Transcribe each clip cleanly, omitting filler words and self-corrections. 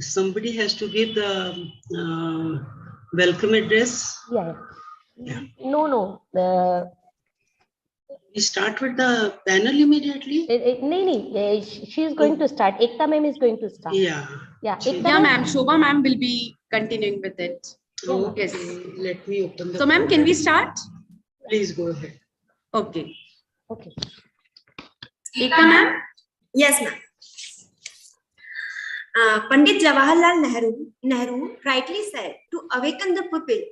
Somebody has to give the welcome address. Yeah. Yeah. No. We start with the panel immediately. No. She is going to start. Ekta ma'am is going to start. Yeah. Yeah. Ekta Yeah, ma'am. ma'am. Shobha ma'am will be continuing with it. Okay. Yes. Let me open the. So, ma'am, can we start? Please go ahead. Okay. Okay. Ekta ma'am. Yes, ma'am. Pandit Jawaharlal Nehru rightly said, to awaken the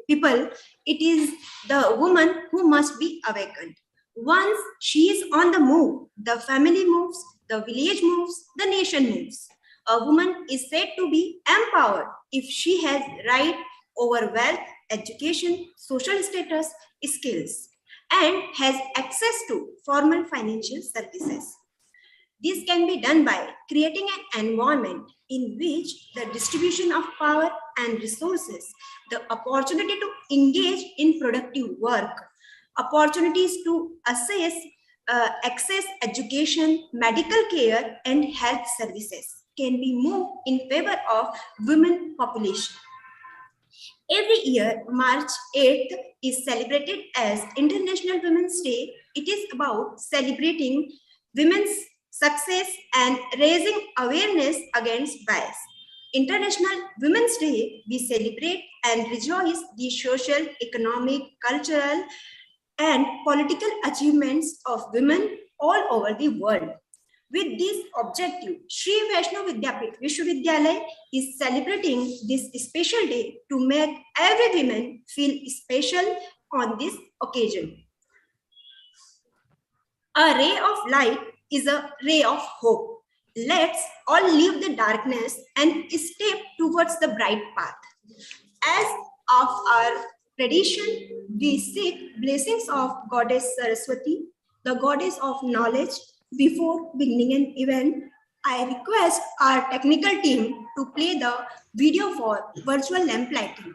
people, it is the woman who must be awakened. Once she is on the move, the family moves, the village moves, the nation moves. A woman is said to be empowered if she has right over wealth, education, social status, skills, and has access to formal financial services. This can be done by creating an environment in which the distribution of power and resources, the opportunity to engage in productive work, opportunities to access education, medical care, and health services can be moved in favor of women population. Every year, March 8th is celebrated as International Women's Day. It is about celebrating women's success and raising awareness against bias. International Women's Day, we celebrate and rejoice the social, economic, cultural, and political achievements of women all over the world. With this objective, Sri Vaishno Vidyapit Vishwavidyalaya is celebrating this special day to make every woman feel special on this occasion. A ray of light is a ray of hope. Let's all leave the darkness and step towards the bright path. As of our tradition, we seek blessings of Goddess Saraswati, the goddess of knowledge. Before beginning an event, I request our technical team to play the video for virtual lamp lighting.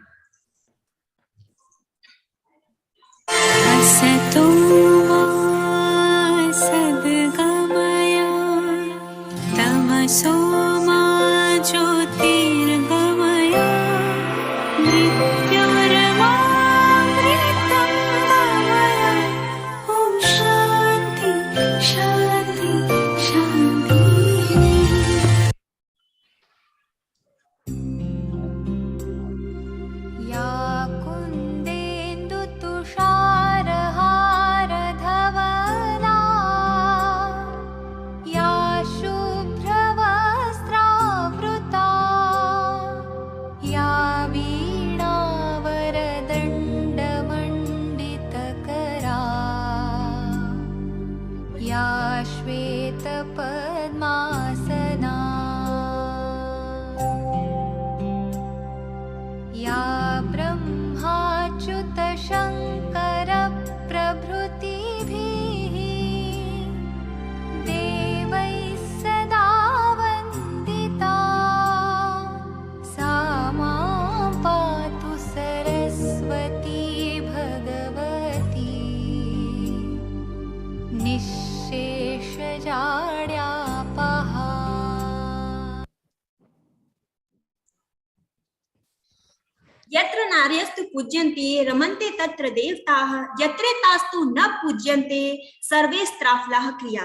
यत्र नार्यस्तु पूज्यन्ते रमन्ते तत्र देवताः यत्रे तास्तु न पूज्यन्ते सर्वे स्त्राफलाः क्रिया।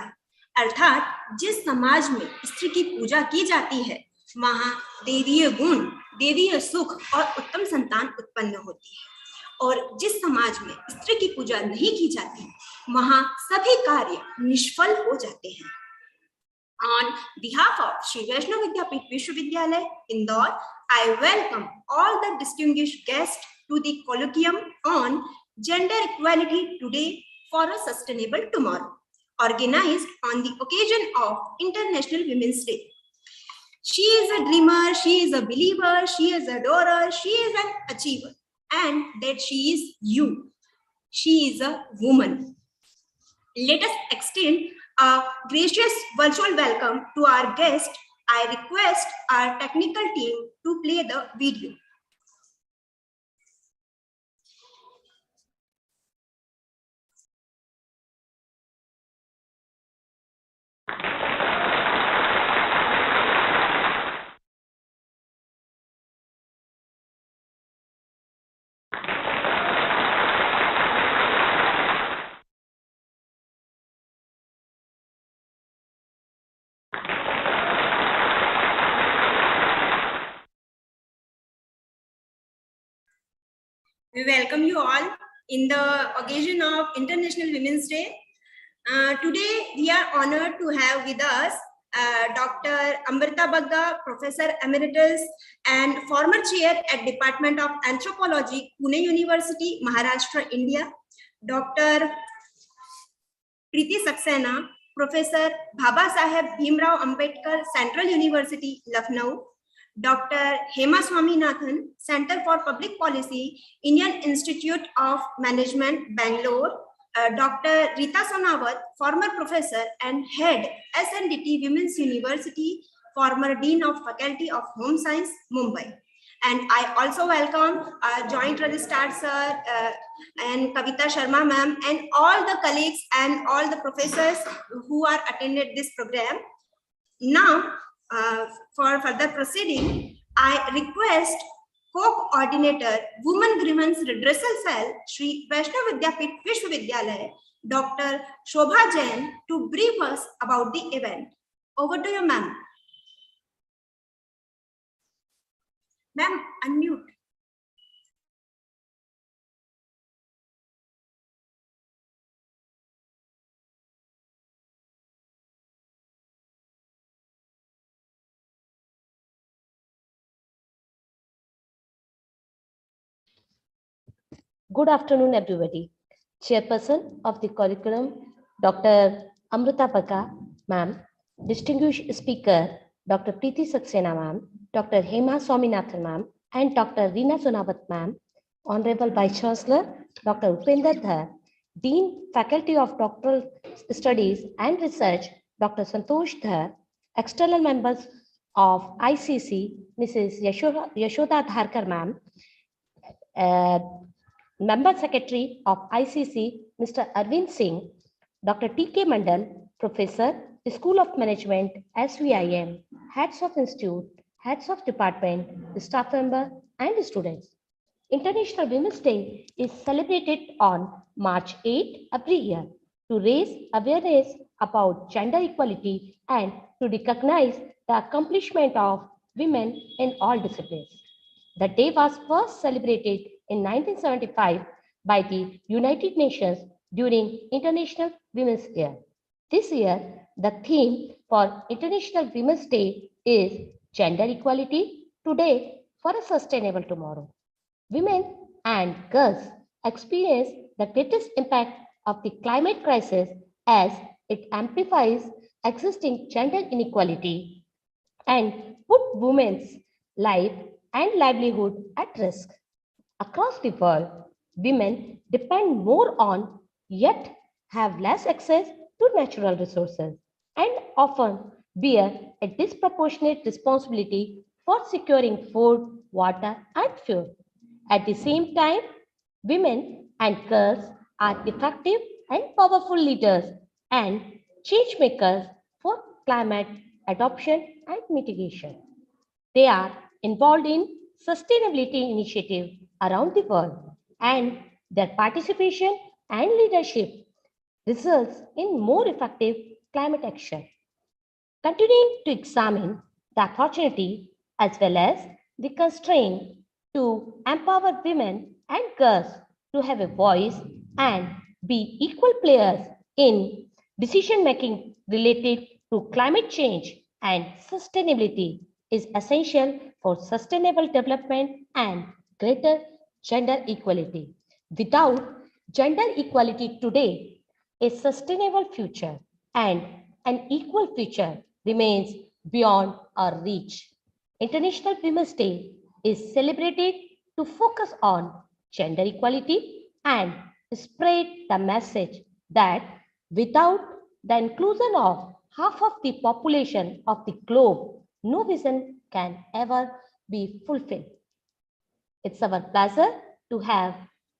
अर्थात जिस समाज में स्त्री की पूजा की जाती है वहां देवीय गुण, देवीय सुख और उत्तम संतान उत्पन्न होती है, और जिस समाज में स्त्री की पूजा नहीं की जाती वहां सभी कार्य निष्फल हो जाते हैं। On behalf of Sri Vaishno Vidyapit Vishwavidyalaya, Indore, I welcome all the distinguished guests to the colloquium on Gender Equality Today for a Sustainable Tomorrow, organized on the occasion of International Women's Day. She is a dreamer, she is a believer, she is a adorer, she is an achiever, and that she is you. She is a woman. Let us extend a gracious virtual welcome to our guest. I request our technical team to play the video. We welcome you all in the occasion of International Women's Day. Today, we are honored to have with us Dr. Amrita Bagga, Professor Emeritus and former chair at Department of Anthropology, Pune University, Maharashtra, India. Dr. Preeti Saxena, Professor Baba Saheb Bhimrao Ambedkar, Central University, Lucknow. Dr. Hema Swaminathan, Center for Public Policy, Indian Institute of Management, Bangalore. Dr. Rita Sonawat, former professor and head SNDT Women's University, former Dean of Faculty of Home Science, Mumbai. And I also welcome Joint Registrar Sir and Kavita Sharma ma'am and all the colleagues and all the professors who are attended this program. Now, for further proceeding, I request Co-Coordinator, Women Grievance Redressal Cell, Shri Vaishnav Vidyapith Vishwavidyalaya, Dr. Shobha Jain, to brief us about the event. Over to you, ma'am. Ma'am, unmute. Good afternoon, everybody. Chairperson of the curriculum, Dr. Amrita Bagga, ma'am, distinguished speaker, Dr. Preeti Saxena, ma'am, Dr. Hema Swaminathan, ma'am, and Dr. Reena Sonawat, ma'am, Honorable Vice Chancellor, Dr. Upendra Dhar, Dean, Faculty of Doctoral Studies and Research, Dr. Santosh Dhar, external members of ICC, Mrs. Yashoda Dharkar, ma'am, Member Secretary of ICC, Mr. Arvind Singh, Dr. T.K. Mandal, Professor, School of Management, SVIM, Heads of Institute, Heads of Department, staff member, and students. International Women's Day is celebrated on March 8 every year to raise awareness about gender equality and to recognize the accomplishment of women in all disciplines. The day was first celebrated in 1975 by the United Nations during International Women's Year. This year, the theme for International Women's Day is Gender Equality Today for a Sustainable Tomorrow. Women and girls experience the greatest impact of the climate crisis as it amplifies existing gender inequality and put women's life and livelihood at risk. Across the world, women depend more on, yet have less access to natural resources and often bear a disproportionate responsibility for securing food, water, and fuel. At the same time, women and girls are effective and powerful leaders and change makers for climate adoption and mitigation. They are involved in sustainability initiatives around the world, and their participation and leadership results in more effective climate action. Continuing to examine the opportunity as well as the constraint to empower women and girls to have a voice and be equal players in decision making related to climate change and sustainability is essential for sustainable development and greater gender equality. Without gender equality today, a sustainable future and an equal future remains beyond our reach. International Women's Day is celebrated to focus on gender equality and spread the message that without the inclusion of half of the population of the globe, no vision can ever be fulfilled. It's our pleasure to have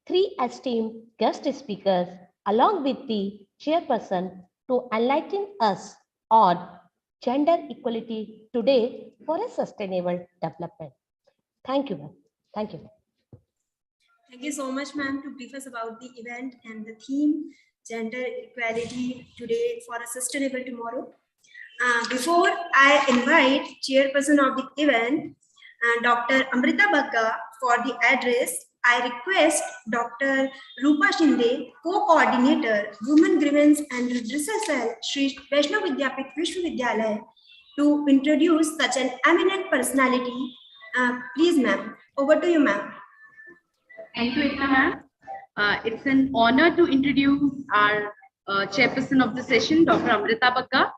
three esteemed guest speakers along with the chairperson to enlighten us on gender equality today for a sustainable development. Thank you, ma'am. Thank you. Thank you so much, ma'am, to brief us about the event and the theme, Gender Equality Today for a Sustainable Tomorrow. Before I invite chairperson of the event, Dr. Amrita Bagga for the address, I request Dr. Rupa Shinde, Co-Coordinator, Women Grievance and Redressal Cell, Shri Vaishnav Vidyapith Vishwavidyalaya, to introduce such an eminent personality. Please, ma'am. Over to you, ma'am. Thank you, Ekta ma'am. It's an honor to introduce our chairperson of the session, Dr. Amrita Bagga.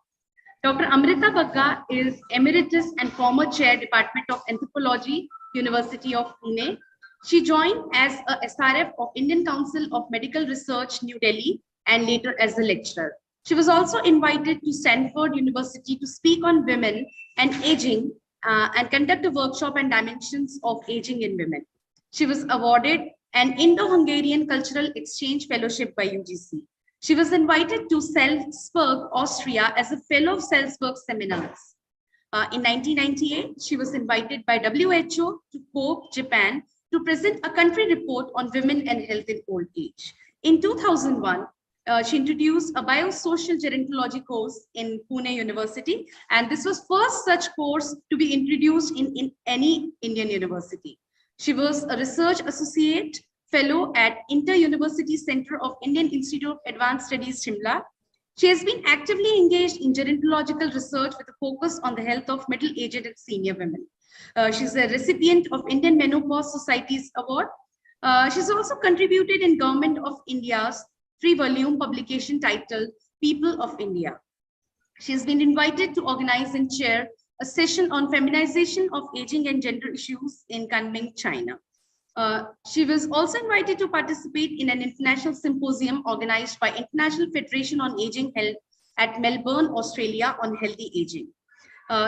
Dr. Amrita Bagga is Emeritus and former Chair, Department of Anthropology, University of Pune. She joined as a SRF of Indian Council of Medical Research, New Delhi, and later as a lecturer. She was also invited to Stanford University to speak on women and aging and conduct a workshop on dimensions of aging in women. She was awarded an Indo-Hungarian Cultural Exchange Fellowship by UGC. She was invited to Salzburg, Austria as a fellow of Salzburg seminars. In 1998, she was invited by WHO to Kobe, Japan, to present a country report on women and health in old age. In 2001, she introduced a biosocial gerontology course in Pune University, and this was first such course to be introduced in any Indian university. She was a research associate fellow at Inter-University Center of Indian Institute of Advanced Studies, Shimla. She has been actively engaged in gerontological research with a focus on the health of middle-aged and senior women. She's a recipient of Indian Menopause Society's award. She's also contributed in Government of India's 3-volume publication titled People of India. She has been invited to organize and chair a session on feminization of aging and gender issues in Kunming, China. She was also invited to participate in an international symposium organized by International Federation on Aging Health at Melbourne, Australia on healthy aging.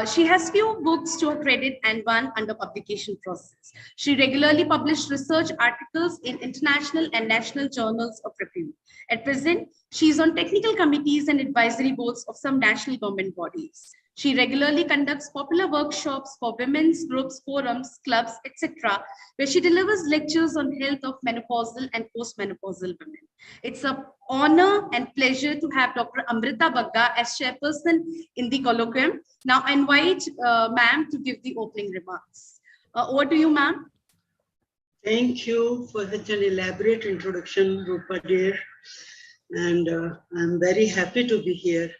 She has few books to her credit and one under publication process. She regularly published research articles in international and national journals of repute. At present, she is on technical committees and advisory boards of some national government bodies. She regularly conducts popular workshops for women's groups, forums, clubs, etc., where she delivers lectures on health of menopausal and postmenopausal women. It's an honor and pleasure to have Dr. Amrita Bagga as chairperson in the colloquium. Now I invite ma'am to give the opening remarks. Over to you, ma'am. Thank you for such an elaborate introduction, Rupa dear. And I'm very happy to be here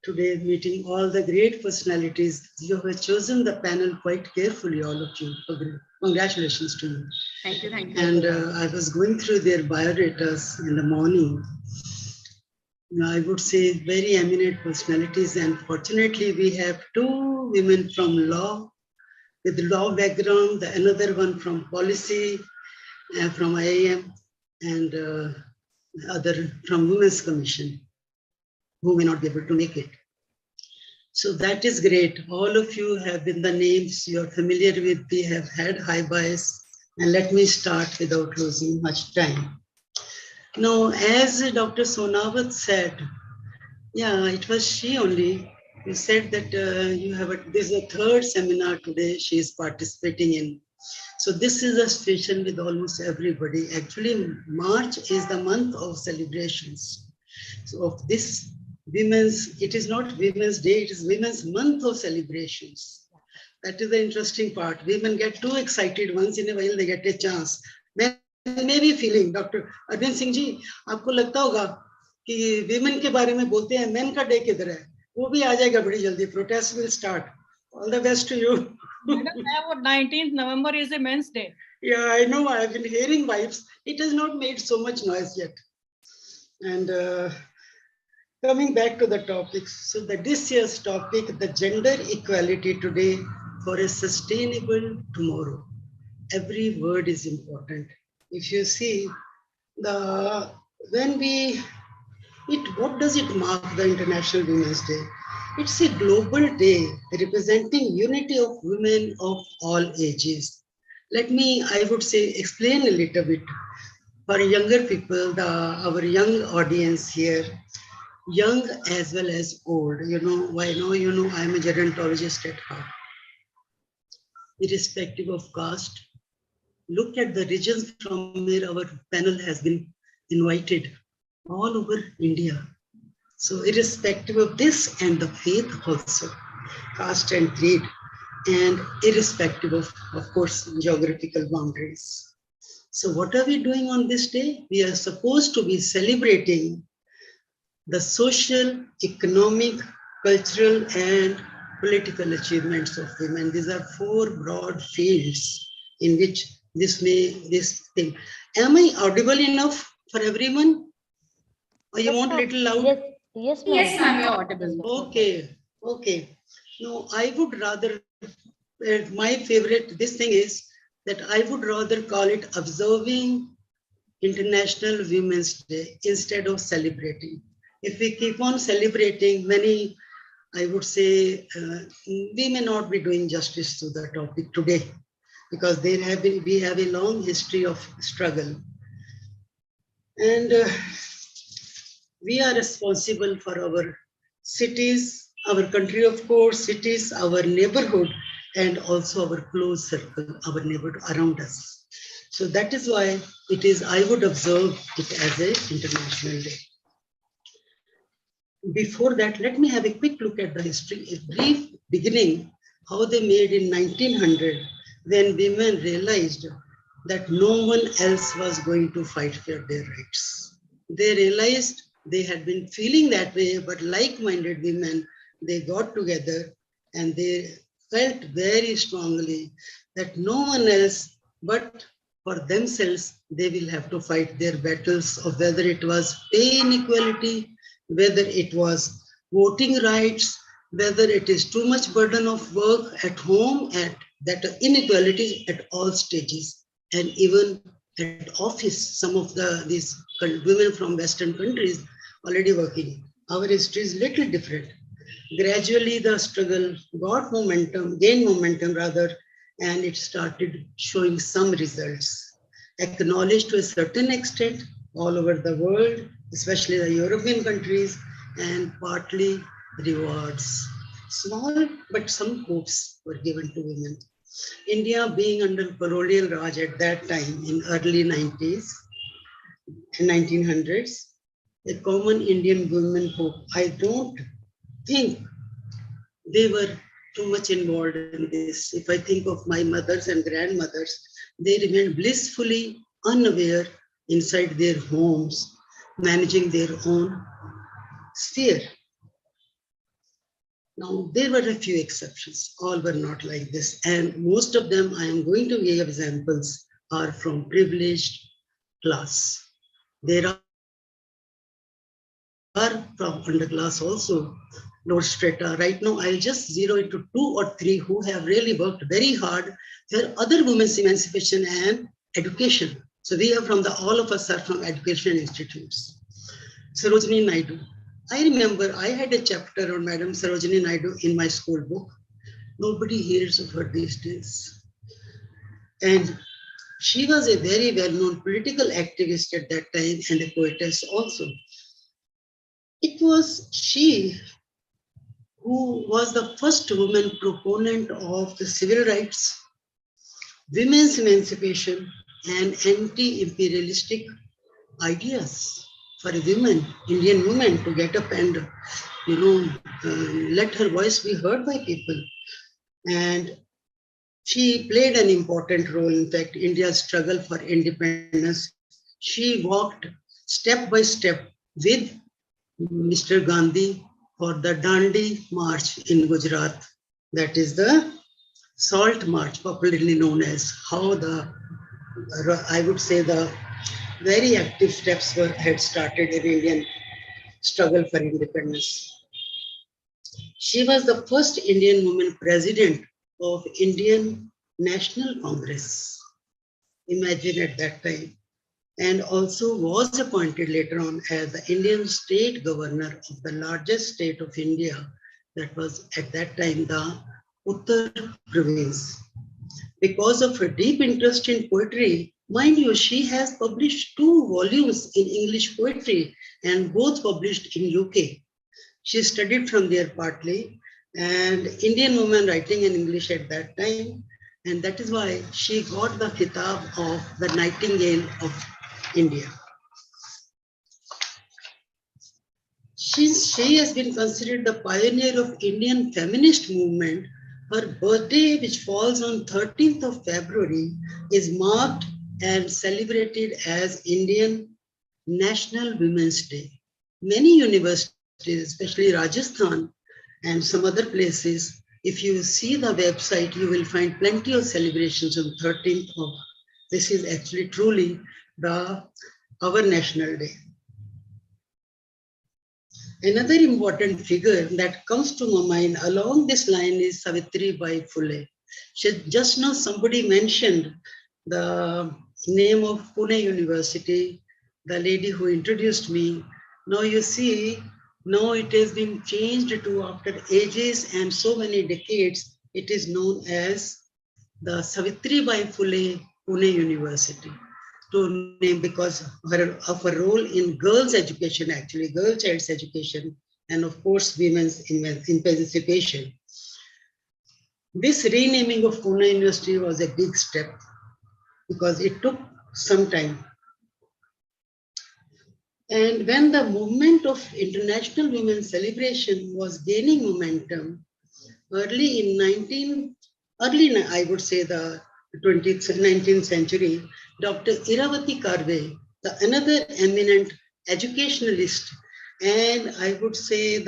today, meeting all the great personalities. You have chosen the panel quite carefully, all of you. Congratulations to you. Thank you, thank you. And I was going through their biodatas in the morning. I would say very eminent personalities, and fortunately we have 2 women from law, with law background, another one from policy, from IIM, and other from Women's Commission, who may not be able to make it. So that is great. All of you have been the names you're familiar with. We have had high bias, and let me start without losing much time. Now, as Dr. Sonawat said, yeah, it was she only. You said that this is a 3rd seminar today she is participating in. So this is a situation with almost everybody. Actually, March is the month of celebrations. So of this it is not Women's Day, it is Women's Month of celebrations. That is the interesting part. Women get too excited once in a while, they get a chance. Men may be feeling, Dr. Arvind Singh ji, आपको लगता होगा कि women के बारे में बोलते हैं, men का day किधर है? वो भी आ जाएगा बड़ी जल्दी. Protest will start. All the best to you. 19th November is a Men's Day. Yeah, I know. I've been hearing vibes. It has not made so much noise yet. And coming back to the topics, so this year's topic, the gender equality today for a sustainable tomorrow. Every word is important. If you see what does it mark, the International Women's Day? It's a global day representing unity of women of all ages. Let me, I would say, explain a little bit for younger people, our young audience here. Young as well as old. Why now? I'm a gerontologist at heart. Irrespective of caste, look at the regions from where our panel has been invited, all over India. So irrespective of this and the faith also, caste and creed, and irrespective of course, geographical boundaries. So what are we doing on this day? We are supposed to be celebrating the social, economic, cultural, and political achievements of women. These are four broad fields in which this thing. Am I audible enough for everyone? Or you Yes, want ma'am. little loud? Yes, yes, ma'am. Yes, ma'am, you're audible. Okay, okay. No, I would rather, my favorite, this thing is that I would rather call it observing International Women's Day instead of celebrating. If we keep on celebrating, many, I would say, we may not be doing justice to the topic today because we have a long history of struggle. And we are responsible for our cities, our country, of course, cities, our neighborhood, and also our close circle, our neighborhood around us. So that is why it is, I would observe it as an international day. Before that, let me have a quick look at the history, a brief beginning, how they made in 1900, when women realized that no one else was going to fight for their rights. They realized they had been feeling that way, but like-minded women, they got together and they felt very strongly that no one else but for themselves, they will have to fight their battles of whether it was pay inequality, whether it was voting rights, whether it is too much burden of work at home, at that inequalities at all stages, and even at office. Some of these women from Western countries already working. Our history is little different. Gradually, the struggle got momentum, gained momentum rather, and it started showing some results. Acknowledged to a certain extent all over the world, especially the European countries, and partly rewards. Small, but some hopes were given to women. India being under colonial Raj at that time in early 90s and 1900s, a common Indian women hope. I don't think they were too much involved in this. If I think of my mothers and grandmothers, they remained blissfully unaware inside their homes, managing their own sphere. Now, there were a few exceptions. All were not like this. And most of them, I am going to give examples, are from privileged class. There are from underclass also, lower strata. Right now, I'll just zero into 2 or 3 who have really worked very hard for other women's emancipation and education. So we are from all of us are from education institutes. Sarojini Naidu. I remember I had a chapter on Madam Sarojini Naidu in my school book. Nobody hears of her these days. And she was a very well-known political activist at that time and a poetess also. It was she who was the first woman proponent of the civil rights, women's emancipation, and anti-imperialistic ideas for a woman, Indian woman, to get up and, let her voice be heard by people. And she played an important role. In fact, India's struggle for independence, she walked step by step with Mr. Gandhi for the Dandi March in Gujarat. That is the Salt March, popularly known as how I would say the very active steps had started in Indian struggle for independence. She was the first Indian woman president of Indian National Congress. Imagine at that time. And also was appointed later on as the Indian state governor of the largest state of India, that was at that time the Uttar Province. Because of her deep interest in poetry, mind you, she has published 2 volumes in English poetry and both published in UK. She studied from there partly, and Indian woman writing in English at that time, and that is why she got the khitab of the Nightingale of India. Since she has been considered the pioneer of Indian feminist movement, her birthday, which falls on 13th of February, is marked and celebrated as Indian National Women's Day. Many universities, especially Rajasthan and some other places, if you see the website, you will find plenty of celebrations on 13th of. This is actually truly our national day. Another important figure that comes to my mind along this line is Savitribai Phule. Just now somebody mentioned the name of Pune University, the lady who introduced me. Now you see, now it has been changed to, after ages and so many decades, it is known as the Savitribai Phule Pune University. To name because of her role in girls' education, actually, girl child's education, and of course, women's emancipation. This renaming of Pune University was a big step because it took some time. And when the movement of International Women's Celebration was gaining momentum, early, I would say the 19th century, Dr. Iravati Karve, another eminent educationalist, and I would say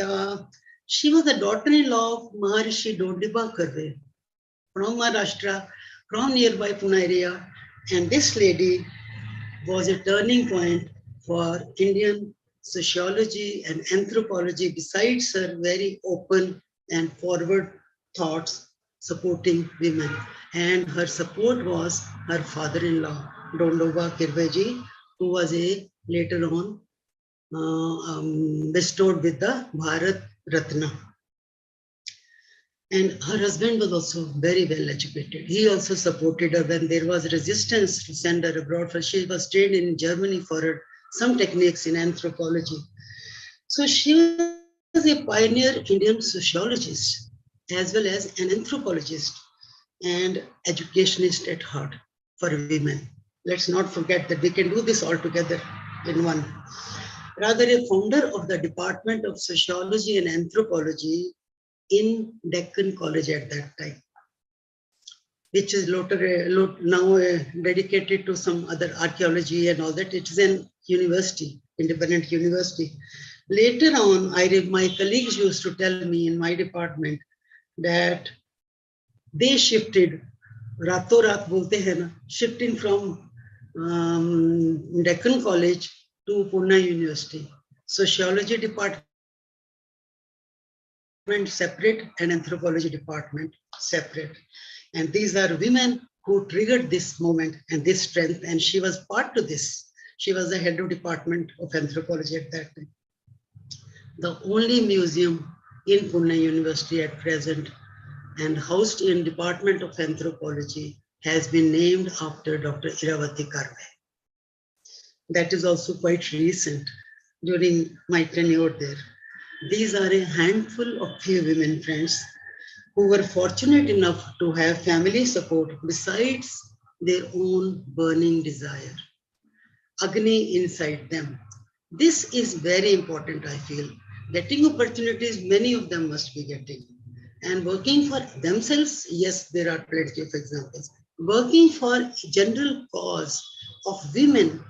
she was the daughter-in-law of Maharishi Dondiba Karve from Maharashtra, from nearby Pune area, and this lady was a turning point for Indian sociology and anthropology, besides her very open and forward thoughts supporting women. And her support was her father-in-law, Dondoba Kirveji, who was later on bestowed with the Bharat Ratna. And her husband was also very well educated. He also supported her when there was resistance to send her abroad, for she was trained in Germany for her some techniques in anthropology. So she was a pioneer Indian sociologist as well as an anthropologist and educationist at heart for women. Let's not forget that we can do this all together in one. Rather, a founder of the Department of Sociology and Anthropology in Deccan College at that time, which is now dedicated to some other archaeology and all that. It is an university, independent university. Later on, my colleagues used to tell me in my department that they shifted, rato rat bolte hai na, shifting from Deccan College to Pune University. Sociology department separate and anthropology department separate. And these are women who triggered this moment and this strength, and she was part of this. She was the head of department of anthropology at that time. The only museum in Pune University at present and housed in Department of Anthropology has been named after Dr. Iravati Karve. That is also quite recent during my tenure there. These are a handful of few women friends who were fortunate enough to have family support besides their own burning desire, Agni inside them. This is very important, I feel. Getting opportunities, many of them must be getting. And working for themselves, yes, there are plenty of examples. Working for general cause of women,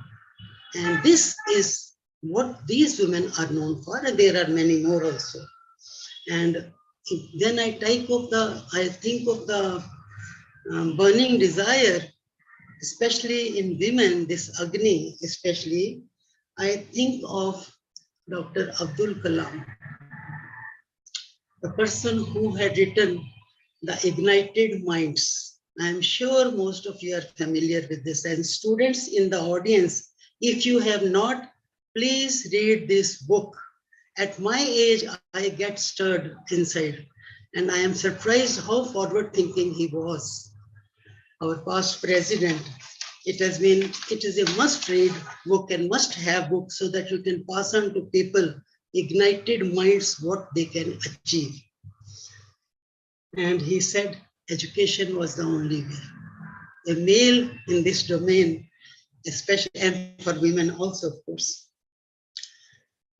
and this is what these women are known for, and there are many more also. And then I think of the burning desire, especially in women, this Agni especially. I think of Dr. Abdul Kalam, the person who had written The Ignited Minds. I'm sure most of you are familiar with this, and students in the audience, if you have not, please read this book. At my age, I get stirred inside, and I am surprised how forward-thinking he was. Our past president. It is a must-read book and must-have book so that you can pass on to people, ignited minds, what they can achieve. And he said, education was the only way. A male in this domain, especially, and for women also, of course.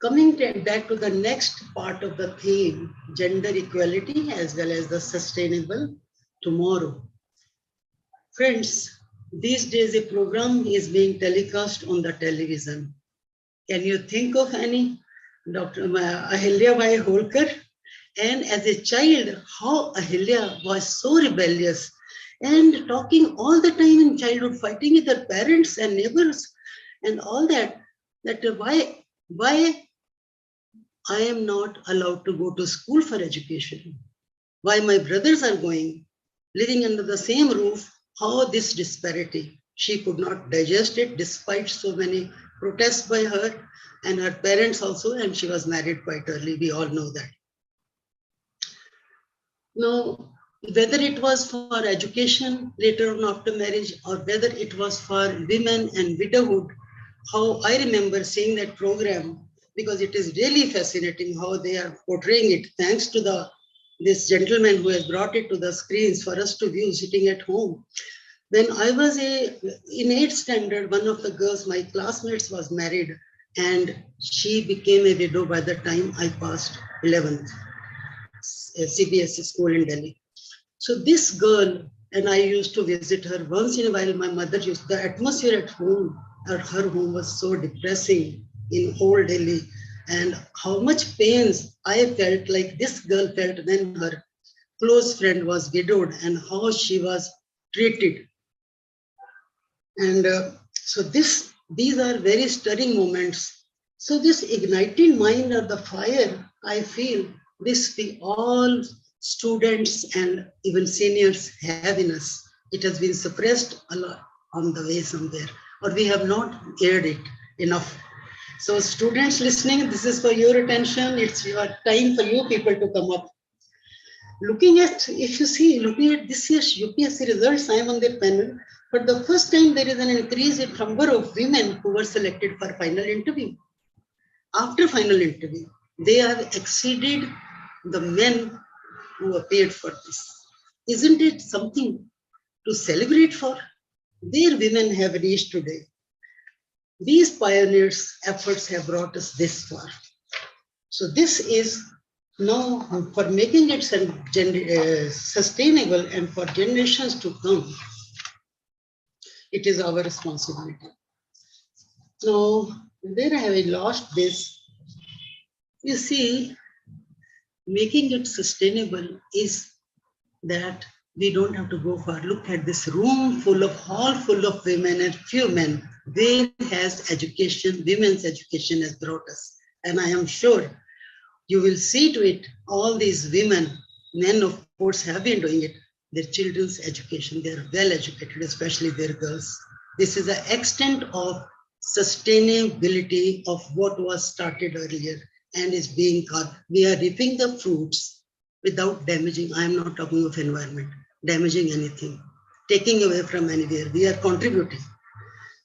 Coming back to the next part of the theme, gender equality as well as the sustainable tomorrow. Friends, These days, a program is being telecast on the television. Can you think of any? Dr. Ahilya Bai Holkar. And as a child, how Ahilya was so rebellious and talking all the time in childhood, fighting with her parents and neighbors and all that, that why I am not allowed to go to school for education? Why my brothers are going, living under the same roof? How this disparity? She could not digest it despite so many protests by her and her parents also, and she was married quite early. We all know that. Now, whether it was for education later on after marriage or whether it was for women and widowhood, how I remember seeing that program, because it is really fascinating how they are portraying it, thanks to this gentleman who has brought it to the screens for us to view sitting at home. When I was in 8th standard, one of the girls, my classmates, was married and she became a widow by the time I passed 11th. CBSE school in Delhi. So this girl, and I used to visit her once in a while. My mother used, the atmosphere at home, at her home was so depressing in old Delhi. And how much pains I felt like this girl felt when her close friend was widowed and how she was treated. And so these are very stirring moments. So this igniting mind of the fire, I feel, this we all students and even seniors have in us. It has been suppressed a lot on the way somewhere, or we have not aired it enough. So students listening, this is for your attention. It's your time for you people to come up. Looking at, if you see, looking at this year's UPSC results, I am on their panel. For the first time, there is an increase in number of women who were selected for final interview. After final interview, they have exceeded the men who appeared for this. Isn't it something to celebrate for? Their women have reached today. These pioneers' efforts have brought us this far. So this is now for making it sustainable and for generations to come. It is our responsibility. Now, where have I lost this? You see, making it sustainable is that we don't have to go far. Look at this room full of, hall full of women and few men. Where has education, women's education has brought us? And I am sure you will see to it, all these women, men of course have been doing it, their children's education, they're well educated, especially their girls. This is the extent of sustainability of what was started earlier and is being cut. We are reaping the fruits without damaging, I am not talking of environment, damaging anything, taking away from anywhere, we are contributing.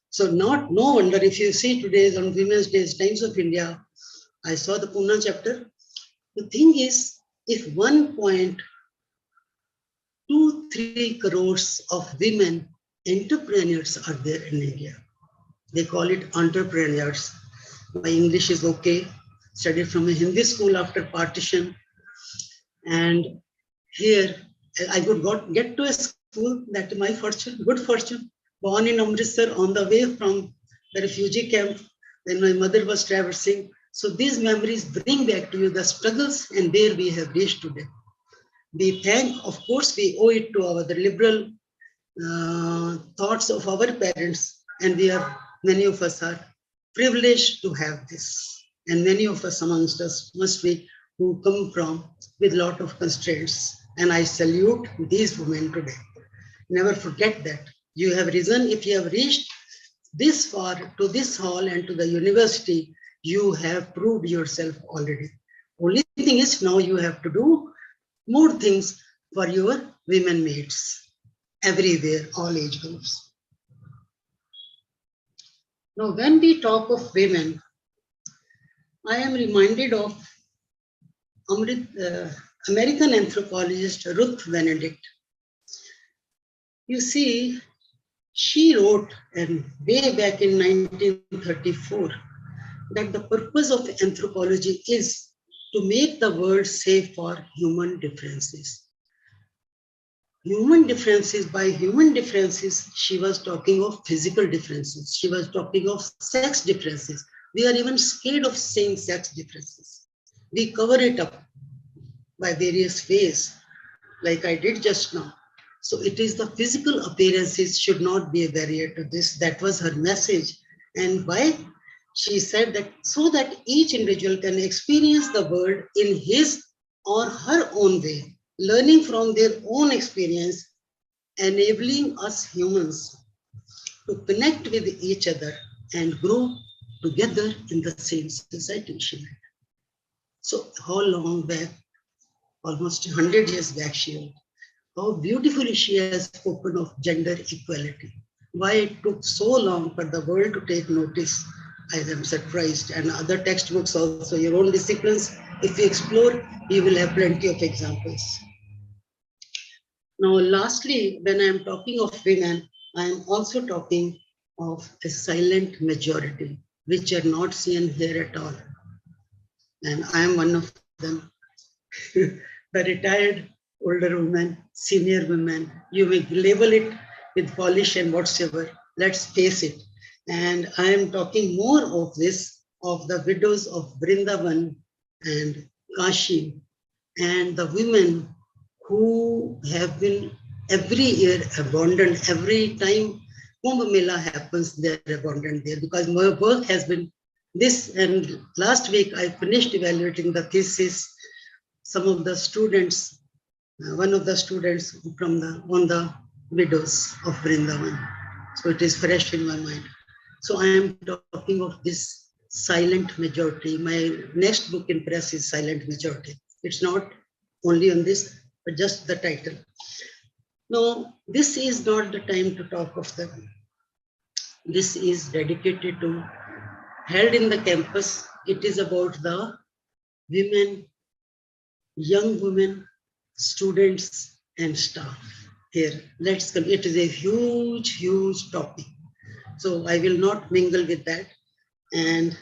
So no wonder if you see today's on Women's Day, Times of India, I saw the Pune chapter. The thing is, if 1.23 crores of women entrepreneurs are there in India, they call it entrepreneurs. My English is okay. Studied from a Hindi school after partition. And here I could get to a school, that is my fortune, good fortune. Born in Amritsar on the way from the refugee camp when my mother was traversing. So these memories bring back to you the struggles and where we have reached today. We thank, of course, we owe it to our the liberal thoughts of our parents, and many of us are privileged to have this. And many of us amongst us must be who come from with a lot of constraints. And I salute these women today. Never forget that. You have risen, if you have reached this far to this hall and to the university, you have proved yourself already. Only thing is now you have to do more things for your women mates everywhere, all age groups. Now, when we talk of women, I am reminded of American anthropologist Ruth Benedict. You see, she wrote, and way back in 1934, that the purpose of anthropology is to make the world safe for human differences. human differences, by human differences, she was talking of physical differences. She was talking of sex differences. We are even scared of saying sex differences. We cover it up by various ways, like I did just now. So it is the physical appearances should not be a barrier to this. That was her message. And why? She said that so that each individual can experience the world in his or her own way, learning from their own experience, enabling us humans to connect with each other and grow together in the same society. So how long back? Almost 100 years back she wrote. How beautifully she has spoken of gender equality. Why it took so long for the world to take notice, I am surprised. And other textbooks also, your own disciplines, if you explore, you will have plenty of examples. Now, lastly, when I am talking of women, I am also talking of a silent majority, which are not seen here at all. And I am one of them. The retired older women, senior women, you may label it with polish and whatsoever. Let's face it. And I am talking more of this, of the widows of Vrindavan and Kashi, and the women who have been every year abandoned. Every time Kumbh Mela happens, they're abandoned there because my work has been this. And last week I finished evaluating the thesis. Some of the students, one of the students from on the widows of Vrindavan. So it is fresh in my mind. So I am talking of this silent majority. My next book in press is Silent Majority. It's not only on this, but just the title. No, this is not the time to talk of them. This is dedicated to, held in the campus. It is about the women, young women, students, and staff here. Let's come. It is a huge, huge topic. So I will not mingle with that. And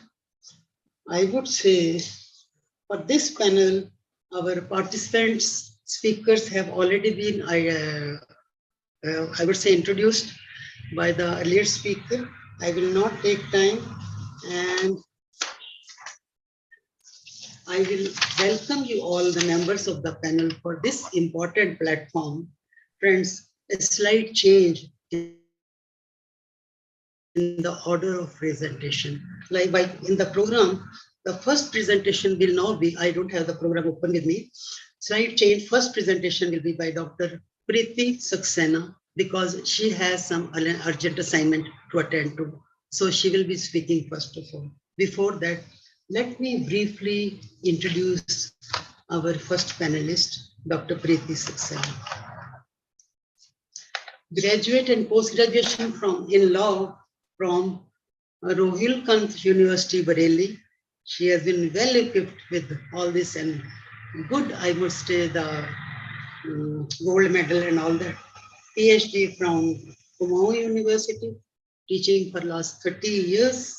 I would say for this panel, our participants, speakers have already been, I would say, introduced by the earlier speaker. I will not take time, and I will welcome you all, the members of the panel, for this important platform. Friends, a slight change in the order of presentation. Like in the program, the first presentation will now be, I don't have the program open with me. Slight change, first presentation will be by Dr. Preeti Saxena, because she has some urgent assignment to attend to. So she will be speaking first of all. Before that, let me briefly introduce our first panelist, Dr. Preeti Saxena. Graduate and post-graduation in law from Rohilkant University, Bareilly. She has been well equipped with all this and good, I must say, the gold medal and all that. PhD from Kumaon University, teaching for last 30 years,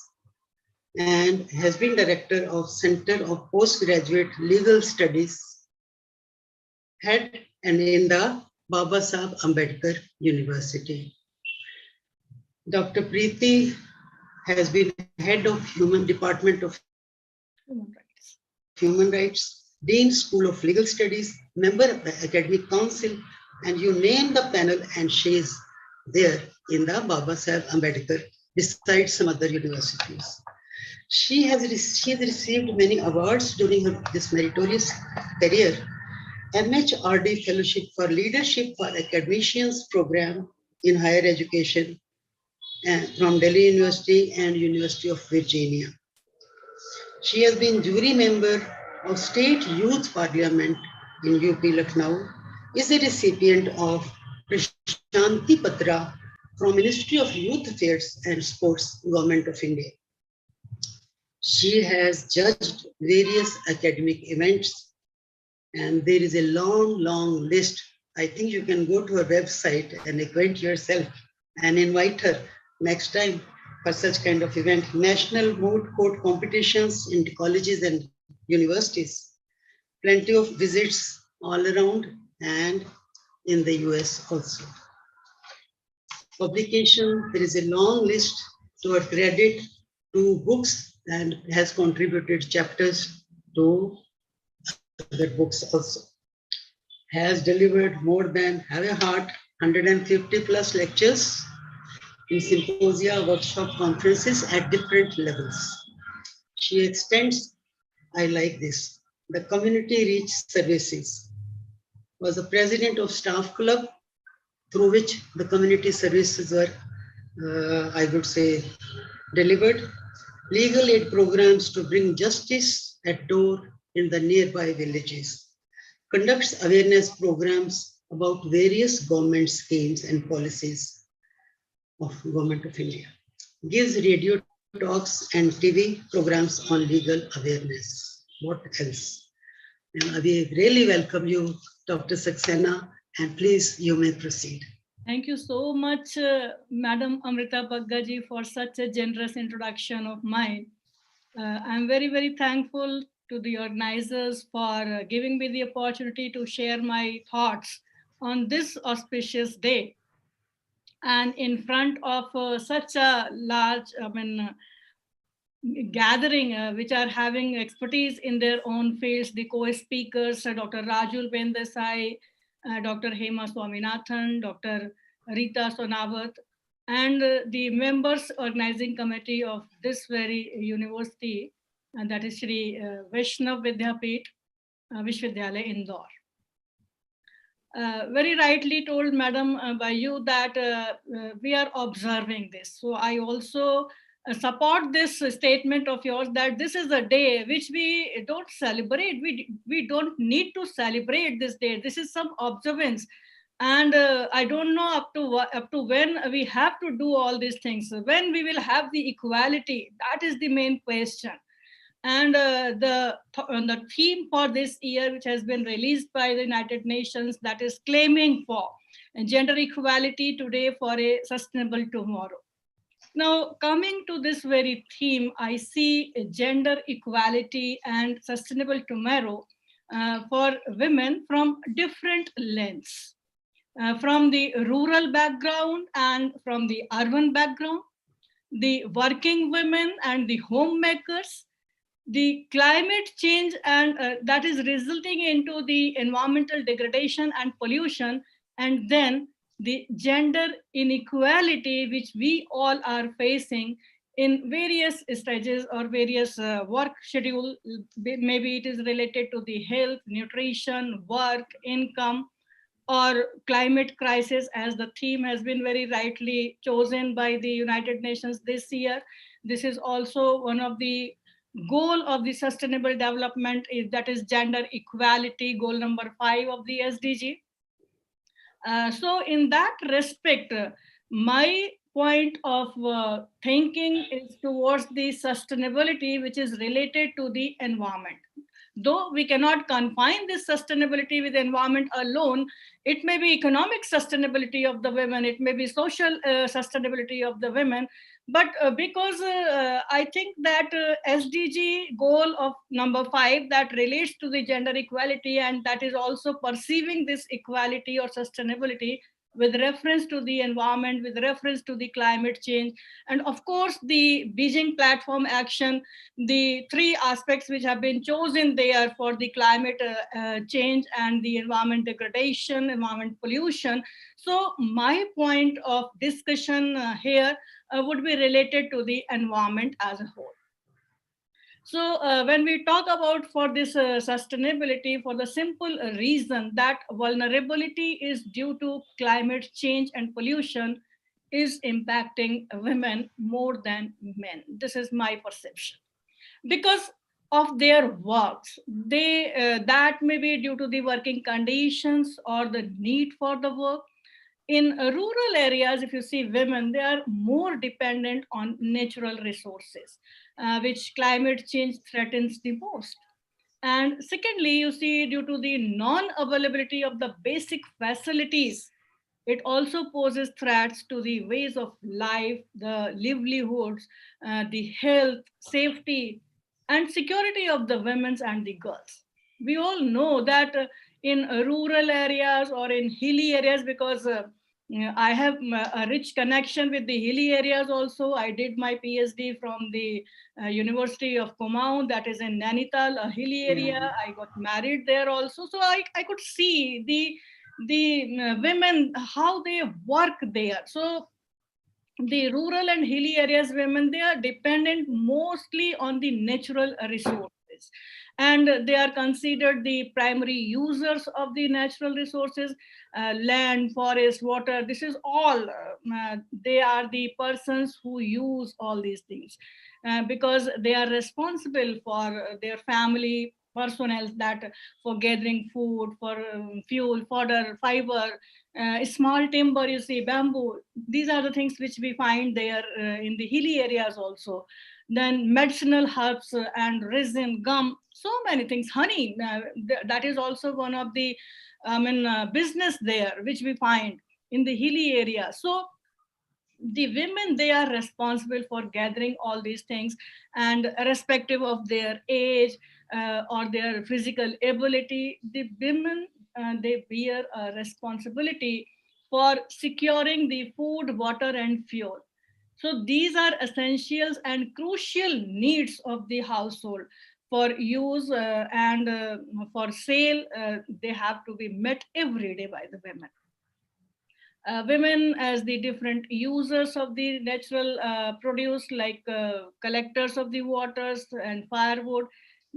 and has been director of Center of Postgraduate Legal Studies, head and in the Babasaheb Ambedkar University. Dr. Preeti has been head of Department of Human Rights, Dean School of Legal Studies, member of the Academic Council, and you name the panel and she is there in the Babasaheb Ambedkar, besides some other universities. She has received many awards during this meritorious career. MHRD Fellowship for Leadership for Academicians program in higher education from Delhi University and University of Virginia. She has been jury member of State Youth Parliament in UP Lucknow, is a recipient of Prashanti Patra from Ministry of Youth Affairs and Sports, Government of India. She has judged various academic events, and there is a long, long list. I think you can go to her website and acquaint yourself and invite her next time for such kind of event. National moot court competitions in colleges and universities, plenty of visits all around, and in the US also. Publication, there is a long list toward credit to books and has contributed chapters to other books also. Has delivered more than, have a heart, 150 plus lectures in symposia, workshop, conferences at different levels. She extends, I like this, the community reach services. Was the president of staff club through which the community services were, I would say, delivered. Legal aid programs to bring justice at door in the nearby villages. Conducts awareness programs about various government schemes and policies of Government of India. Gives radio talks and TV programs on legal awareness. What else? And we really welcome you, Dr. Saxena, and please, you may proceed. Thank you so much, Madam Amrita Bagga ji, for such a generous introduction of mine. I'm very, very thankful to the organizers for giving me the opportunity to share my thoughts on this auspicious day. And in front of such a large, gathering, which are having expertise in their own fields, the co-speakers, Dr. Rajul Bendesai, Dr. Hema Swaminathan, Dr. Rita Sonawat, and the members organizing committee of this very university, and that is Shri Vaishnav Vidyapit Vishwavidyalaya Indore. Very rightly told, Madam, by you that we are observing this. So I also support this statement of yours that this is a day which we don't celebrate. We don't need to celebrate this day. This is some observance. And I don't know up to when we have to do all these things. When we will have the equality, that is the main question. And the theme for this year, which has been released by the United Nations, that is claiming for gender equality today for a sustainable tomorrow. Now, coming to this very theme, I see gender equality and sustainable tomorrow for women from different lens. From the rural background and from the urban background, the working women and the homemakers, the climate change and that is resulting into the environmental degradation and pollution, and then the gender inequality which we all are facing in various stages or various work schedule. Maybe it is related to the health, nutrition, work, income, or climate crisis, as the theme has been very rightly chosen by the United Nations this year. This is also one of the goal of the sustainable development, is that is gender equality, goal number 5 of the SDG. So in that respect, my point of thinking is towards the sustainability which is related to the environment. Though we cannot confine this sustainability with the environment alone, it may be economic sustainability of the women, it may be social sustainability of the women. But because I think that SDG goal of number 5 that relates to the gender equality, and that is also perceiving this equality or sustainability with reference to the environment, with reference to the climate change, and of course the Beijing Platform Action, the 3 aspects which have been chosen there for the climate change and the environment degradation, environment pollution. So my point of discussion here would be related to the environment as a whole. So when we talk about for this sustainability, for the simple reason that vulnerability is due to climate change and pollution is impacting women more than men. This is my perception. Because of their works, that may be due to the working conditions or the need for the work. In rural areas, if you see women, they are more dependent on natural resources, which climate change threatens the most. And secondly, you see, due to the non-availability of the basic facilities, it also poses threats to the ways of life, the livelihoods, the health, safety, and security of the women and the girls. We all know that in rural areas or in hilly areas, because I have a rich connection with the hilly areas also. I did my PhD from the University of Kumaon, that is in Nainital, a hilly area. I got married there also. So I could see the women, how they work there. So the rural and hilly areas women, they are dependent mostly on the natural resources, and they are considered the primary users of the natural resources, land, forest, water. This is all, they are the persons who use all these things, because they are responsible for their family personnel, that for gathering food, for fuel, fodder, fiber, small timber, you see, bamboo. These are the things which we find there in the hilly areas also. Then medicinal herbs and resin, gum, so many things. Honey, that is also one of the business there, which we find in the hilly area. So the women, they are responsible for gathering all these things, and irrespective of their age or their physical ability, the women, they bear a responsibility for securing the food, water, and fuel. So these are essentials and crucial needs of the household for use and for sale. They have to be met every day by the women. Women as the different users of the natural produce, like collectors of the waters and firewood.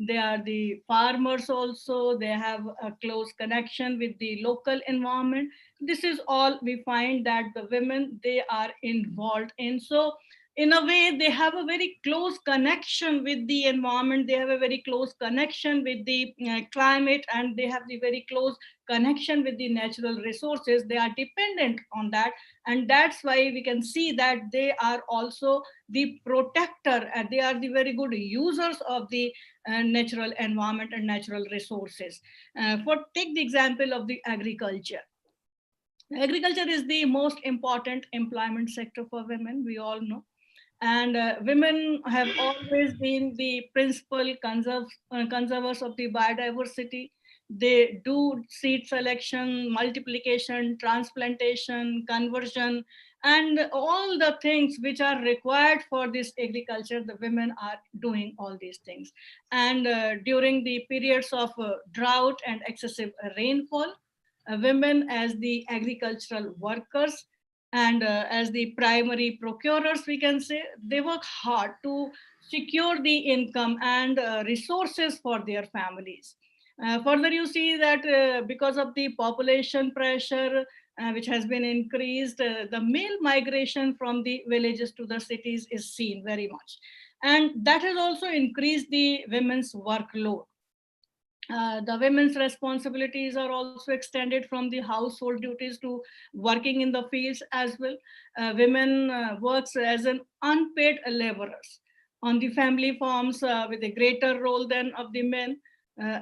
They are the farmers also. They have a close connection with the local environment. This is all we find that the women, they are involved in. So in a way, they have a very close connection with the environment. They have a very close connection with the climate, and they have the very close connection with the natural resources. They are dependent on that, and that's why we can see that they are also the protector, and they are the very good users of the natural environment and natural resources. For take the example of the agriculture. Agriculture is the most important employment sector for women, we all know. And women have always been the principal conservers of the biodiversity. They do seed selection, multiplication, transplantation, conversion, and all the things which are required for this agriculture. The women are doing all these things. And during the periods of drought and excessive rainfall, women as the agricultural workers and as the primary procurers, we can say, they work hard to secure the income and resources for their families. Further, you see that because of the population pressure which has been increased, the male migration from the villages to the cities is seen very much. And that has also increased the women's workload. The women's responsibilities are also extended from the household duties to working in the fields as well. Women works as an unpaid laborers on the family farms with a greater role than of the men.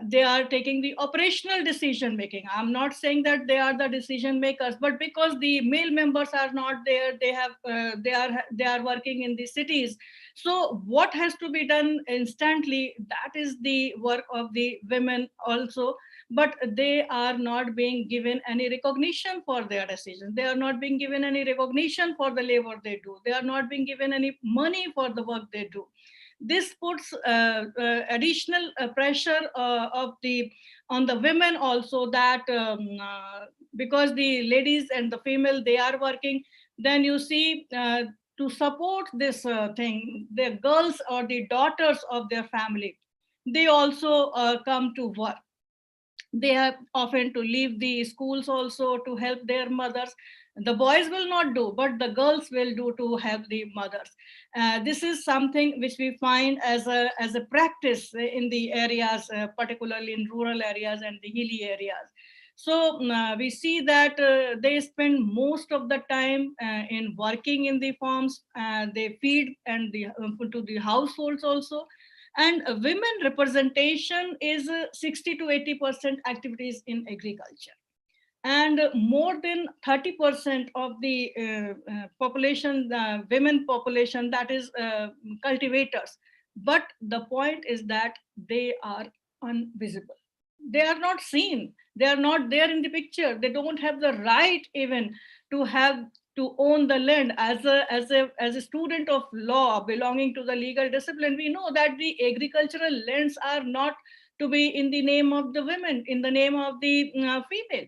They are taking the operational decision making. I'm not saying that they are the decision makers, but because the male members are not there, they are working in the cities. So what has to be done instantly, that is the work of the women also. But they are not being given any recognition for their decisions. They are not being given any recognition for the labor they do. They are not being given any money for the work they do. This puts additional pressure on the women also, that because the ladies and the female, they are working, then you see, to support this thing, the girls or the daughters of their family, they also come to work. They have often to leave the schools also to help their mothers. The boys will not do, but the girls will do to help the mothers. This is something which we find as a practice in the areas, particularly in rural areas and the hilly areas. So we see that they spend most of the time in working in the farms. They feed and to the households also. And women representation is 60 to 80% activities in agriculture. And more than 30% of the population, women population, that is cultivators. But the point is that they are invisible. they are not seen. They are not there in the picture. They don't have the right even to have to own the land. As a student of law belonging to the legal discipline, we know that the agricultural lands are not to be in the name of the women, in the name of the female.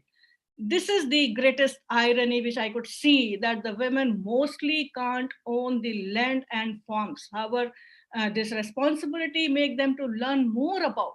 This is the greatest irony which I could see, that the women mostly can't own the land and farms. However, this responsibility make them to learn more about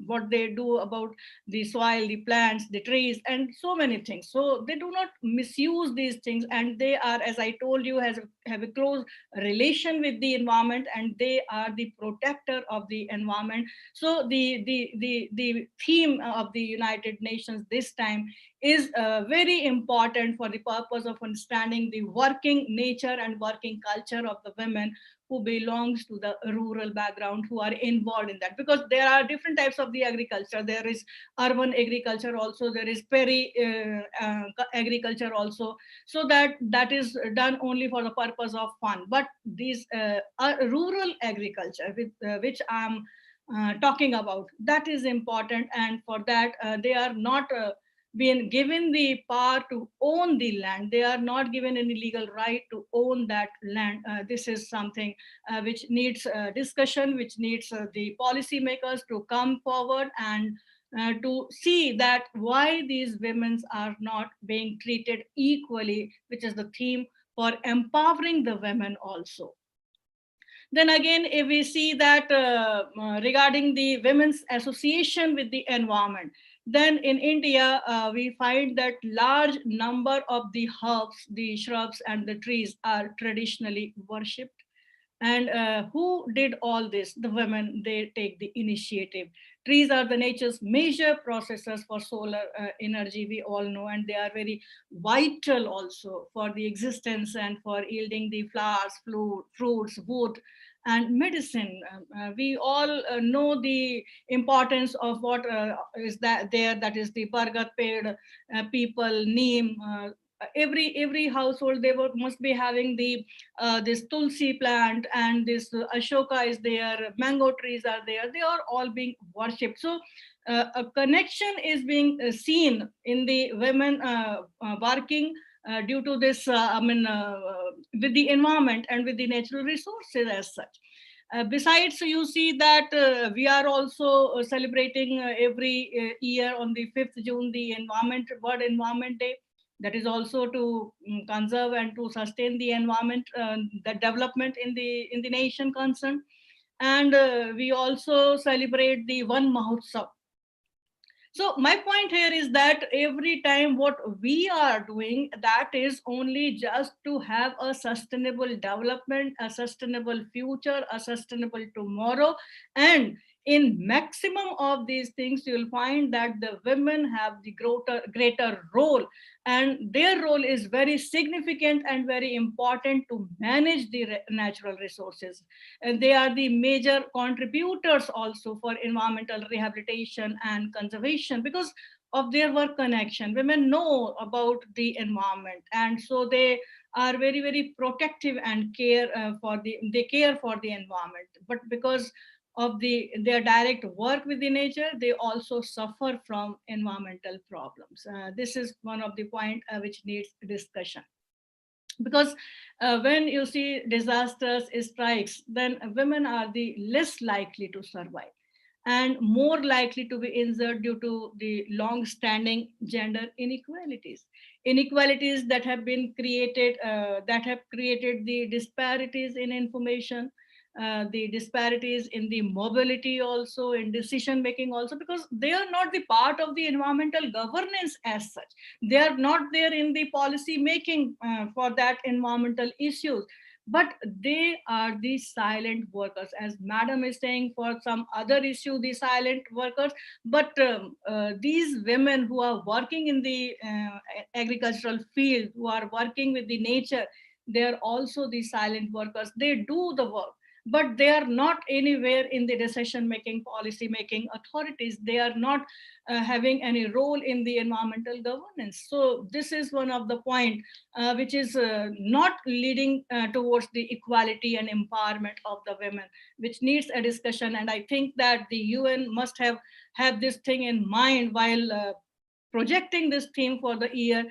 what they do about the soil, the plants, the trees, and so many things. So they do not misuse these things, and they are, as I told you, have a close relation with the environment, and they are the protector of the environment. So the theme of the United Nations this time is very important for the purpose of understanding the working nature and working culture of the women who belongs to the rural background, who are involved in that, because there are different types of the agriculture. There is urban agriculture also, there is peri agriculture also, so that is done only for the purpose of fun. But these rural agriculture which I'm talking about, that is important, and for that they are not been given the power to own the land. They are not given any legal right to own that land. This is something which needs discussion, which needs the policymakers to come forward and to see that why these women are not being treated equally, which is the theme for empowering the women also. Then again, if we see that regarding the women's association with the environment, then in India, we find that large number of the herbs, the shrubs and the trees are traditionally worshipped. And who did all this? The women, they take the initiative. Trees are the nature's major processors for solar energy, we all know, and they are very vital also for the existence and for yielding the flowers, fruits, wood, and medicine. We all know the importance of what is that there, that is the bargat ped, people, neem, every household they must be having the this tulsi plant, and this ashoka is there, mango trees are there, they are all being worshipped. So a connection is being seen in the women working due to this with the environment and with the natural resources as such. Besides, you see that we are also celebrating every year on the 5th June the World Environment Day. That is also to conserve and to sustain the environment, the development in the nation concerned. And we also celebrate the Van Mahotsav. So my point here is that every time what we are doing, that is only just to have a sustainable development, a sustainable future, a sustainable tomorrow. And in maximum of these things, you will find that the women have the greater role, and their role is very significant and very important to manage the natural resources. And they are the major contributors also for environmental rehabilitation and conservation because of their work connection. Women know about the environment, and so they are very, very protective and care for the environment. But because of their direct work with the nature, they also suffer from environmental problems. This is one of the point which needs discussion. Because when you see disasters strikes, then women are the less likely to survive and more likely to be injured due to the long-standing gender inequalities that have been created, that have created the disparities in information, the disparities in the mobility also, in decision making also, because they are not the part of the environmental governance as such. They are not there in the policy making for that environmental issues, but they are the silent workers, as madam is saying, for some other issue, the silent workers. But these women who are working in the agricultural field, who are working with the nature, they are also the silent workers. They do the work, but they are not anywhere in the decision making, policy making authorities. They are not having any role in the environmental governance. So this is one of the point which is not leading towards the equality and empowerment of the women, which needs a discussion. And I think that the UN must have have this thing in mind while projecting this theme for the year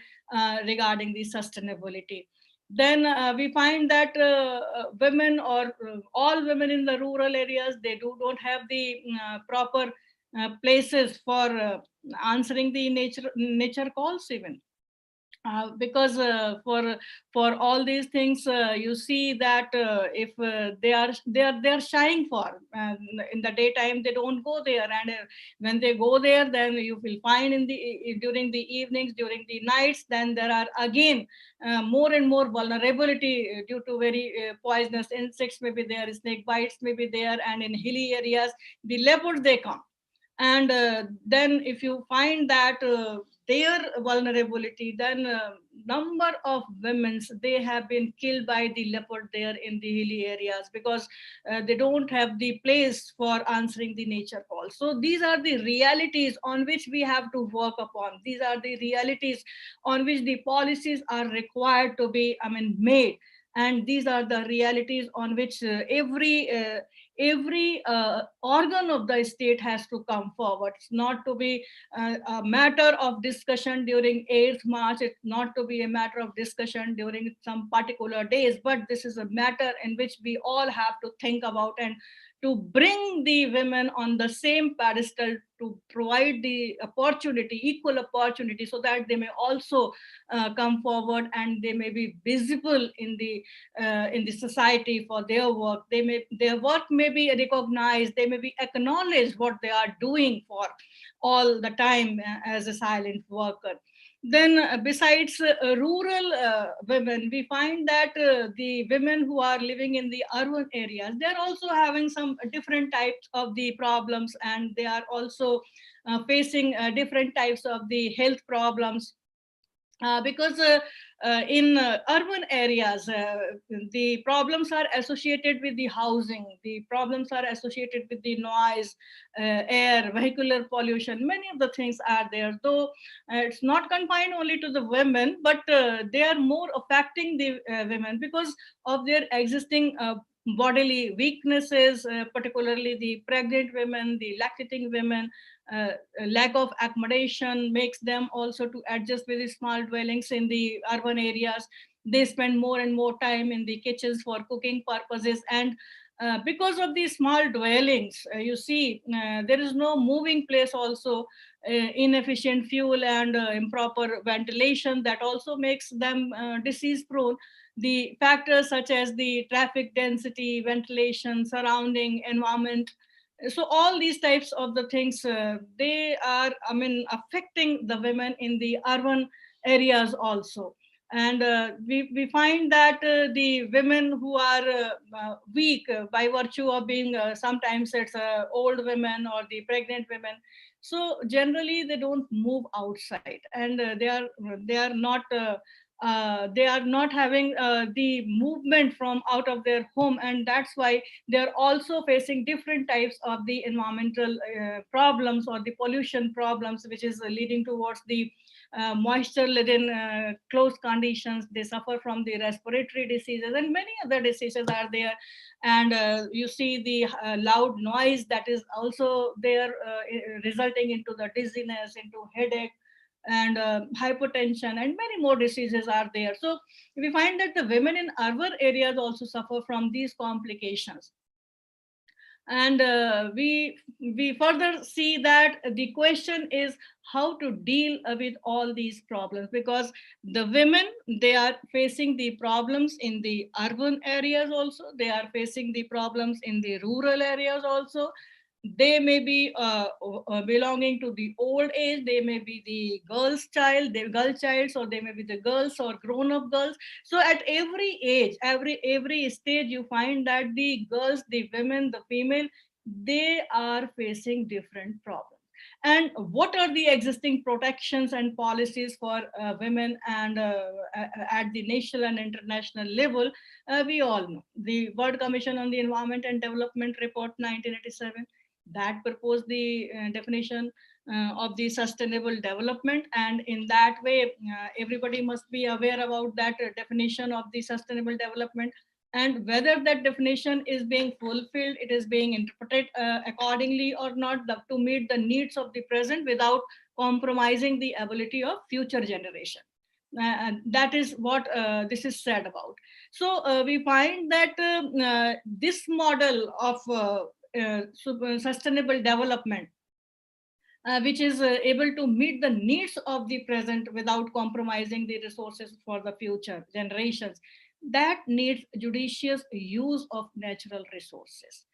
regarding the sustainability. Then we find that women or all women in the rural areas, they don't have the proper places for answering the nature calls even. Because for all these things, you see that if they are shying for in the daytime, they don't go there, and when they go there, then you will find during the evenings, during the nights, then there are again more and more vulnerability due to very poisonous insects may be there, snake bites may be there, and in hilly areas the leopards they come. And then if you find that their vulnerability, then number of women, they have been killed by the leopard there in the hilly areas, because they don't have the place for answering the nature call. So these are the realities on which we have to work upon. These are the realities on which the policies are required to be made. And these are the realities on which every organ of the state has to come forward. It's not to be a matter of discussion during 8th March. It's not to be a matter of discussion during some particular days, but this is a matter in which we all have to think about, and to bring the women on the same pedestal, to provide the opportunity, equal opportunity, so that they may also come forward and they may be visible in the society for their work. Their work may be recognized, they may be acknowledged what they are doing for all the time as a silent worker. Then besides rural women, we find that the women who are living in the urban areas, they're also having some different types of the problems, and they are also facing different types of the health problems. Because in urban areas, the problems are associated with the housing, the problems are associated with the noise, air, vehicular pollution. Many of the things are there, though it's not confined only to the women, but they are more affecting the women because of their existing bodily weaknesses, particularly the pregnant women, the lactating women. Lack of accommodation makes them also to adjust with the small dwellings in the urban areas. They spend more and more time in the kitchens for cooking purposes, and because of these small dwellings, you see there is no moving place also, inefficient fuel and improper ventilation, that also makes them disease prone. The factors such as the traffic density, ventilation, surrounding environment, so all these types of the things, they are affecting the women in the urban areas also. And we find that the women who are weak by virtue of being sometimes it's old women or the pregnant women, so generally they don't move outside, and they are not having the movement from out of their home, and that's why they're also facing different types of the environmental problems or the pollution problems, which is leading towards the moisture laden closed conditions. They suffer from the respiratory diseases, and many other diseases are there. And you see the loud noise that is also there, resulting into the dizziness, into headache, and hypertension, and many more diseases are there. So we find that the women in urban areas also suffer from these complications. And we further see that the question is how to deal with all these problems, because the women, they are facing the problems in the urban areas also, they are facing the problems in the rural areas also. They may be belonging to the old age, they may be the girl child, or they may be the girls or grown-up girls. So at every age, every stage, you find that the girls, the women, the female, they are facing different problems. And what are the existing protections and policies for women, and at the national and international level? We all know the World Commission on the Environment and Development Report 1987, that proposed the definition of the sustainable development. And in that way, everybody must be aware about that definition of the sustainable development. and whether that definition is being fulfilled, it is being interpreted accordingly or not, to meet the needs of the present without compromising the ability of future generation. And that is what this is said about. So we find that this model of sustainable development, which is able to meet the needs of the present without compromising the resources for the future generations, that needs judicious use of natural resources.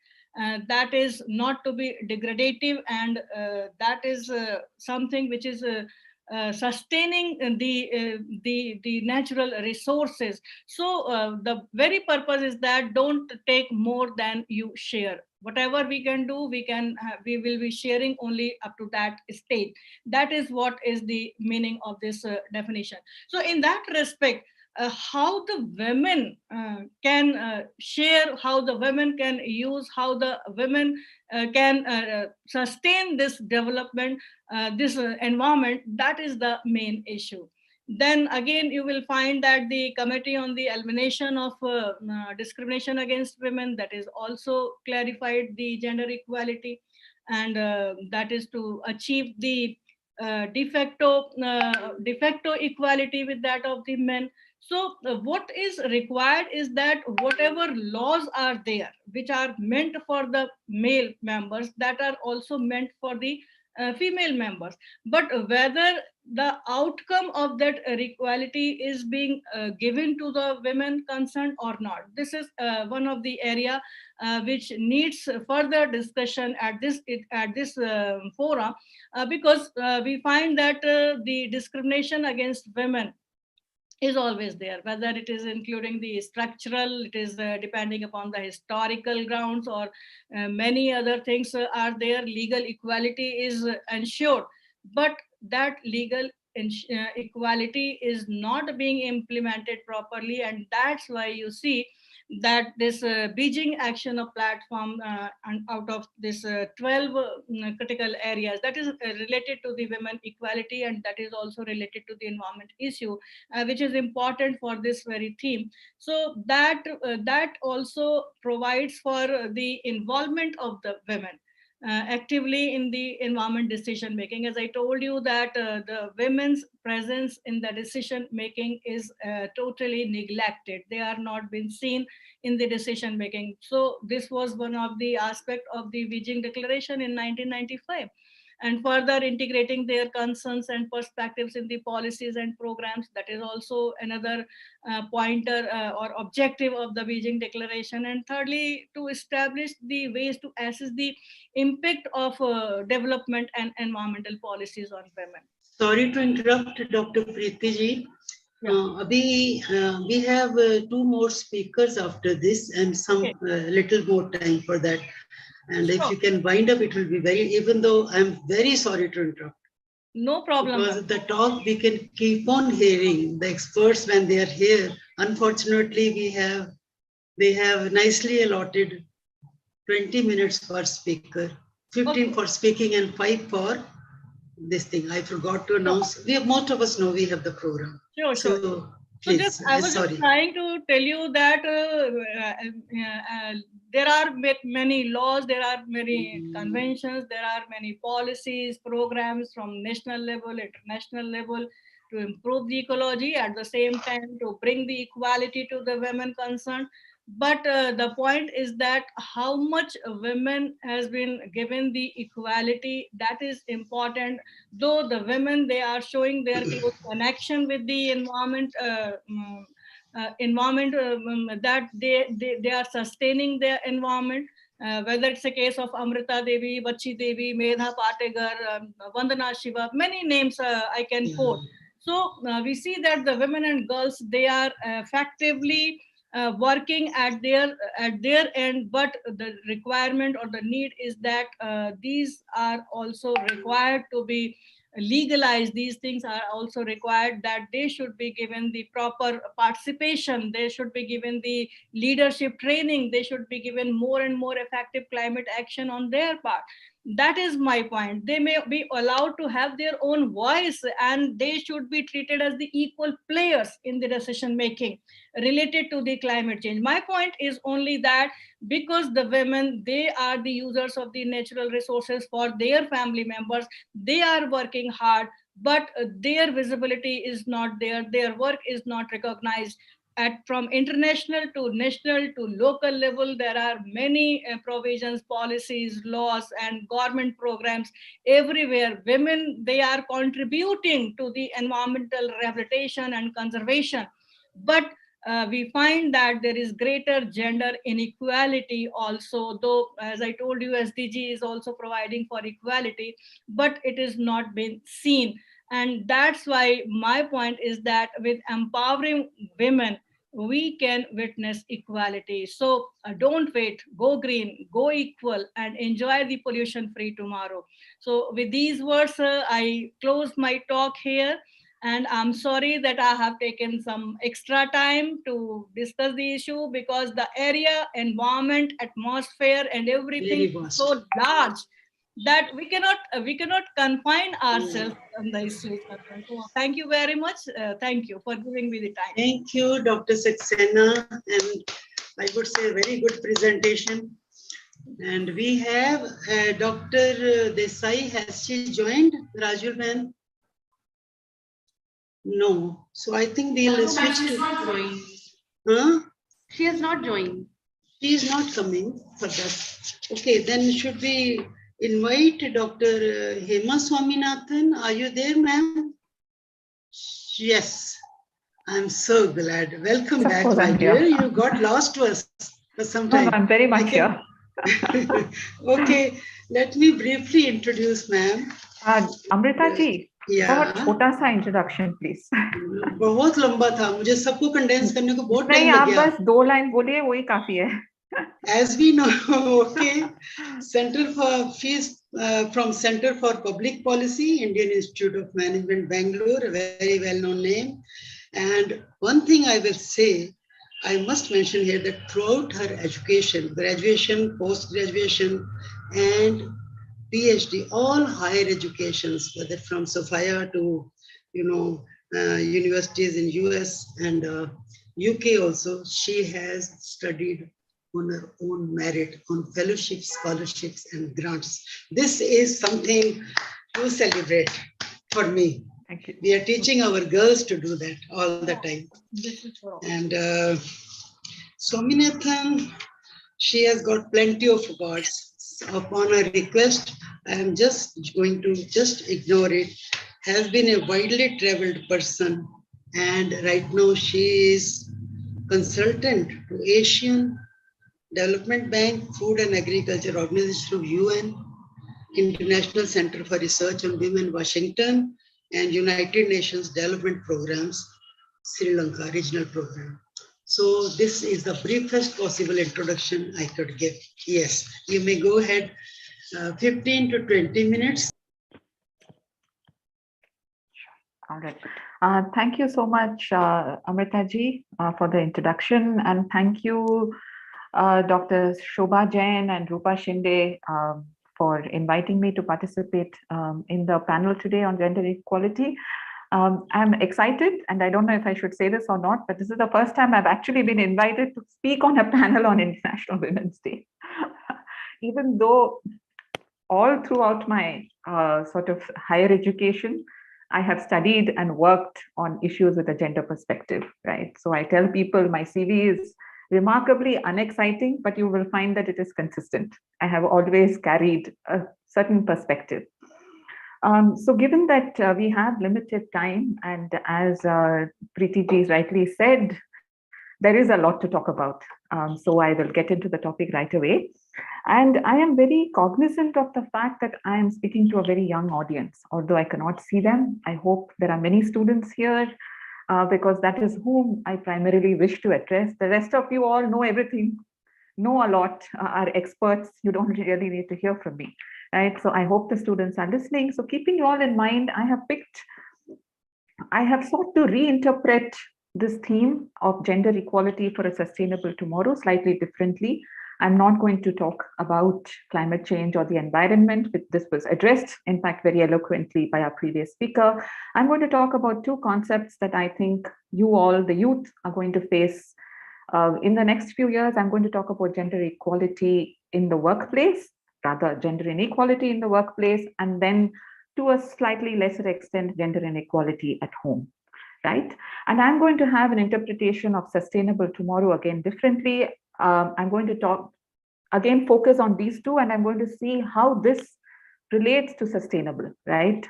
That is not to be degradative, and that is something which is sustaining the natural resources. So the very purpose is that don't take more than you share. Whatever we can do, we will be sharing only up to that state. That is what is the meaning of this definition. So in that respect, how the women can share, how the women can use, how the women can sustain this development, this environment, that is the main issue. Then again, you will find that the Committee on the Elimination of Discrimination Against Women, that is also clarified the gender equality, and that is to achieve the de facto equality with that of the men. So what is required is that whatever laws are there, which are meant for the male members, that are also meant for the female members. But whether the outcome of that equality is being given to the women concerned or not, this is one of the area which needs further discussion at this forum, because we find that the discrimination against women is always there, whether it is including the structural, it is depending upon the historical grounds, or many other things are there. Legal equality is ensured, but that legal equality is not being implemented properly, and that's why you see that this Beijing Action of Platform, and out of this 12 critical areas, that is related to the women equality, and that is also related to the environment issue, which is important for this very theme. So that also provides for the involvement of the women actively in the environment decision making. As I told you that the women's presence in the decision making is totally neglected. They are not being seen in the decision making. So this was one of the aspects of the Beijing Declaration in 1995. And further integrating their concerns and perspectives in the policies and programs, that is also another pointer or objective of the Beijing Declaration. And thirdly, to establish the ways to assess the impact of development and environmental policies on women. Sorry to interrupt, Dr. Preeti ji. We have two more speakers after this, and some little more time for that. And if you can wind up, it will be very, even though I'm very sorry to interrupt. No problem. Because the talk we can keep on hearing, the experts when they are here. Unfortunately, they have nicely allotted 20 minutes per speaker, 15 for speaking and 5 for this thing. I forgot to announce. Most of us know we have the program. Sure. So please, I was just trying to tell you that there are many laws, there are many conventions, there are many policies, programs from national level, international level, to improve the ecology, at the same time to bring the equality to the women concerned. But the point is that how much women has been given the equality, that is important. Though the women, they are showing their close connection with the environment, that they are sustaining their environment. Whether it's a case of Amrita Devi, Bachi Devi, Medha Patekar, Vandana Shiva, many names I can quote. So we see that the women and girls, they are effectively working at their end, but the requirement or the need is that these are also required to be legalized. These things are also required, that they should be given the proper participation, they should be given the leadership training, they should be given more and more effective climate action on their part. That is my point. They may be allowed to have their own voice, and they should be treated as the equal players in the decision making related to the climate change. My point is only that because the women, they are the users of the natural resources for their family members, they are working hard, but their visibility is not there, their work is not recognized. From international to national to local level, there are many provisions, policies, laws, and government programs everywhere. Women, they are contributing to the environmental rehabilitation and conservation, but we find that there is greater gender inequality also, though, as I told you, SDG is also providing for equality, but it is not been seen. And that's why my point is that with empowering women, we can witness equality. So don't wait, go green, go equal, and enjoy the pollution-free tomorrow. So with these words, I close my talk here. And I'm sorry that I have taken some extra time to discuss the issue, because the area, environment, atmosphere, and everything is so large that we cannot confine ourselves on the issues. So thank you very much. Thank you for giving me the time. Thank you, Dr. Saxena, and I would say a very good presentation. And we have Dr. Desai. Has she joined, Rajul ma'am? No. So I think we'll switch to. Not joined. Huh? She has not joined. She is not coming for that. Okay, then should we invite Dr. Hema Swaminathan? Are you there, ma'am? Yes. I'm so glad. Welcome back, my dear. You got lost to us for some time. No, I'm very much here. Okay, let me briefly introduce ma'am. Amrita ji, Yeah. छोटा सा introduction please. बहुत लंबा था, मुझे सबको condense करने को बहुत टाइम नहीं, लग आप गया. बस 2 लाइन बोलिए, वही काफी है. As we know, okay, from Center for Public Policy, Indian Institute of Management, Bangalore, a very well-known name. And one thing I will say, I must mention here that throughout her education, graduation, post-graduation, and PhD, all higher educations, whether from Sophia to, universities in US and UK also, she has studied on her own merit, on fellowships, scholarships, and grants. This is something to celebrate for me. Thank you. We are teaching our girls to do that all the time. And Swaminathan, she has got plenty of awards. Upon her request, I am just going to ignore it. Has been a widely traveled person, and right now she is consultant to Asian Development Bank, Food and Agriculture Organization of UN, International Center for Research on Women, Washington, and United Nations Development Programs, Sri Lanka Regional Program. So this is the briefest possible introduction I could give. Yes, you may go ahead, 15 to 20 minutes. All right. Thank you so much, Amrita ji, for the introduction. And thank you, Dr. Shobha Jain and Rupa Shinde, for inviting me to participate in the panel today on gender equality. I'm excited, and I don't know if I should say this or not, but this is the first time I've actually been invited to speak on a panel on International Women's Day. Even though all throughout my sort of higher education, I have studied and worked on issues with a gender perspective, right? So I tell people my CV is remarkably unexciting, but you will find that it is consistent. I have always carried a certain perspective. So given that we have limited time, and as Preeti ji rightly said, there is a lot to talk about. So I will get into the topic right away. And I am very cognizant of the fact that I am speaking to a very young audience. Although I cannot see them, I hope there are many students here, because that is whom I primarily wish to address. The rest of you all know everything, know a lot, are experts. You don't really need to hear from me, right? So I hope the students are listening. So keeping you all in mind, I have sought to reinterpret this theme of gender equality for a sustainable tomorrow slightly differently. I'm not going to talk about climate change or the environment, but this was addressed, in fact, very eloquently by our previous speaker. I'm going to talk about two concepts that I think you all, the youth, are going to face in the next few years. I'm going to talk about gender equality in the workplace, rather gender inequality in the workplace, and then to a slightly lesser extent, gender inequality at home, right? And I'm going to have an interpretation of sustainable tomorrow again differently. I'm going to talk, again, focus on these two, and I'm going to see how this relates to sustainable, right?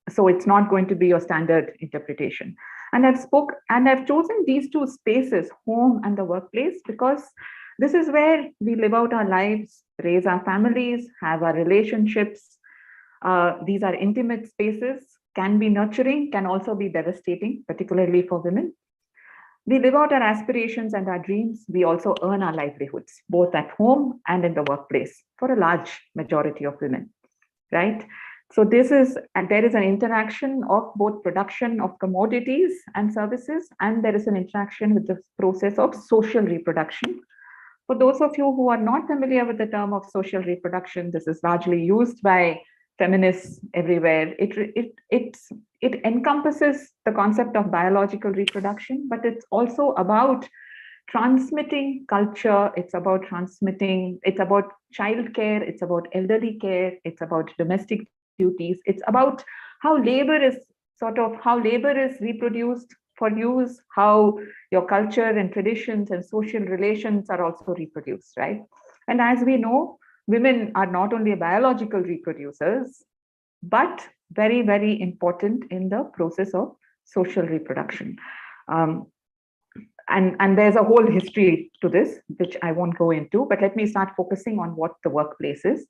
So it's not going to be your standard interpretation. And I've chosen these two spaces, home and the workplace, because this is where we live out our lives, raise our families, have our relationships. These are intimate spaces, can be nurturing, can also be devastating, particularly for women. We live out our aspirations and our dreams. We also earn our livelihoods, both at home and in the workplace, for a large majority of women, right? So there is an interaction of both production of commodities and services, and there is an interaction with the process of social reproduction. For those of you who are not familiar with the term of social reproduction, this is largely used by feminists everywhere. It encompasses the concept of biological reproduction, but it's also about transmitting culture. It's about childcare, it's about elderly care, it's about domestic duties. It's about how labor is reproduced for use, how your culture and traditions and social relations are also reproduced, right? And as we know, women are not only biological reproducers, but very, very important in the process of social reproduction. And there's a whole history to this, which I won't go into, but let me start focusing on what the workplace is.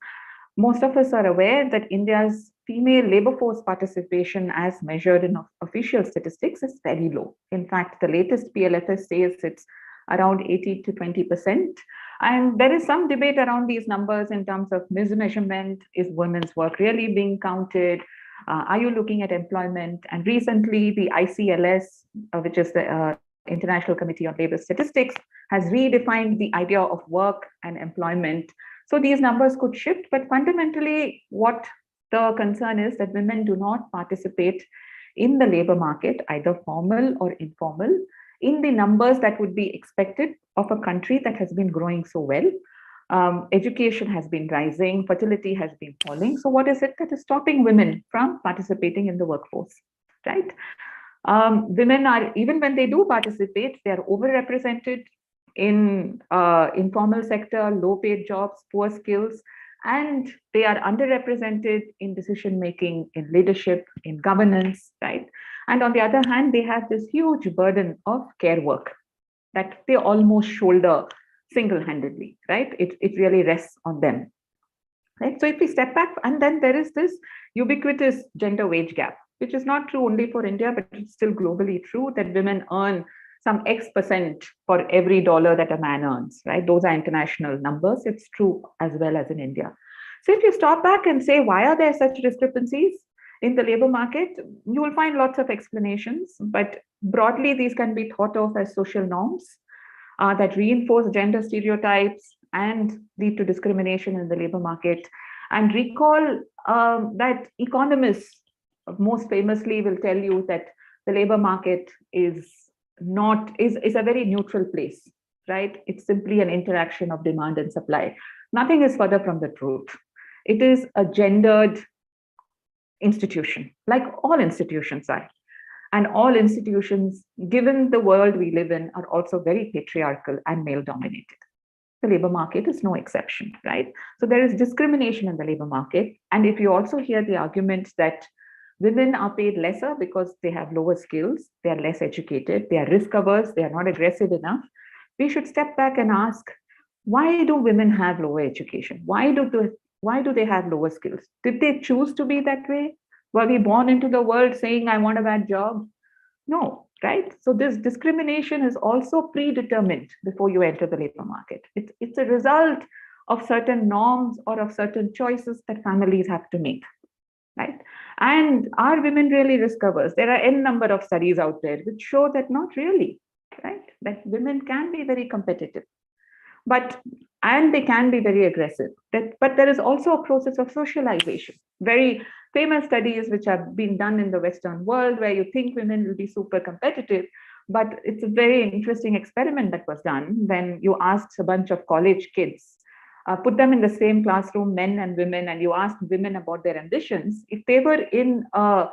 Most of us are aware that India's female labor force participation as measured in official statistics is very low. In fact, the latest PLFS says it's around 18 to 20%. And there is some debate around these numbers in terms of mismeasurement. Is women's work really being counted? Are you looking at employment? And recently, the ICLS, which is the International Committee on Labor Statistics, has redefined the idea of work and employment. So these numbers could shift, but fundamentally, what the concern is that women do not participate in the labor market, either formal or informal, in the numbers that would be expected of a country that has been growing so well. Education has been rising, fertility has been falling. So what is it that is stopping women from participating in the workforce, right? Women are, even when they do participate, they are overrepresented in informal sector, low-paid jobs, poor skills, and they are underrepresented in decision-making, in leadership, in governance, right? And on the other hand, they have this huge burden of care work that they almost shoulder single-handedly, right? It really rests on them, right? So if we step back, and then there is this ubiquitous gender wage gap, which is not true only for India, but it's still globally true, that women earn some X% for every dollar that a man earns, right? Those are international numbers. It's true as well as in India. So if you stop back and say, why are there such discrepancies in the labor market? You will find lots of explanations, but broadly, these can be thought of as social norms that reinforce gender stereotypes and lead to discrimination in the labor market. And recall that economists most famously will tell you that the labor market is a very neutral place, right? It's simply an interaction of demand and supply. Nothing is further from the truth. It is a gendered institution, like all institutions are. And all institutions, given the world we live in, are also very patriarchal and male-dominated. The labor market is no exception, right? So there is discrimination in the labor market. And if you also hear the argument that women are paid lesser because they have lower skills, they are less educated, they are risk averse, they are not aggressive enough, we should step back and ask, why do women have lower education? Why do they have lower skills? Did they choose to be that way? Were we born into the world saying, I want a bad job? No, right? So this discrimination is also predetermined before you enter the labor market. It's a result of certain norms or of certain choices that families have to make, right? And are women really risk averse? There are n number of studies out there which show that not really, right? That women can be very competitive. and they can be very aggressive. But there is also a process of socialization. Very famous studies which have been done in the Western world where you think women will be super competitive, but it's a very interesting experiment that was done when you asked a bunch of college kids, put them in the same classroom, men and women, and you asked women about their ambitions. If they were in a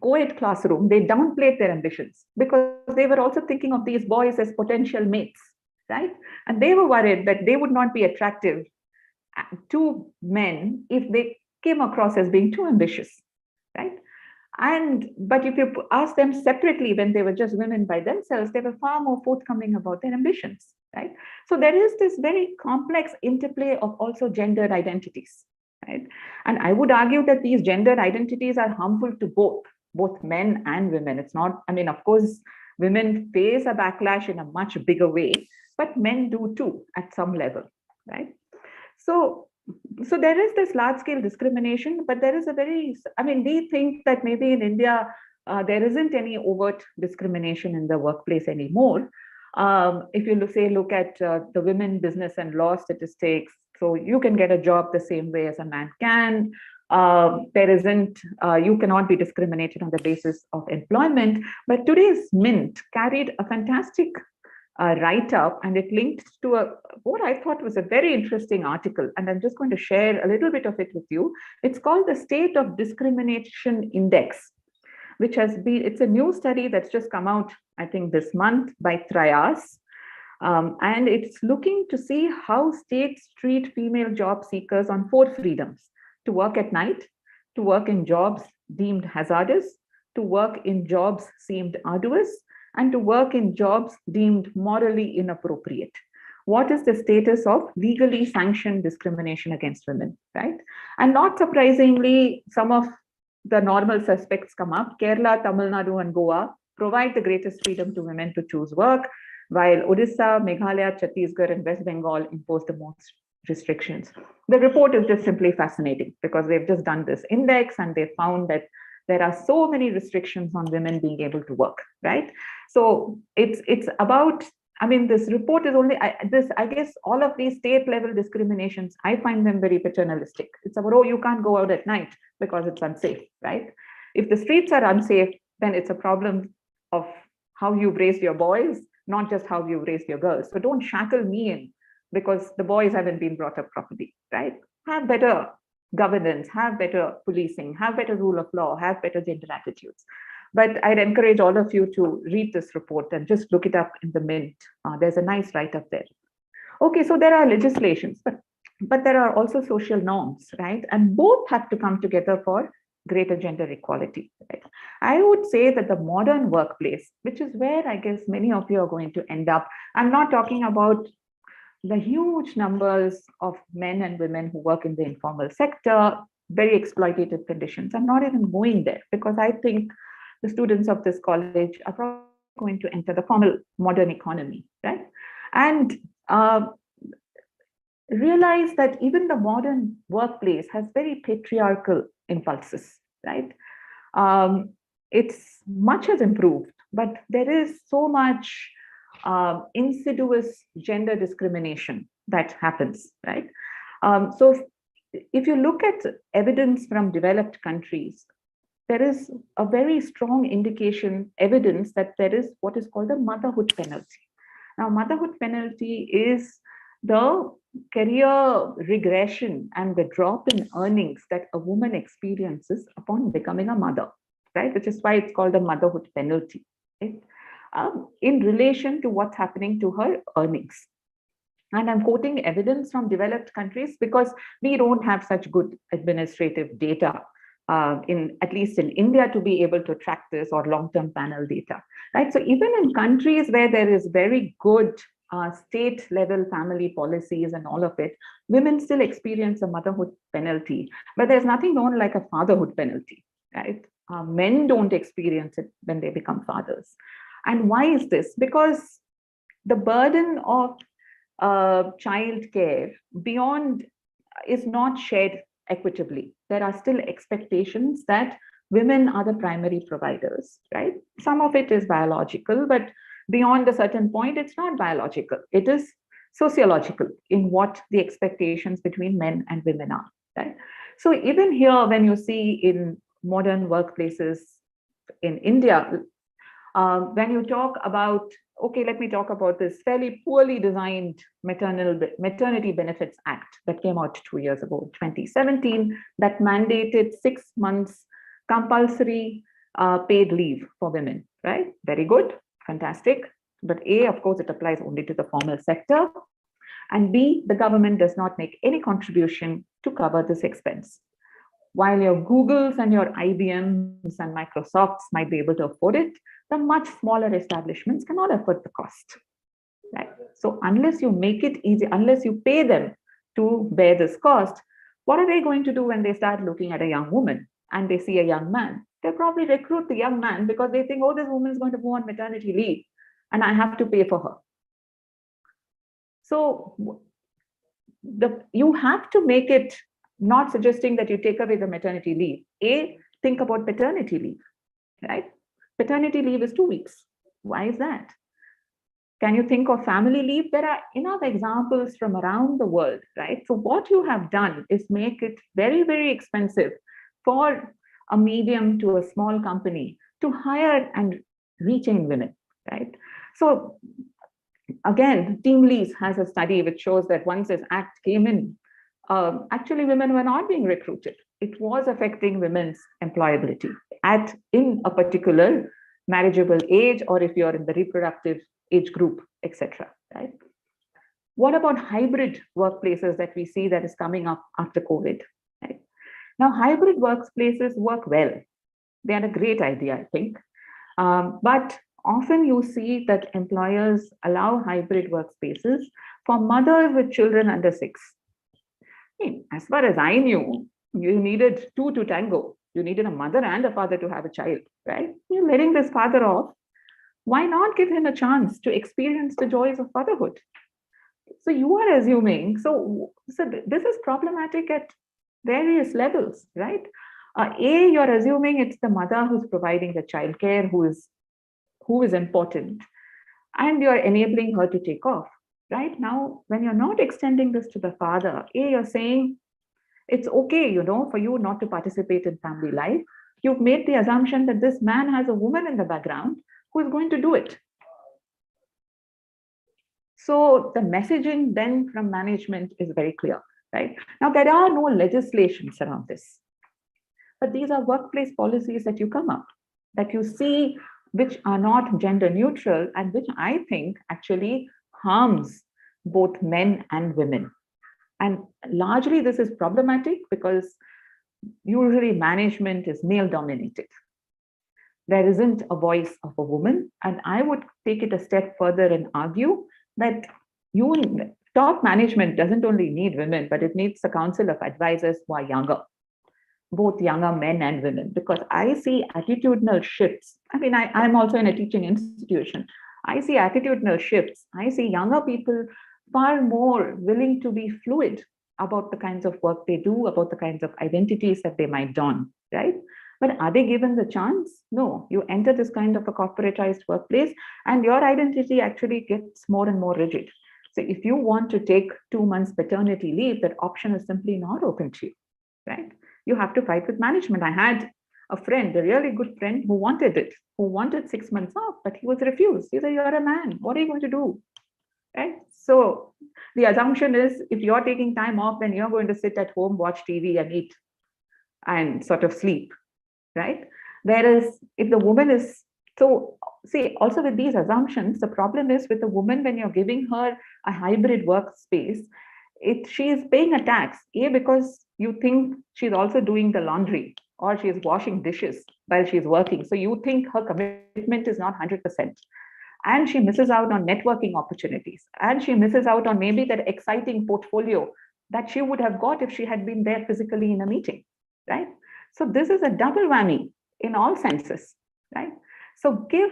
co-ed classroom, they downplayed their ambitions because they were also thinking of these boys as potential mates, right? And they were worried that they would not be attractive to men if they came across as being too ambitious, right? But if you ask them separately when they were just women by themselves, they were far more forthcoming about their ambitions, right? So there is this very complex interplay of also gender identities, right? And I would argue that these gender identities are harmful to both men and women. It's not, I mean, of course, women face a backlash in a much bigger way, but men do too at some level, right? So there is this large-scale discrimination, but there is we think that maybe in India, there isn't any overt discrimination in the workplace anymore. If you look at the women business and law statistics, so you can get a job the same way as a man can. You cannot be discriminated on the basis of employment. But today's Mint carried a fantastic write-up, and it linked to what I thought was a very interesting article, and I'm just going to share a little bit of it with you. It's called the State of Discrimination Index, which it's a new study that's just come out, I think, this month by Trias, and it's looking to see how states treat female job seekers on 4 freedoms: to work at night, to work in jobs deemed hazardous, to work in jobs seemed arduous, and to work in jobs deemed morally inappropriate. What is the status of legally sanctioned discrimination against women, right? And not surprisingly, some of the normal suspects come up. Kerala, Tamil Nadu, and Goa provide the greatest freedom to women to choose work, while Odisha, Meghalaya, Chhattisgarh, and West Bengal impose the most restrictions. The report is just simply fascinating because they've just done this index and they found that there are so many restrictions on women being able to work, right? So it's about, this report is only, I guess all of these state level discriminations, I find them very paternalistic. It's about, oh, you can't go out at night because it's unsafe, right? If the streets are unsafe, then it's a problem of how you've raised your boys, not just how you've raised your girls. So don't shackle me in because the boys haven't been brought up properly, right? Have better governance, have better policing, have better rule of law, have better gender attitudes. But I'd encourage all of you to read this report and just look it up in the Mint. There's a nice write-up there. Okay, so there are legislations, but there are also social norms, right? And both have to come together for greater gender equality, right? I would say that the modern workplace, which is where I guess many of you are going to end up, I'm not talking about the huge numbers of men and women who work in the informal sector, very exploitative conditions. I'm not even going there because I think the students of this college are probably going to enter the formal modern economy, right? And realize that even the modern workplace has very patriarchal impulses, right? It's much has improved, but there is so much insidious gender discrimination that happens, right? So if you look at evidence from developed countries, there is a very strong evidence that there is what is called a motherhood penalty. Now, motherhood penalty is the career regression and the drop in earnings that a woman experiences upon becoming a mother, right? Which is why it's called a motherhood penalty, right? In relation to what's happening to her earnings. And I'm quoting evidence from developed countries because we don't have such good administrative data at least in India to be able to track this, or long-term panel data, right? So even in countries where there is very good state-level family policies and all of it, women still experience a motherhood penalty, but there's nothing known like a fatherhood penalty, right? Men don't experience it when they become fathers. And why is this? Because the burden of child care beyond is not shared equitably. There are still expectations that women are the primary providers, right? Some of it is biological, but beyond a certain point, it's not biological. It is sociological in what the expectations between men and women are, right? So even here, when you see in modern workplaces in India, when you talk about, okay, let me talk about this fairly poorly designed Maternity Benefits Act that came out 2 years ago, 2017, that mandated 6 months compulsory paid leave for women, right? Very good, fantastic. But A, of course, it applies only to the formal sector. And B, the government does not make any contribution to cover this expense. While your Googles and your IBMs and Microsofts might be able to afford it, the much smaller establishments cannot afford the cost, right? So unless you make it easy, unless you pay them to bear this cost, what are they going to do when they start looking at a young woman and they see a young man? They'll probably recruit the young man because they think, oh, this woman is going to go on maternity leave and I have to pay for her. So you have to make it, not suggesting that you take away the maternity leave. A, think about paternity leave, right? Paternity leave is 2 weeks. Why is that? Can you think of family leave? There are enough examples from around the world, right? So what you have done is make it very, very expensive for a medium to a small company to hire and retain women, right? So again, Team Lease has a study which shows that once this act came in, actually women were not being recruited. It was affecting women's employability in a particular marriageable age, or if you're in the reproductive age group, etc. Right? What about hybrid workplaces that we see that is coming up after COVID? Right? Now, hybrid workplaces work well. They are a great idea, I think. But often you see that employers allow hybrid workspaces for mothers with children under 6. As far as I knew, you needed 2 to tango. You needed a mother and a father to have a child, right? You're letting this father off. Why not give him a chance to experience the joys of fatherhood? So you are assuming, so this is problematic at various levels, right? A, you're assuming it's the mother who's providing the childcare who is important, and you're enabling her to take off. Right now, when you're not extending this to the father, you're saying it's okay, for you not to participate in family life. You've made the assumption that this man has a woman in the background who is going to do it. So the messaging then from management is very clear, right? Now, there are no legislations around this, but these are workplace policies that you come up, that you see, which are not gender neutral and which I think actually harms both men and women. And largely this is problematic because usually management is male dominated. There isn't a voice of a woman. And I would take it a step further and argue that top management doesn't only need women, but it needs a council of advisors who are younger, both younger men and women, because I see attitudinal shifts. I mean, I'm also in a teaching institution. I see attitudinal shifts. I see younger people far more willing to be fluid about the kinds of work they do, about the kinds of identities that they might don, right? But are they given the chance? No, you enter this kind of a corporatized workplace and your identity actually gets more and more rigid. So if you want to take 2 months paternity leave, that option is simply not open to you, right? You have to fight with management. I had a friend, a really good friend who wanted it, who wanted 6 months off, but he was refused. He said, you're a man, what are you going to do? Right? So the assumption is if you're taking time off, then you're going to sit at home, watch TV and eat and sort of sleep, right? Whereas if the woman is, so see, also with these assumptions, the problem is with the woman, when you're giving her a hybrid workspace, she is paying a tax, because you think she's also doing the laundry or she's washing dishes while she's working. So you think her commitment is not 100%. And she misses out on networking opportunities. And she misses out on maybe that exciting portfolio that she would have got if she had been there physically in a meeting, right? So this is a double whammy in all senses, right? So give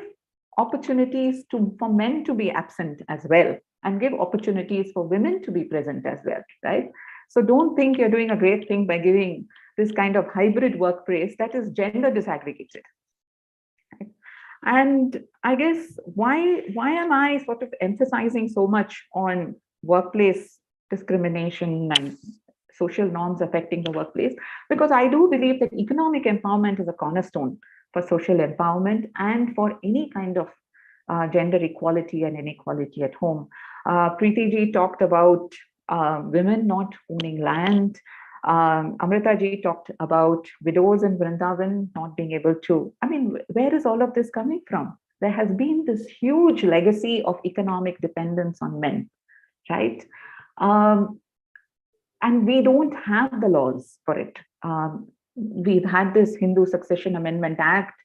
opportunities for men to be absent as well, and give opportunities for women to be present as well, right? So don't think you're doing a great thing by giving this kind of hybrid workplace that is gender disaggregated. And I guess why am I sort of emphasizing so much on workplace discrimination and social norms affecting the workplace, because I do believe that economic empowerment is a cornerstone for social empowerment and for any kind of gender equality and inequality at home. Preeti ji talked about women not owning land. Amrita ji talked about widows in Vrindavan not being able to. I mean, where is all of this coming from? There has been this huge legacy of economic dependence on men, right? And we don't have the laws for it. We've had this Hindu Succession Amendment Act,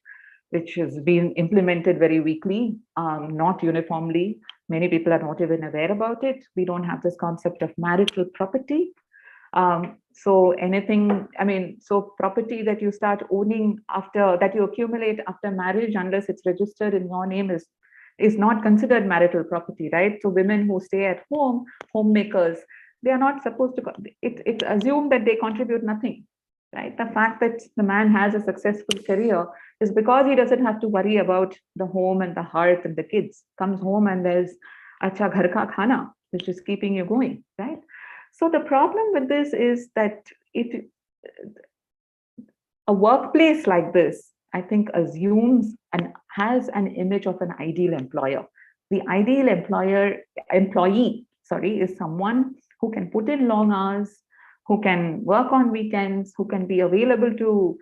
which has been implemented very weakly, not uniformly. Many people are not even aware about it. We don't have this concept of marital property. So anything, I mean, so property that you start owning after, that you accumulate after marriage, unless it's registered in your name, is not considered marital property, right? So women who stay at home, homemakers, they are not supposed to, it's assumed that they contribute nothing, right? The fact that the man has a successful career is because he doesn't have to worry about the home and the hearth and the kids. Comes home and there's acha ghar ka khana, which is keeping you going, right? So the problem with this is that a workplace like this, I think, assumes and has an image of an ideal employer. The ideal employee, is someone who can put in long hours, who can work on weekends, who can be available to